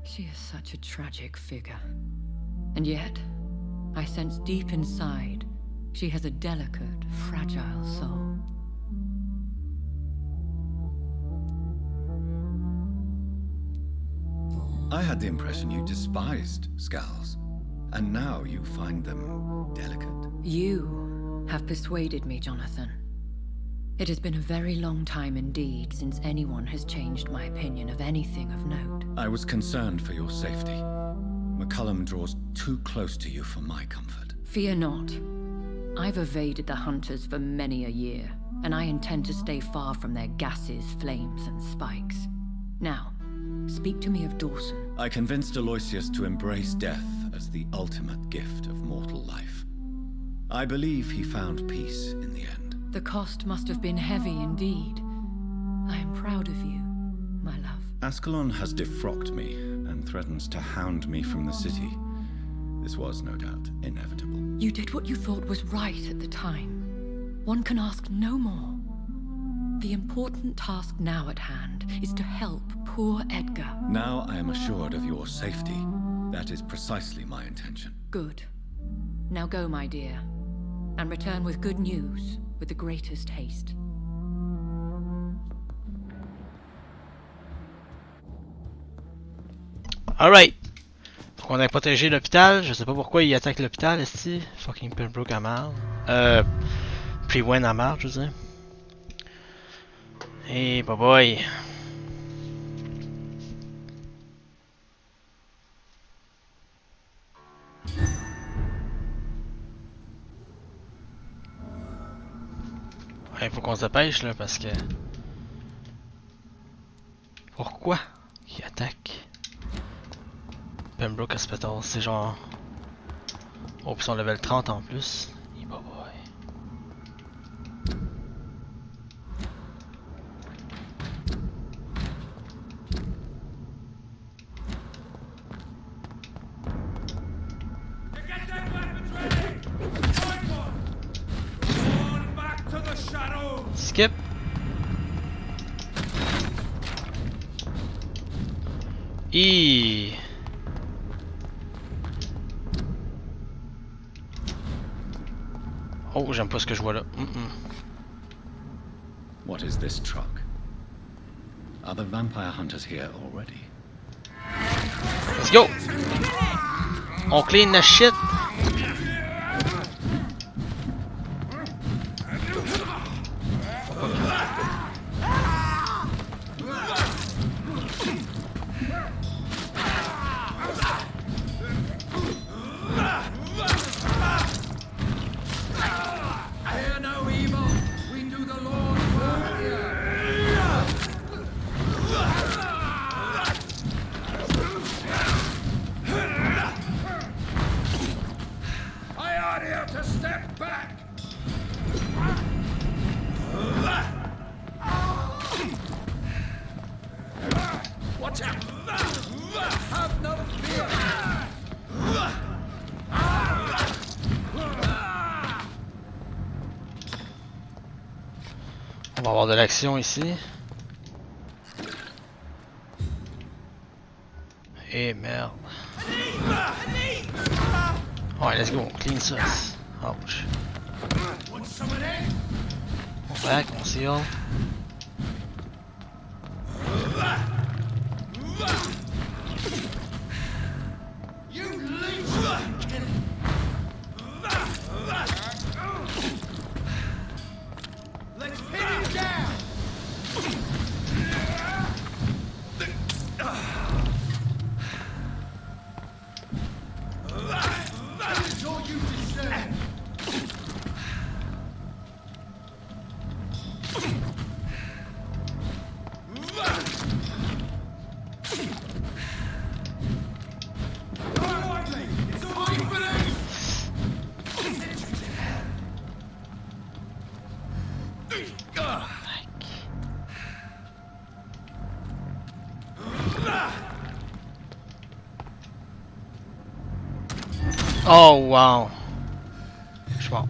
She is such a tragic figure. And yet, I sense deep inside, she has a delicate, fragile soul. I had the impression you despised Skulls, and now you find them delicate. You have persuaded me, Jonathan. It has been a very long time indeed since anyone has changed my opinion of anything of note. I was concerned for your safety. McCullum draws too close to you for my comfort. Fear not. I've evaded the hunters for many a year, and I intend to stay far from their gases, flames, and spikes. Now, speak to me of Dawson. I convinced Aloysius to embrace death as the ultimate gift of mortal life. I believe he found peace in the end. The cost must have been heavy indeed. I am proud of you, my love. Ascalon has defrocked me and threatens to hound me from the city. This was, no doubt, inevitable. You did what you thought was right at the time. One can ask no more. The important task now at hand is to help poor Edgar. Now I am assured of your safety. That is precisely my intention. Good. Now go, my dear, and return with good news with the greatest haste. Alright. Donc on a protégé l'hôpital. Je sais pas pourquoi il attaque l'hôpital, est-ce que fucking Pembroke à marre. Priwen à marre, je veux dire. Hey, bye boy. Ouais, faut qu'on se dépêche là parce que... Pourquoi il attaque Pembroke Hospital? C'est genre... Oh, puis son level 30 en plus. Hey, bye boy. Skip. Oh, j'aime pas ce que je vois là. What is this truck? Are the vampire hunters here already? Let's go! On clean the shit! Fear no evil. We do the Lord's work here. I order you to step back. Watch out. Have no fear. On va avoir de l'action ici. Et merde. Ouais, let's go, on clean ça. Ouch. On back, on seal. Let's pin him down. That is all you deserve. It's all confidence. Oh wow. Je suis mort.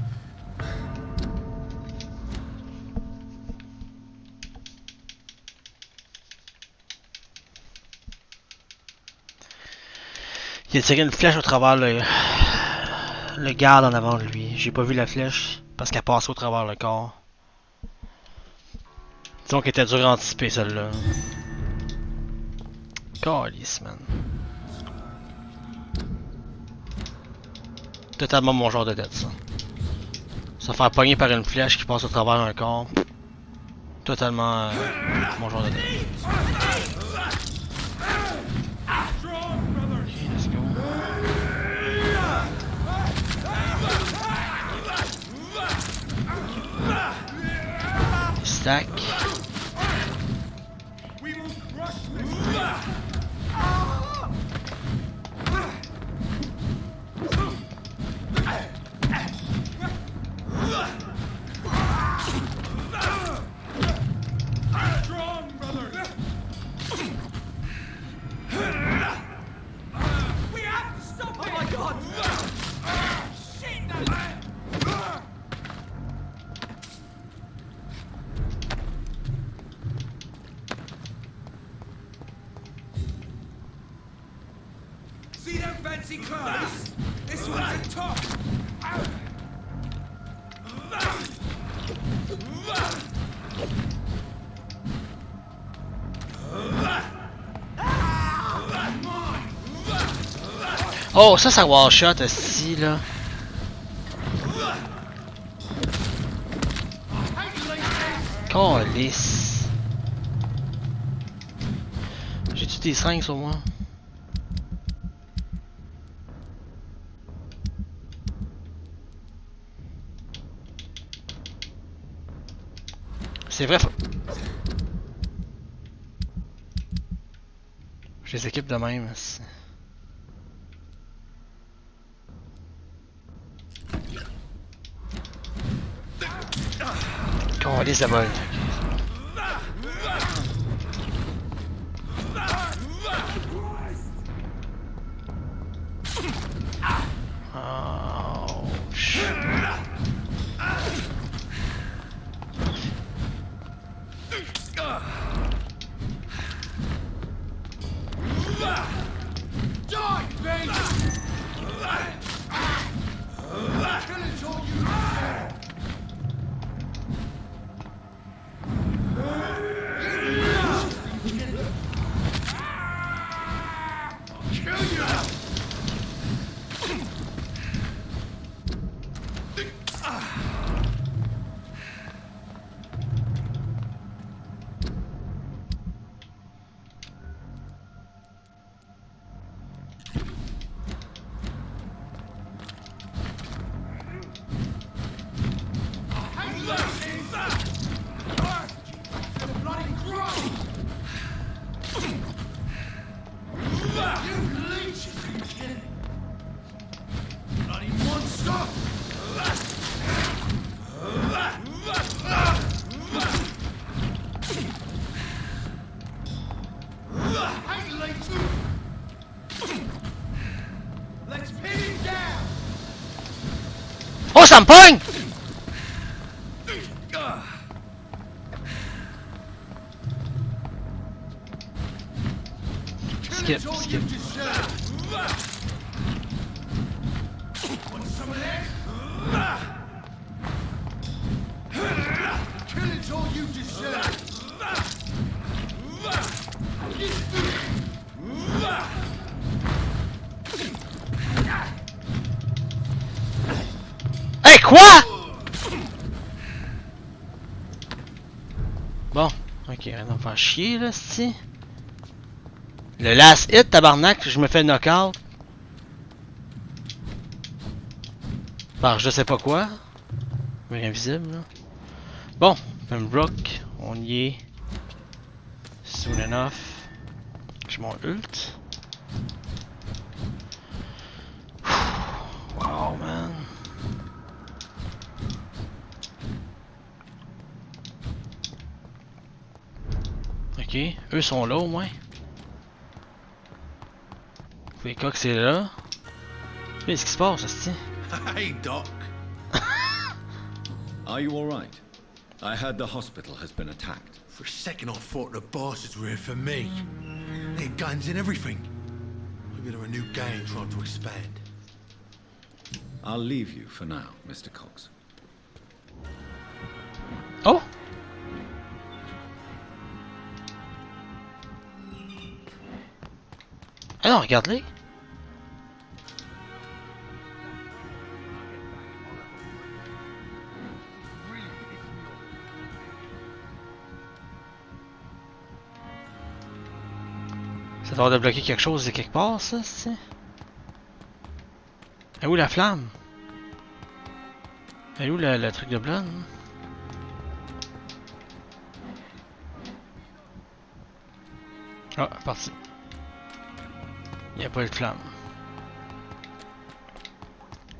Il a tiré une flèche au travers le garde en avant de lui. J'ai pas vu la flèche parce qu'elle passe au travers le corps. Disons qu'elle était dure à anticiper celle-là. Calice, man. Totalement mon genre de tête, ça. Se faire pogner par une flèche qui passe au travers un corps. Totalement mon genre de tête. Okay, let's go. Stack. See them fancy clothes? This one's a top. Oh, ça one shot aussi là. Calice. J'ai-tu des seringues sur moi? C'est vrai. Je les équipe de même. Calice de bol. ça me pogne! Skip, skip. Hey, quoi? Bon, ok, rien à me faire chier là, c'ti. Le last hit, tabarnak, je me fais knock-out. Par je sais pas quoi. Mais invisible là. Bon, Pembroke, on y est. Soon enough. J'ai mon ult. Wow, man. Ok, eux sont là au moins. Les coqs c'est là. Qu'est-ce qui se passe, c'est? Hey, Doc. Are you alright? I heard the hospital has been attacked. For a second I thought the bastards were here for me. They had guns and everything. Maybe they're a new gang trying to expand. I'll leave you for now, Mr. Cox. Oh! Ah non, regarde-les! Ça doit débloquer quelque chose de quelque part, ça, c'est... Et où la flamme? Et où le truc de blonde? Ah, parti. Il n'y a pas de flamme.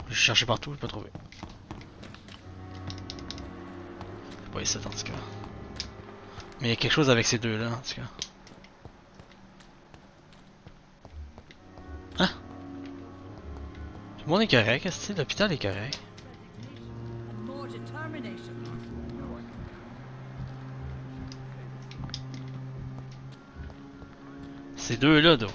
J'ai cherché partout, je peux pas trouver. C'est pas ici en tout cas. Mais il y a quelque chose avec ces deux là en tout cas. Hein? Tout le monde est correct, est-ce que l'hôpital est correct? Ces deux là, donc.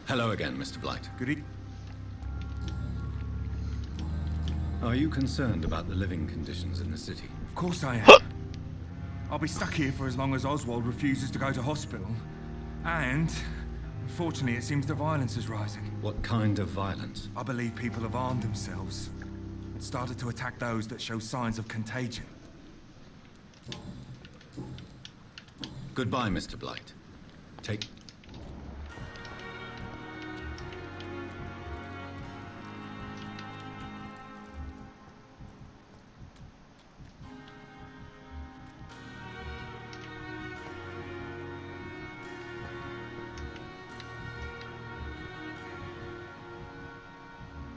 Hello again, Mr. Blight. Good evening. Are you concerned about the living conditions in the city? Of course I am. I'll be stuck here for as long as Oswald refuses to go to hospital. And, unfortunately, it seems the violence is rising. What kind of violence? I believe people have armed themselves and started to attack those that show signs of contagion. Goodbye, Mr. Blight. Take...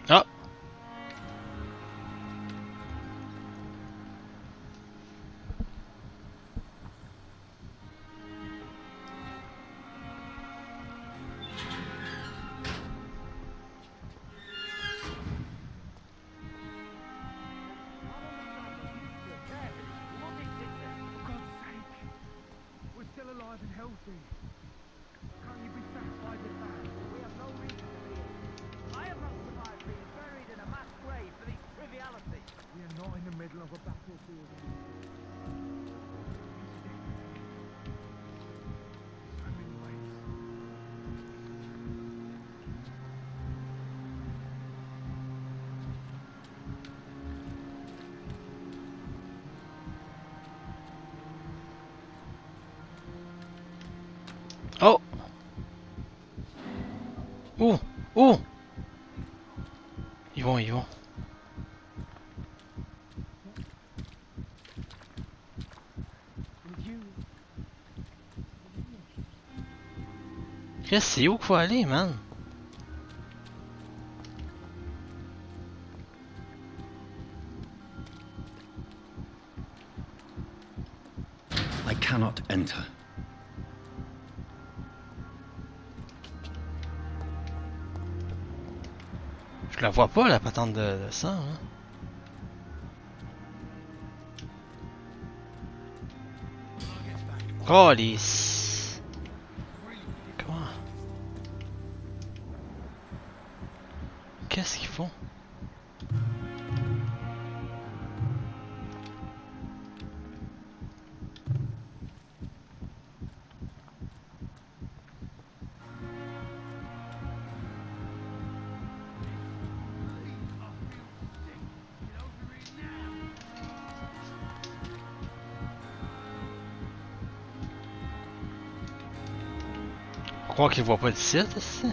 Ah! Oh! Où? Où? Ils vont, ils vont. Chris, c'est où qu'il faut aller, man? I cannot enter. Je la vois pas, la patente de ça, hein? Oh, les... Comment? Qu'est-ce qu'ils font? Je crois qu'il voit pas d'ici, ici.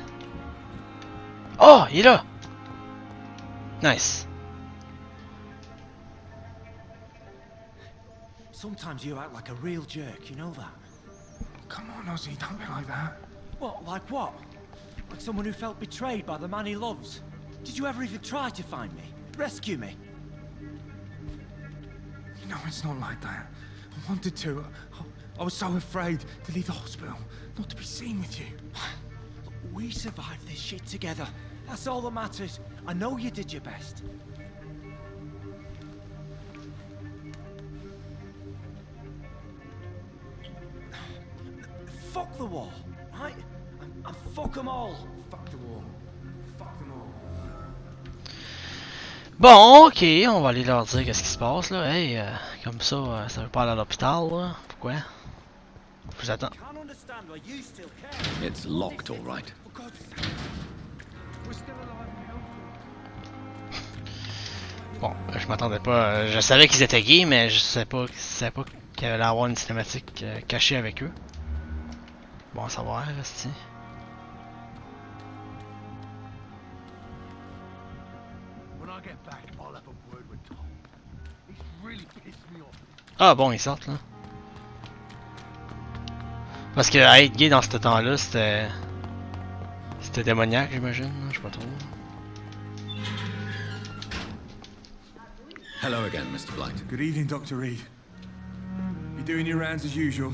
Oh, il est là! Nice. Sometimes you act like a real jerk, you know that? Come on, Ozzy, don't be like that. What? Like what? Like someone who felt betrayed by the man he loves? Did you ever even try to find me? Rescue me? You know, it's not like that. I wanted to. I was so afraid to leave the hospital, not to be seen with you. We survived this shit together. That's all that matters. I know you did your best. Fuck the war, right? And fuck them all. Fuck the war. Fuck them all. Bon, ok, on va aller leur dire qu'est-ce qui se passe là. Hey, comme ça, ça veut pas aller à l'hôpital là. Pourquoi? Je vous attends. It's locked, all right. Bon, je m'attendais pas. Je savais qu'ils étaient gays, mais je savais pas qu'il allait avoir une cinématique cachée avec eux. Bon à savoir, resti. Ah bon, ils sortent là. Parce que être gay dans ce temps-là, c'était démoniaque, j'imagine. Je sais pas trop. Hello again, Mr. Blight. Good evening, Dr. Reed. You doing your rounds as usual?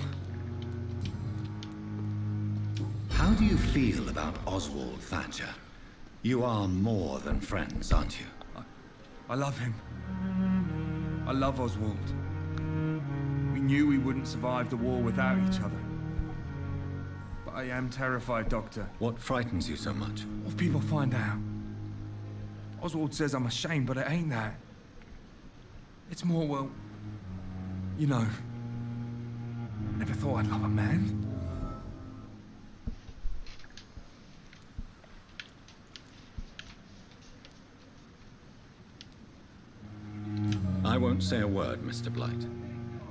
How do you feel about Oswald Thatcher? You are more than friends, aren't you? I love him. I love Oswald. We knew we wouldn't survive the war without each other. But I am terrified, Doctor. What frightens you so much? What if people find out? Oswald says I'm ashamed, but it ain't that. It's more, well, you know, I never thought I'd love a man. I won't say a word, Mr. Blight.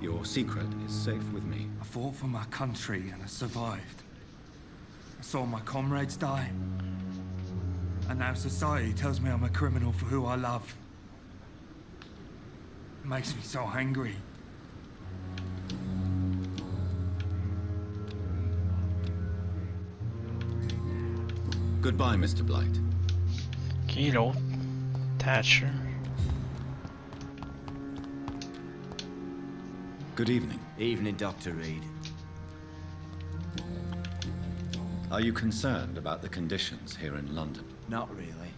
Your secret is safe with me. I fought for my country and I survived. I saw my comrades die. And now society tells me I'm a criminal for who I love. It makes me so angry. Goodbye, Mr. Blight. Qui l'autre? Thatcher. Good evening. Evening, Dr. Reed. Are you concerned about the conditions here in London? Not really.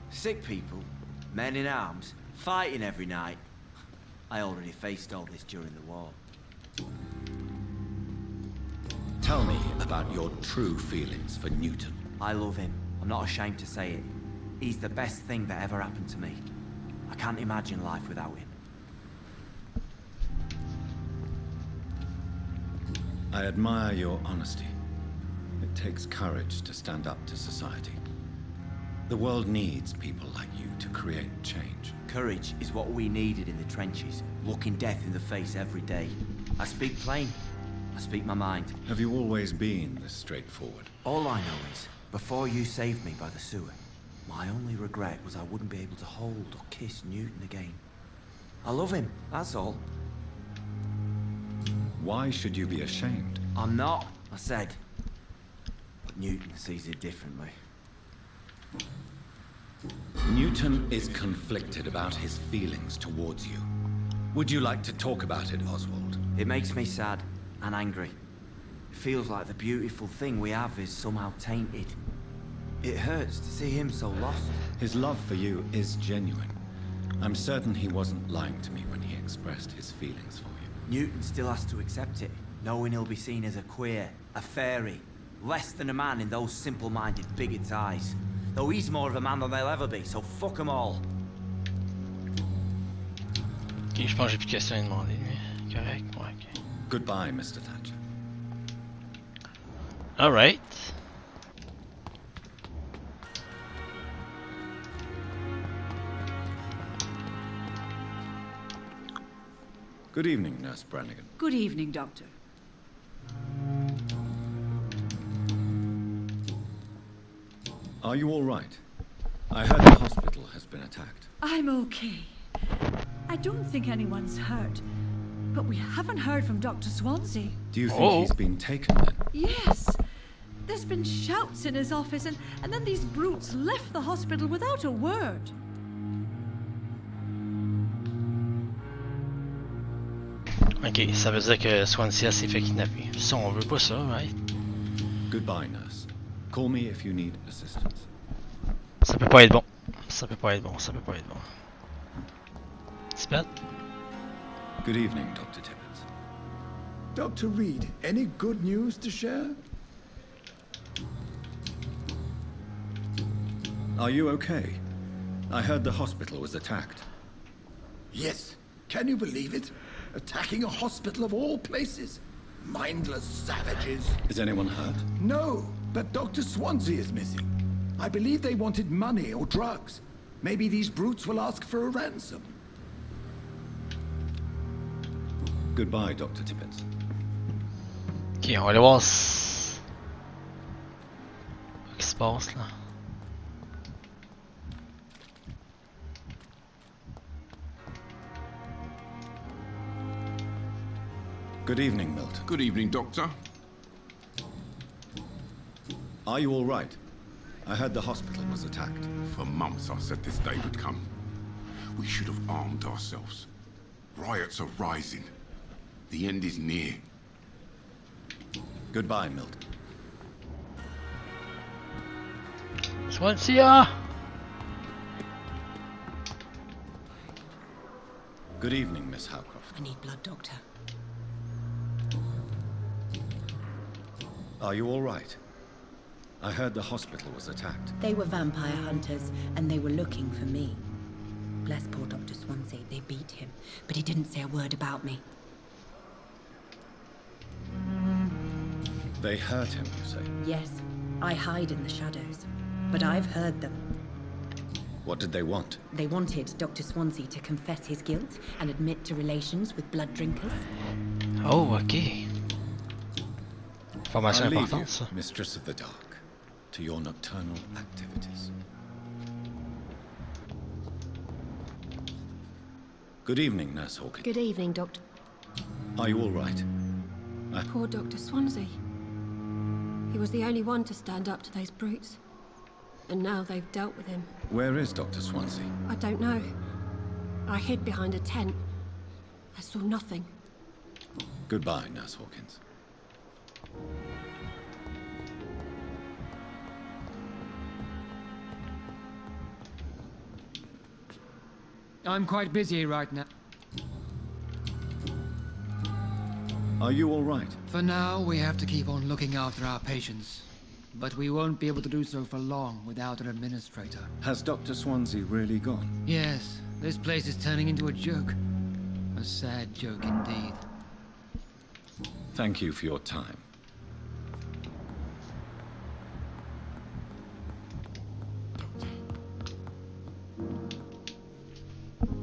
Sick people, men in arms, fighting every night. I already faced all this during the war. Tell me about your true feelings for Newton. I love him. I'm not ashamed to say it. He's the best thing that ever happened to me. I can't imagine life without him. I admire your honesty. It takes courage to stand up to society. The world needs people like you to create change. Courage is what we needed in the trenches, looking death in the face every day. I speak plain. I speak my mind. Have you always been this straightforward? All I know is, before you saved me by the sewer, my only regret was I wouldn't be able to hold or kiss Newton again. I love him, that's all. Why should you be ashamed? I'm not, I said. But Newton sees it differently. Newton is conflicted about his feelings towards you. Would you like to talk about it, Oswald? It makes me sad and angry. It feels like the beautiful thing we have is somehow tainted. It hurts to see him so lost. His love for you is genuine. I'm certain he wasn't lying to me when he expressed his feelings for you. Newton still has to accept it, knowing he'll be seen as a queer, a fairy, less than a man in those simple-minded bigots' eyes. Though he's more of a man than they'll ever be, so fuck them all. Ok, je pense que j'ai plus de questions à demander. Correct, ouais, ok. Goodbye, Mr. Thatcher. Alright. Good evening, Nurse Brannigan. Good evening, Doctor. Are you all right? I heard the hospital has been attacked. I'm okay. I don't think anyone's hurt. But we haven't heard from Dr. Swansea. Do you think he's been taken then? Yes. There's been shouts in his office and then these brutes left the hospital without a word. Ok, ça veut dire que Swansea s'est fait kidnapper. Ça, on veut pas ça, right? Goodbye, nurse. Call me if you need assistance. Ça peut pas être bon. Ça peut pas être bon. Ça peut pas être bon. Spet? Good evening, Dr. Tibbets. Dr. Reed, any good news to share? Are you okay? I heard the hospital was attacked. Yes. Can you believe it? Attacking a hospital of all places. Mindless savages. Is anyone hurt? No, but Dr. Swansea is missing. I believe they wanted money or drugs. Maybe these brutes will ask for a ransom. Goodbye, Dr. Tibbets. Ok, on va aller voir ce qui se passe là. Good evening, Milton. Good evening, Doctor. Are you all right? I heard the hospital was attacked. For months I said this day would come. We should have armed ourselves. Riots are rising. The end is near. Goodbye, Milton. Swansea! Good evening, Miss Howcroft. I need blood, Doctor. Are you all right? I heard the hospital was attacked. They were vampire hunters, and they were looking for me. Bless poor Dr. Swansea, they beat him, but he didn't say a word about me. They hurt him, you say? Yes, I hide in the shadows, but I've heard them. What did they want? They wanted Dr. Swansea to confess his guilt and admit to relations with blood drinkers. Oh, ok. Information I leave importante, you, ça. Mistress of the Dark, to your nocturnal activities. Good evening, Nurse Hawkins. Good evening, Doctor. Are you all right? Poor Dr. Swansea. He was the only one to stand up to those brutes. And now they've dealt with him. Where is Dr. Swansea? I don't know. I hid behind a tent. I saw nothing. Goodbye, Nurse Hawkins. I'm quite busy right now. Are you all right? For now, we have to keep on looking after our patients. But we won't be able to do so for long without an administrator. Has Dr. Swansea really gone? Yes, this place is turning into a joke. A sad joke indeed. Thank you for your time.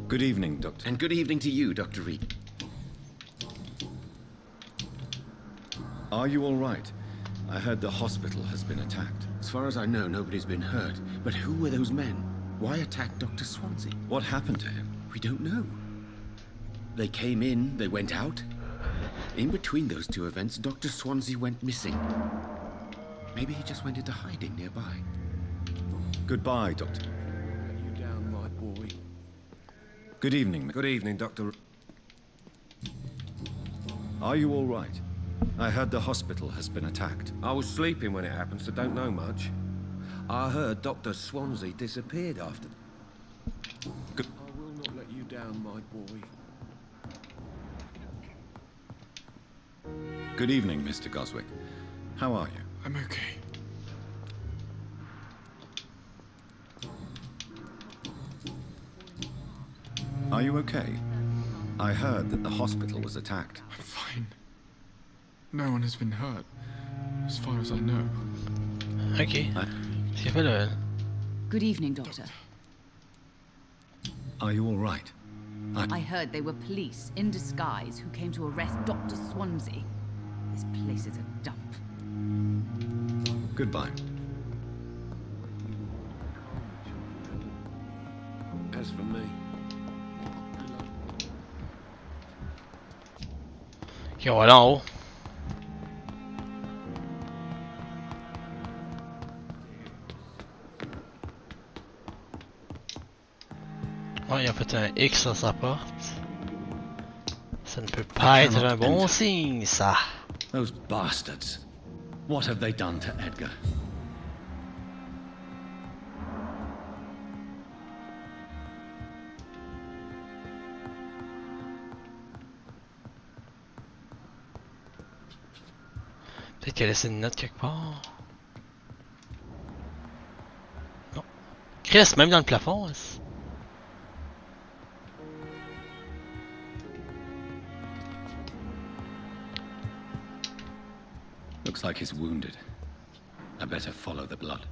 Good evening, Doctor. And good evening to you, Dr. Reed. Are you all right? I heard the hospital has been attacked. As far as I know, nobody's been hurt. But who were those men? Why attack Dr. Swansea? What happened to him? We don't know. They came in, they went out. In between those two events, Dr. Swansea went missing. Maybe he just went into hiding nearby. Goodbye, Doctor. Let you down, my boy. Good evening. Good evening, Doctor. Are you all right? I heard the hospital has been attacked. I was sleeping when it happened, so don't know much. I heard Dr. Swansea disappeared after. Good. I will not let you down, my boy. Good evening, Mr. Goswick. How are you? I'm okay. Are you okay? I heard that the hospital was attacked. I'm fine. No one has been hurt, as far as I know. Okay. C'est pas le... Good evening, Doctor. Are you all right? I heard they were police in disguise who came to arrest Dr. Swansea. This place is a dump. Goodbye. As for me... Ok, on va aller en haut. Oh, il a fait un X sur sa porte. Ça ne peut pas être un bon signe, ça. Those bastards. What have they done to Edgar? Peut-être qu'elle a laissé une note quelque part. Non. Chris, même dans le plafond. Looks like he's wounded. I better follow the blood.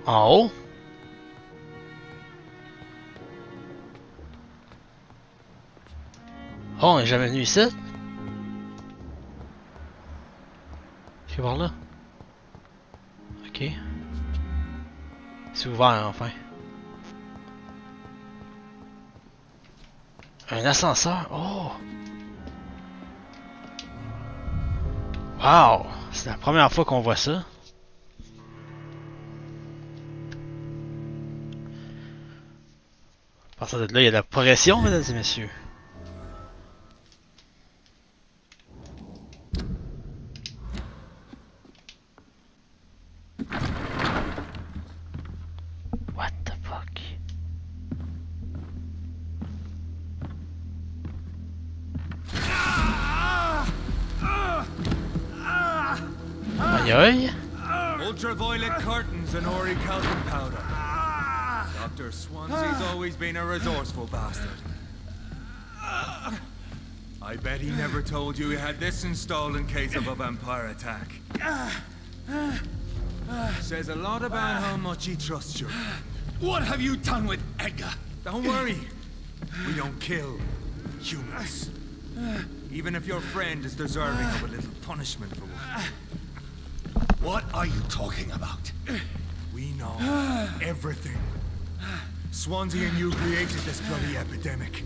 En haut? Oh, on est jamais venu ici? C'est par là? Ok. C'est ouvert enfin. Un ascenseur? Oh! Wow! C'est la première fois qu'on voit ça. À partir de là, il y a de la progression, mesdames et messieurs. What the fuck? Aïe aïe! Ultraviolet curtains and orichalcum powder. Dr. Swansea's always been a resourceful bastard. I bet he never told you he had this installed in case of a vampire attack. Says a lot about how much he trusts you. What have you done with Edgar? Don't worry. We don't kill humans. Even if your friend is deserving of a little punishment for one. What are you talking about? We know everything. Swansea and you created this bloody epidemic.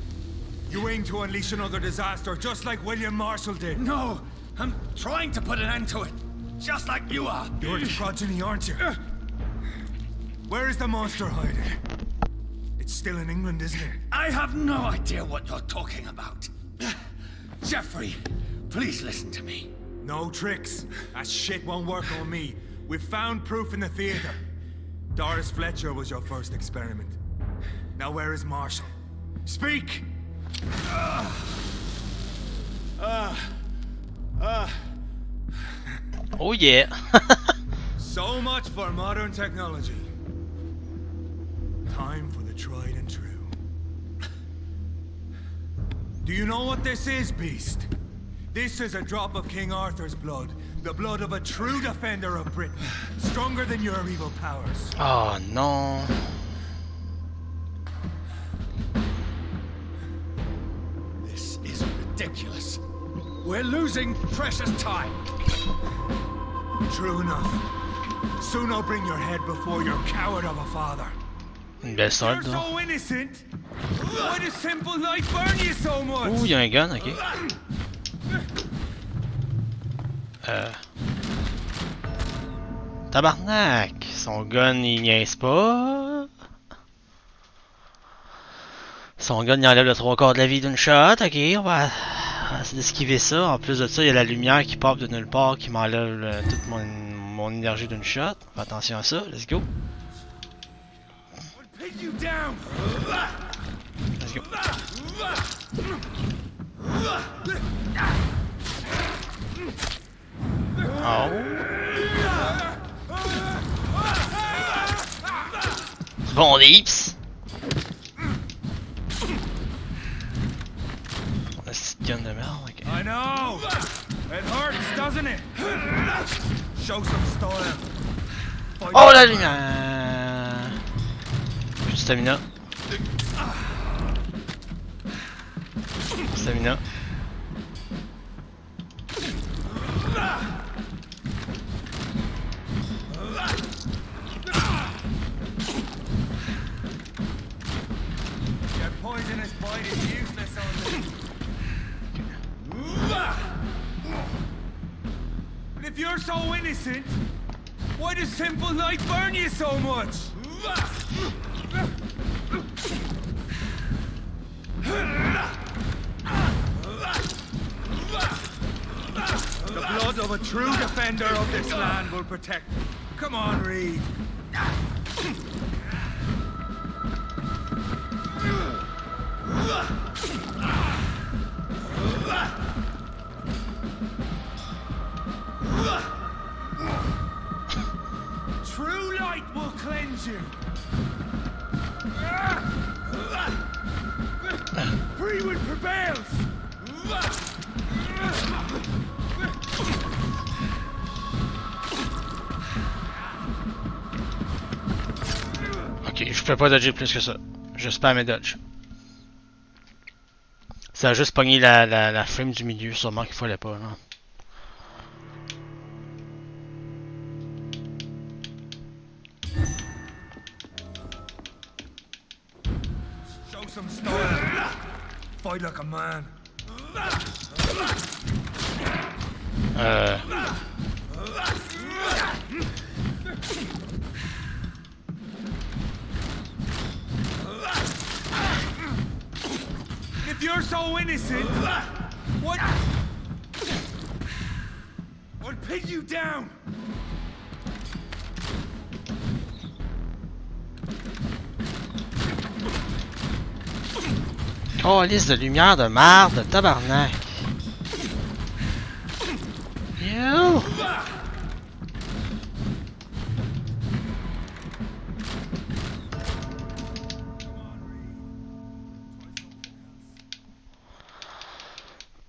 You aim to unleash another disaster, just like William Marshall did. No, I'm trying to put an end to it, just like you are. You're its progeny, aren't you? Where is the monster hiding? It's still in England, isn't it? I have no idea what you're talking about. Jeffrey, please listen to me. No tricks. That shit won't work on me. We've found proof in the theater. Doris Fletcher was your first experiment. Now where is Marshall? Speak! Oh yeah! So much for modern technology. Time for the tried and true. Do you know what this is, Beast? This is a drop of King Arthur's blood. The blood of a true defender of Britain. Stronger than your evil powers. Oh no. This is ridiculous. We're losing precious time. True enough. Soon I'll bring your head before your coward of a father. You're so innocent. Why does simple life burn you so much? Ouh, il y a un gun, ok. Tabarnak! Son gun, il niaise pas. Son gun, il enlève le 3/4 de la vie d'une shot. Ok, on va esquiver ça. En plus de ça, il y a la lumière qui pop de nulle part qui m'enlève toute mon énergie d'une shot. Fais attention à ça. Let's go. Let's go. Oh. Bon dips. On a cette gun de merde. Okay. I know. It hurts, doesn't it? Show some style. Oh la lumière. Plus de stamina. Stamina. Your poisonous bite is useless on me. But if you're so innocent, why does simple light burn you so much? The blood of a true defender of this land will protect me. Come on, Reed. True light will cleanse you. Freewood prevails. Ok, je peux pas dodger plus que ça. Je spam mes dodge. Ça a juste pogné la frame du milieu, sûrement qu'il fallait pas, là. Show some style. Fight like a man. If you're so innocent, what? I'll pin you down. Oh, liste de lumière de marde, tabarnak. Yo!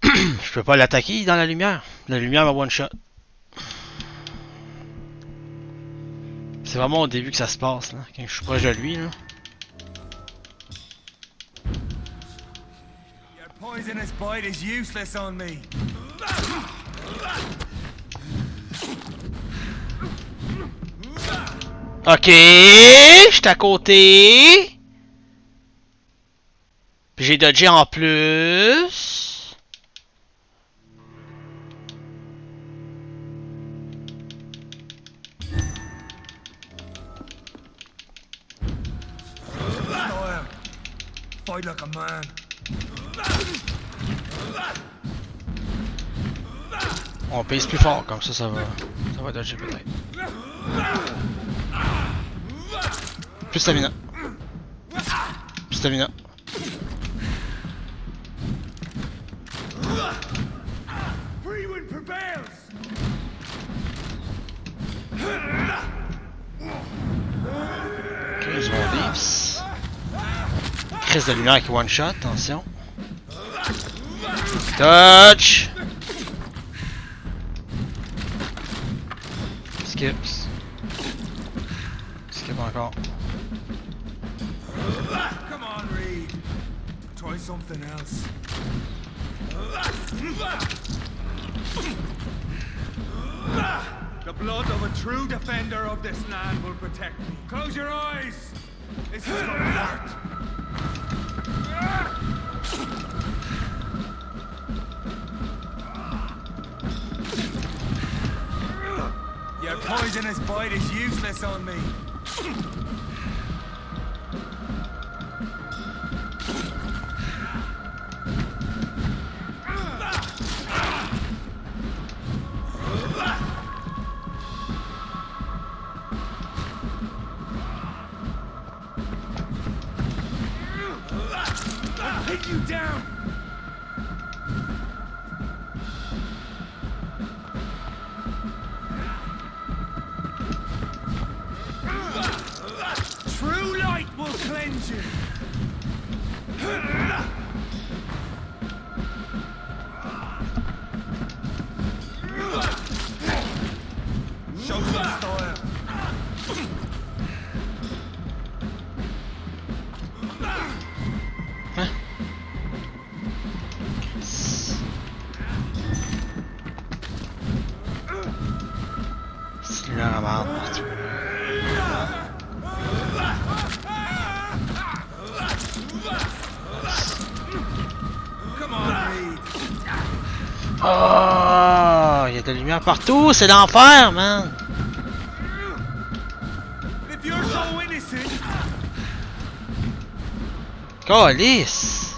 Je peux pas l'attaquer dans la lumière. La lumière m'a one shot. C'est vraiment au début que ça se passe, là, quand je suis proche de lui, là. Your poisonous bite is useless on me. Ok, j'étais à côté. Puis j'ai dodgé en plus. Fight like a man. On pèse plus fort, comme ça va dodger peut-être. Plus stamina. Plus stamina. Freewood prevails. Ok, je vais dips. Crise de lumière qui one shot, attention. Touch! Skips. Skip encore. Come on, Reed. Try something else. The blood of a true defender of this land will protect me. Close your eyes. This is gonna hurt. poisonous bite is useless on me. I'll take you down. True light will cleanse you. Show some style. Hein? C'est lui la merde partout. Oh, il y a de la lumière partout, c'est l'enfer, man. Calice.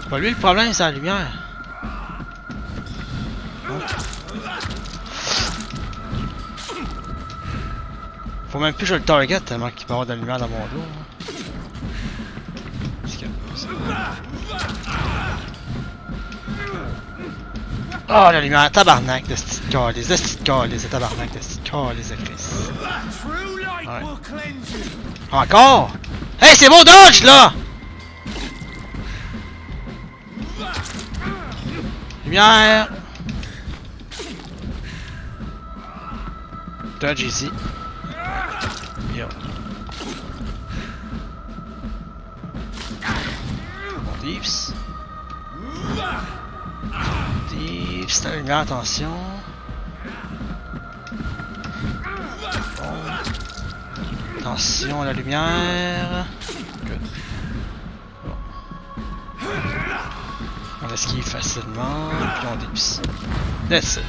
C'est pas lui le problème, c'est la lumière. Faut même plus que je le target tellement qu'il peut avoir de la lumière dans mon dos. Oh la lumière, tabarnak de cette calice, de tabarnak de cette calice de Christ. Ouais. Encore? Hey, c'est mon dodge là! Lumière! Dodge ici. Yo. Thieves. Thieves, la lumière, attention. Bon. Attention à la lumière. Good. Bon. On esquive facilement, puis on thieves. That's it.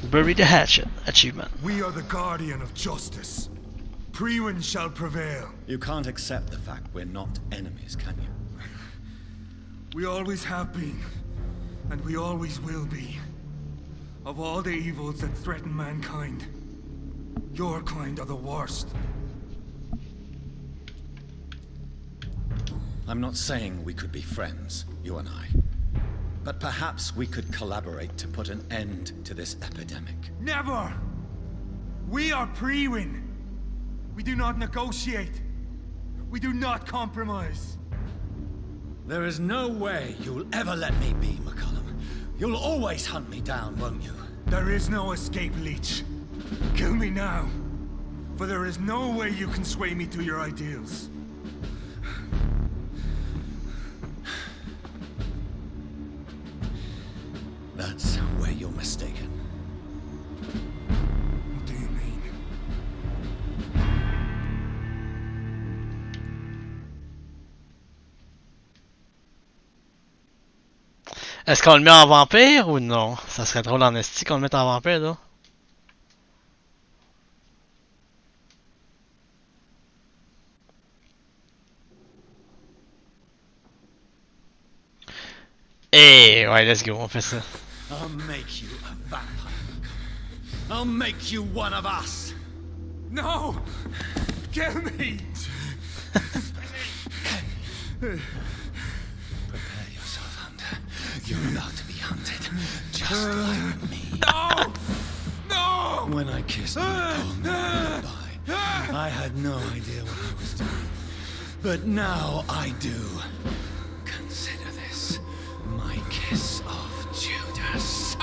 Bury the hatchet. Achievement. We are the guardian of justice. Priwen shall prevail. You can't accept the fact we're not enemies, can you? We always have been, and we always will be. Of all the evils that threaten mankind, your kind are the worst. I'm not saying we could be friends, you and I. But perhaps we could collaborate to put an end to this epidemic. Never! We are Priwen. We do not negotiate. We do not compromise. There is no way you'll ever let me be, McCullum. You'll always hunt me down, won't you? There is no escape, Leech. Kill me now. For there is no way you can sway me to your ideals. That's where you're mistaken. What do you mean? Est-ce qu'on le met en vampire ou non? Ça serait drôle en esti qu'on le mette en vampire là. Eh ouais, let's go, on fait ça. I'll make you a vampire. I'll make you one of us. No! Kill me! Prepare yourself, Hunter. You're about to be hunted, just like me. No! No! When I kissed my poor man goodbye, I had no idea what I was doing. But now I do. Consider this my kiss of Judas.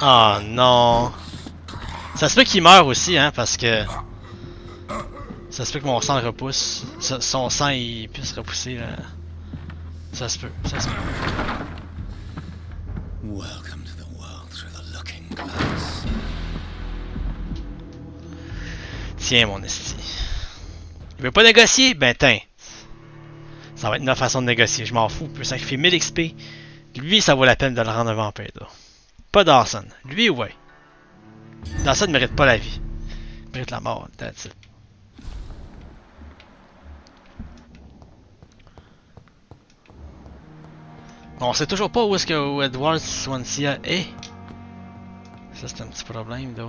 Oh non. Ça se peut qu'il meure aussi, hein, parce que... Ça se peut que mon sang le repousse. Son sang, il puisse repousser, là. Ça se peut, ça se peut. Welcome to the world through the looking glass. Tiens, mon esti. Il veut pas négocier? Ben, tiens. Ça va être notre façon de négocier. Je m'en fous. Il peut sacrifier 1000 XP. Lui, ça vaut la peine de le rendre un vampire, là. Pas Dawson. Lui, ouais. Dawson ne mérite pas la vie. Il mérite la mort. That's it. On sait toujours pas où est-ce que Edward Swansea est. Ça, c'est un petit problème, là.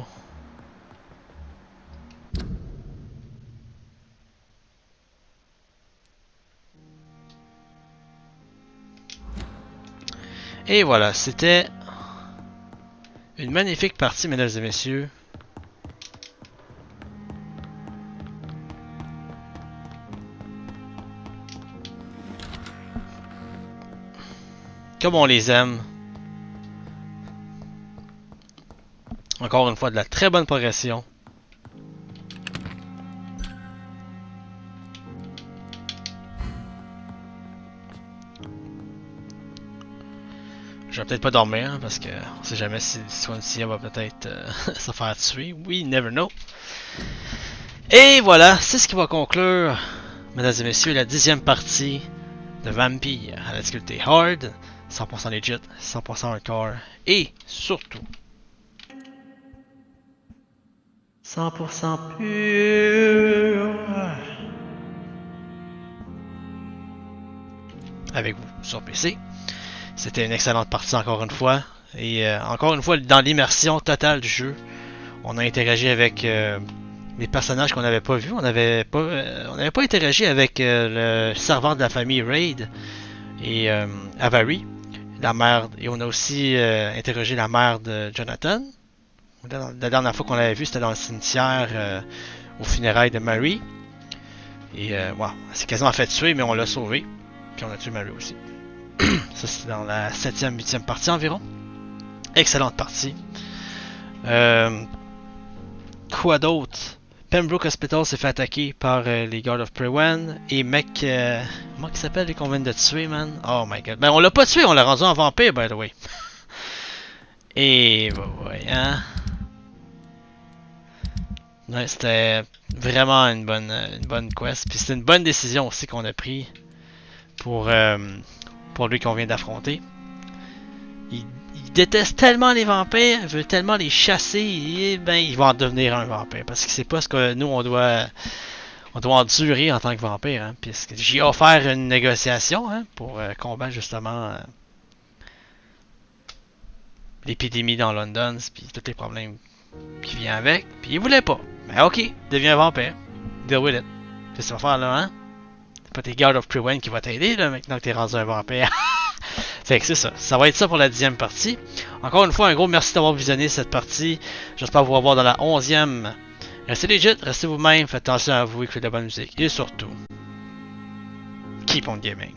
Et voilà, c'était une magnifique partie, mesdames et messieurs. Comme on les aime. Encore une fois, de la très bonne progression. Je vais peut-être pas dormir, hein, parce que on sait jamais si Swansea va peut-être se faire tuer. We never know. Et voilà, c'est ce qui va conclure, mesdames et messieurs, la 10e partie de Vampyr à la difficulté hard, 100% legit, 100% hardcore, et surtout 100% pur avec vous sur PC. C'était une excellente partie encore une fois. Et encore une fois, dans l'immersion totale du jeu, on a interagi avec les personnages qu'on n'avait pas vus. On n'avait pas interagi avec le servant de la famille Raid et Ashbury, la mère. Et on a aussi interrogé la mère de Jonhatan. La dernière fois qu'on l'avait vu, c'était dans le cimetière aux funérailles de Mary. Et wow, elle s'est quasiment fait tuer, mais on l'a sauvé. Puis on a tué Mary aussi. Ça, c'est dans la 7e, 8e partie environ. Excellente partie. Quoi d'autre? Pembroke Hospital s'est fait attaquer par les Guards of Prewen. Et comment il s'appelle, qu'on vient de tuer, man? Oh my god. Ben, on l'a pas tué, on l'a rendu en vampire, by the way. Et, ouais, hein? Ouais, c'était vraiment une bonne quest. Puis c'était une bonne décision aussi qu'on a pris pour lui qu'on vient d'affronter. Il déteste tellement les vampires, il veut tellement les chasser, et ben il va en devenir un vampire. Parce que c'est pas ce que nous on doit endurer en tant que vampire. Hein, puisque j'ai offert une négociation hein, pour combattre justement l'épidémie dans London, puis tous les problèmes qui viennent avec. Puis il voulait pas. Mais ok, deviens un vampire. Deal with it. C'est ce que tu vas faire là, hein? C'est pas tes Guards of Prewen qui va t'aider là, maintenant que t'es rendu un vampire. Fait que c'est ça. Ça va être ça pour la 10e partie. Encore une fois, un gros merci d'avoir visionné cette partie. J'espère vous revoir dans la 11e. Restez legit, restez vous-même, faites attention à vous, écoutez de la bonne musique. Et surtout, keep on gaming.